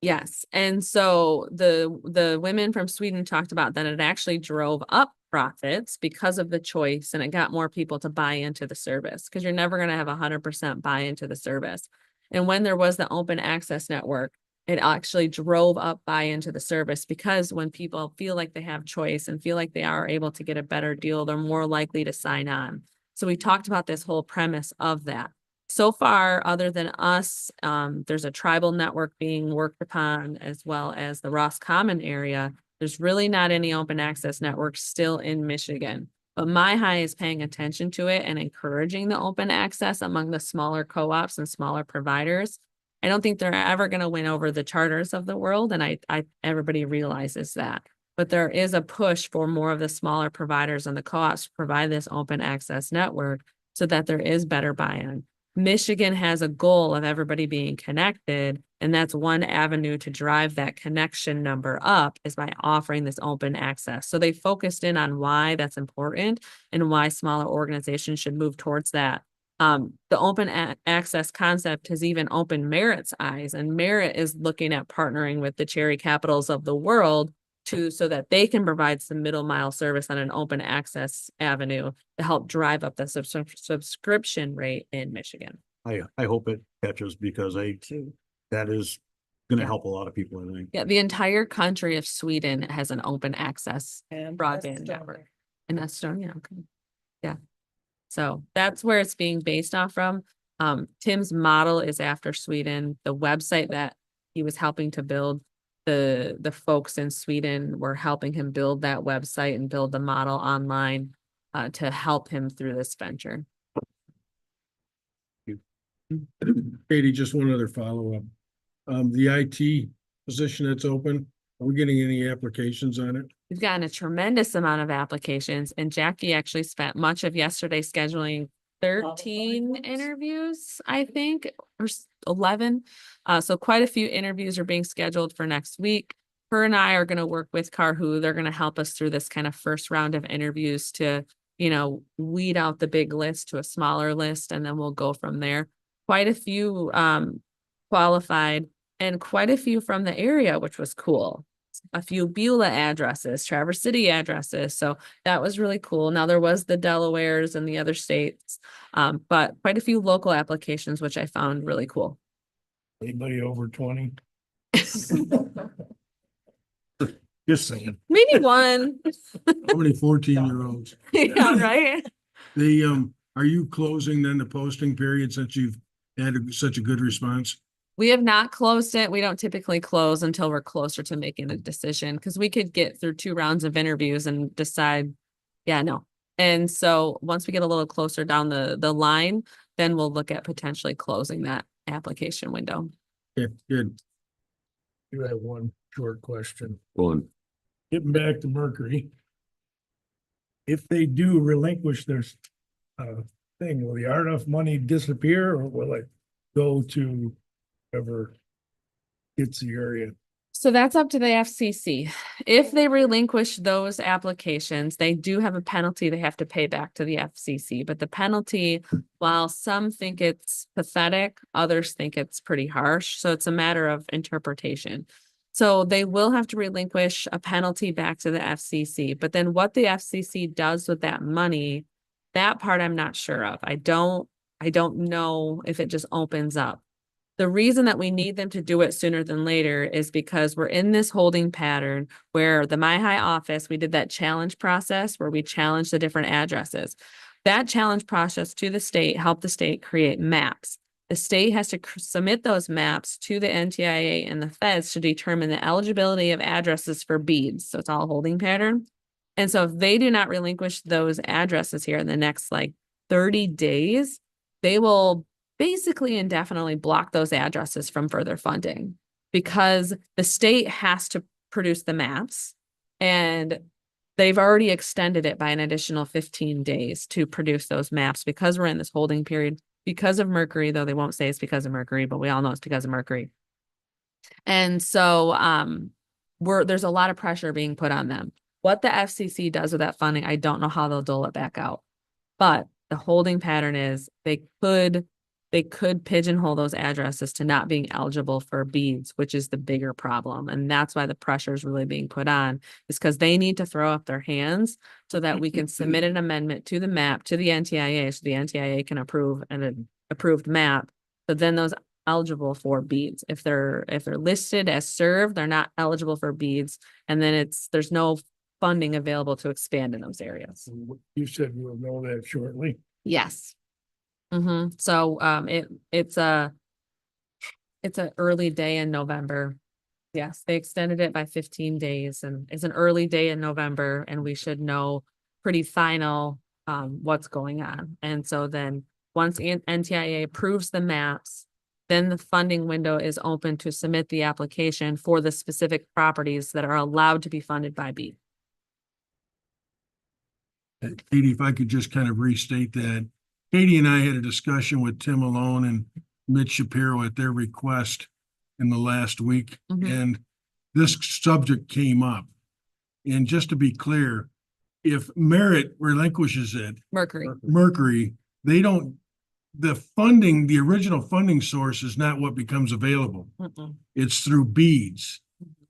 Yes, and so the women from Sweden talked about that it actually drove up profits because of the choice and it got more people to buy into the service because you're never going to have 100% buy into the service. And when there was the open access network, it actually drove up buy into the service because when people feel like they have choice and feel like they are able to get a better deal, they're more likely to sign on. So we talked about this whole premise of that. So far, other than us, there's a tribal network being worked upon as well as the Roscommon area. There's really not any open access networks still in Michigan. But MyHigh is paying attention to it and encouraging the open access among the smaller co-ops and smaller providers. I don't think they're ever going to win over the charters of the world, and everybody realizes that. But there is a push for more of the smaller providers and the co-ops to provide this open access network so that there is better buy-in. Michigan has a goal of everybody being connected, and that's one avenue to drive that connection number up is by offering this open access. So they focused in on why that's important and why smaller organizations should move towards that. The open access concept has even opened Merit's eyes, and Merit is looking at partnering with the Cherry Capitals of the world so that they can provide some middle mile service on an open access avenue to help drive up the subscription rate in Michigan. I hope it catches because that is gonna help a lot of people, I think. Yeah, the entire country of Sweden has an open access And broadband Estonia. network. In Estonia, okay. Yeah. So that's where it's being based off from. Tim's model is after Sweden. The website that he was helping to build, the folks in Sweden were helping him build that website and build the model online to help him through this venture. Katie, just one other follow-up. The IT position that's open, are we getting any applications on it? We've gotten a tremendous amount of applications and Jackie actually spent much of yesterday scheduling 13 interviews, I think, or 11. So quite a few interviews are being scheduled for next week. Her and I are going to work with Carhu. They're going to help us through this kind of first round of interviews to, weed out the big list to a smaller list, and then we'll go from there. Quite a few qualified and quite a few from the area, which was cool. A few Beulah addresses, Traverse City addresses. So that was really cool. Now there was the Delawares and the other states, but quite a few local applications, which I found really cool. Anybody over 20? Just saying. Maybe one. How many 14-year-olds? Yeah, right? Are you closing then the posting period since you've had such a good response? We have not closed it. We don't typically close until we're closer to making a decision because we could get through 2 rounds of interviews and decide, yeah, no. And so once we get a little closer down the line, then we'll look at potentially closing that application window. Yeah, good. You have one short question. One. Getting back to Mercury. If they do relinquish their thing, will the RDOF money disappear or will it go to whoever gets the area? So that's up to the FCC. If they relinquish those applications, they do have a penalty they have to pay back to the FCC. But the penalty, while some think it's pathetic, others think it's pretty harsh. So it's a matter of interpretation. So they will have to relinquish a penalty back to the FCC. But then what the FCC does with that money, that part I'm not sure of. I don't know if it just opens up. The reason that we need them to do it sooner than later is because we're in this holding pattern where the MyHigh office, we did that challenge process where we challenged the different addresses. That challenge process to the state helped the state create maps. The state has to submit those maps to the NTIA and the feds to determine the eligibility of addresses for beads. So it's all a holding pattern. And so if they do not relinquish those addresses here in the next 30 days, they will basically indefinitely block those addresses from further funding because the state has to produce the maps and they've already extended it by an additional 15 days to produce those maps because we're in this holding period because of Mercury, though they won't say it's because of Mercury, but we all know it's because of Mercury. And so there's a lot of pressure being put on them. What the FCC does with that funding, I don't know how they'll dole it back out. But the holding pattern is they could pigeonhole those addresses to not being eligible for beads, which is the bigger problem. And that's why the pressure is really being put on, is because they need to throw up their hands so that we can submit an amendment to the map, to the NTIA, so the NTIA can approve an approved map. But then those eligible for beads. If they're listed as served, they're not eligible for beads. And then there's no funding available to expand in those areas. You said we'll know that shortly. Yes. So, it's a early day in November. Yes, they extended it by 15 days and it's an early day in November and we should know pretty final, what's going on. And so then once NTIA approves the maps, then the funding window is open to submit the application for the specific properties that are allowed to be funded by BEAD. Katie, if I could just kind of restate that. Katie and I had a discussion with Tim Malone and Mitch Shapiro at their request in the last week, and this subject came up. And just to be clear, if Merit relinquishes it, Mercury, they don't, the original funding source is not what becomes available. It's through beads.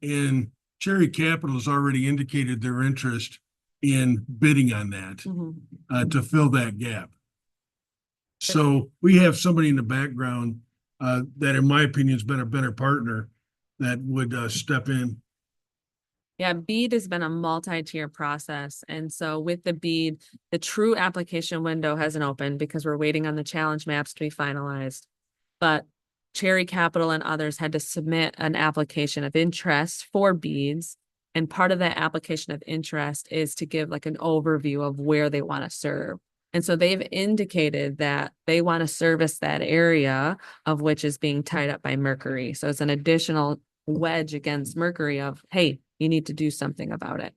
And Cherry Capital has already indicated their interest in bidding on that to fill that gap. So we have somebody in the background that in my opinion has been a better partner that would step in. Yeah, BEAD has been a multi-tier process. And so with the BEAD, the true application window hasn't opened because we're waiting on the challenge maps to be finalized. But Cherry Capital and others had to submit an application of interest for beads. And part of that application of interest is to give like an overview of where they want to serve. And so they've indicated that they want to service that area of which is being tied up by Mercury. So it's an additional wedge against Mercury of, hey, you need to do something about it.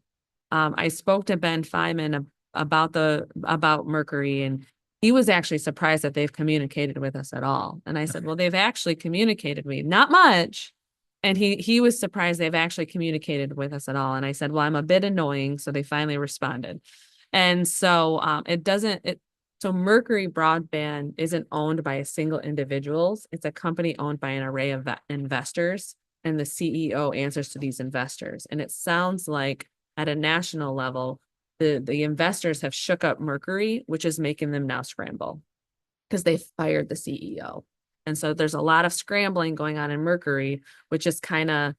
I spoke to Ben Feynman about Mercury, and he was actually surprised that they've communicated with us at all. And I said, well, they've actually communicated with me, not much. And he was surprised they've actually communicated with us at all. And I said, well, I'm a bit annoying. So they finally responded. And so so Mercury Broadband isn't owned by a single individuals. It's a company owned by an array of investors, and the CEO answers to these investors. And it sounds like at a national level, the investors have shook up Mercury, which is making them now scramble because they fired the CEO. And so there's a lot of scrambling going on in Mercury, which is kind of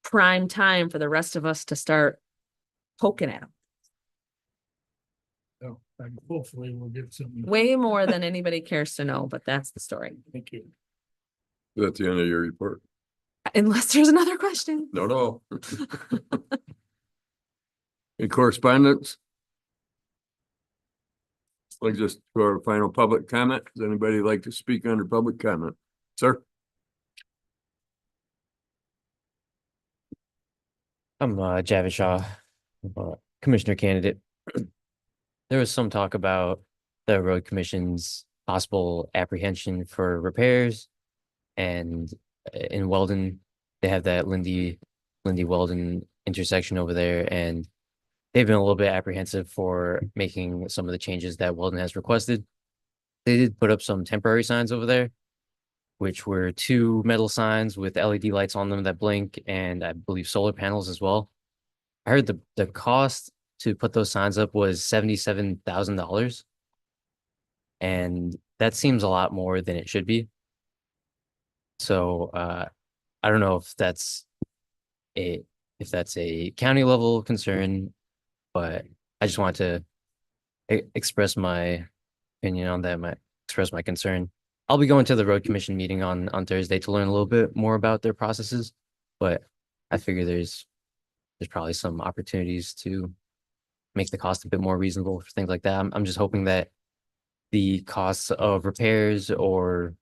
prime time for the rest of us to start poking at them. So hopefully we'll get something. Way more than anybody cares to know, but that's the story. Thank you. That's the end of your report. Unless there's another question. No. Any correspondence? Like just for our final public comment. Does anybody like to speak under public comment? Sir? I'm Javid Shaw, commissioner candidate. There was some talk about the road commission's possible apprehension for repairs, and in Weldon, they have that Lindy Weldon intersection over there, and they've been a little bit apprehensive for making some of the changes that Weldon has requested. They did put up some temporary signs over there, which were 2 metal signs with LED lights on them that blink, and I believe solar panels as well. I heard the cost to put those signs up was $77,000. And that seems a lot more than it should be. So I don't know if that's a county level concern, but I just wanted to express my opinion on that, express my concern. I'll be going to the road commission meeting on Thursday to learn a little bit more about their processes, but I figure there's probably some opportunities to make the cost a bit more reasonable for things like that. I'm just hoping that the costs of repairs or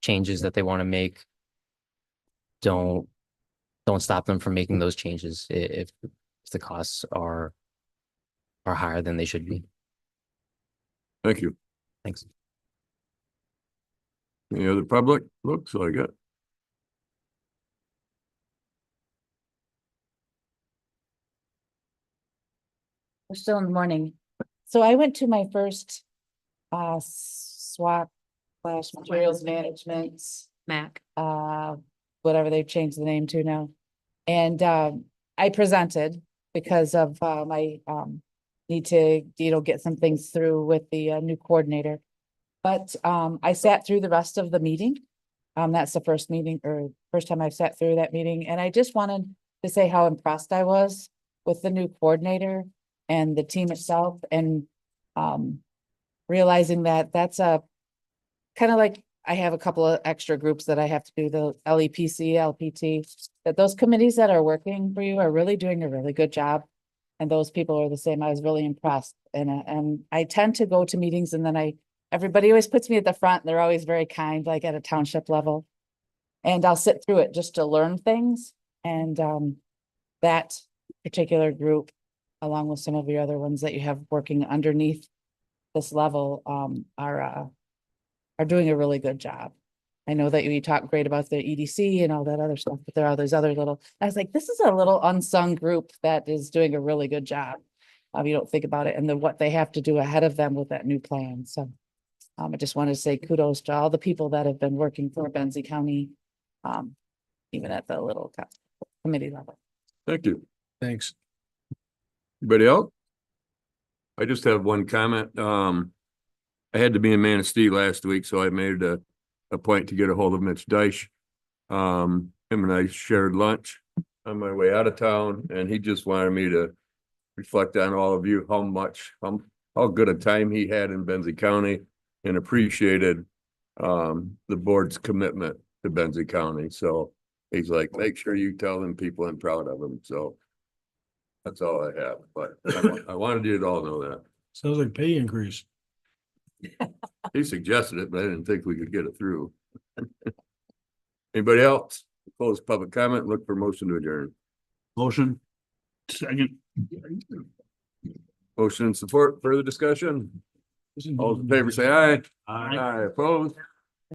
changes that they want to make don't stop them from making those changes if the costs are are higher than they should be. Thank you. Thanks. Any other public? Looks like it. We're still in the morning. So I went to my first SWAC slash materials management, Mac. whatever they've changed the name to now. And I presented because of my need to, get some things through with the new coordinator. But I sat through the rest of the meeting. That's the first meeting or first time I've sat through that meeting. And I just wanted to say how impressed I was with the new coordinator and the team itself, and realizing that that's a kind of like, I have a couple of extra groups that I have to do, the LEPC, LPT, that those committees that are working for you are really doing a really good job. And those people are the same. I was really impressed. And I tend to go to meetings and then everybody always puts me at the front. They're always very kind, like at a township level. And I'll sit through it just to learn things. And that particular group, along with some of your other ones that you have working underneath this level, are doing a really good job. I know that you talk great about the EDC and all that other stuff, but there are those other little, I was like, this is a little unsung group that is doing a really good job. You don't think about it and then what they have to do ahead of them with that new plan. So I just wanted to say kudos to all the people that have been working for Benzie County, even at the little committee level. Thank you. Thanks. Anybody else? I just have one comment. I had to be in Manistee last week, so I made a point to get a hold of Mitch Deich. Him and I shared lunch on my way out of town, and he just wanted me to reflect on all of you, how good a time he had in Benzie County, and appreciated the board's commitment to Benzie County. So he's like, make sure you tell them people I'm proud of them. So that's all I have, but I wanted you to all know that. Sounds like pay increase. He suggested it, but I didn't think we could get it through. Anybody else? Close public comment, look for motion to adjourn. Motion. Second. Motion and support, further discussion? All in favor, say aye. Aye. Aye, opposed?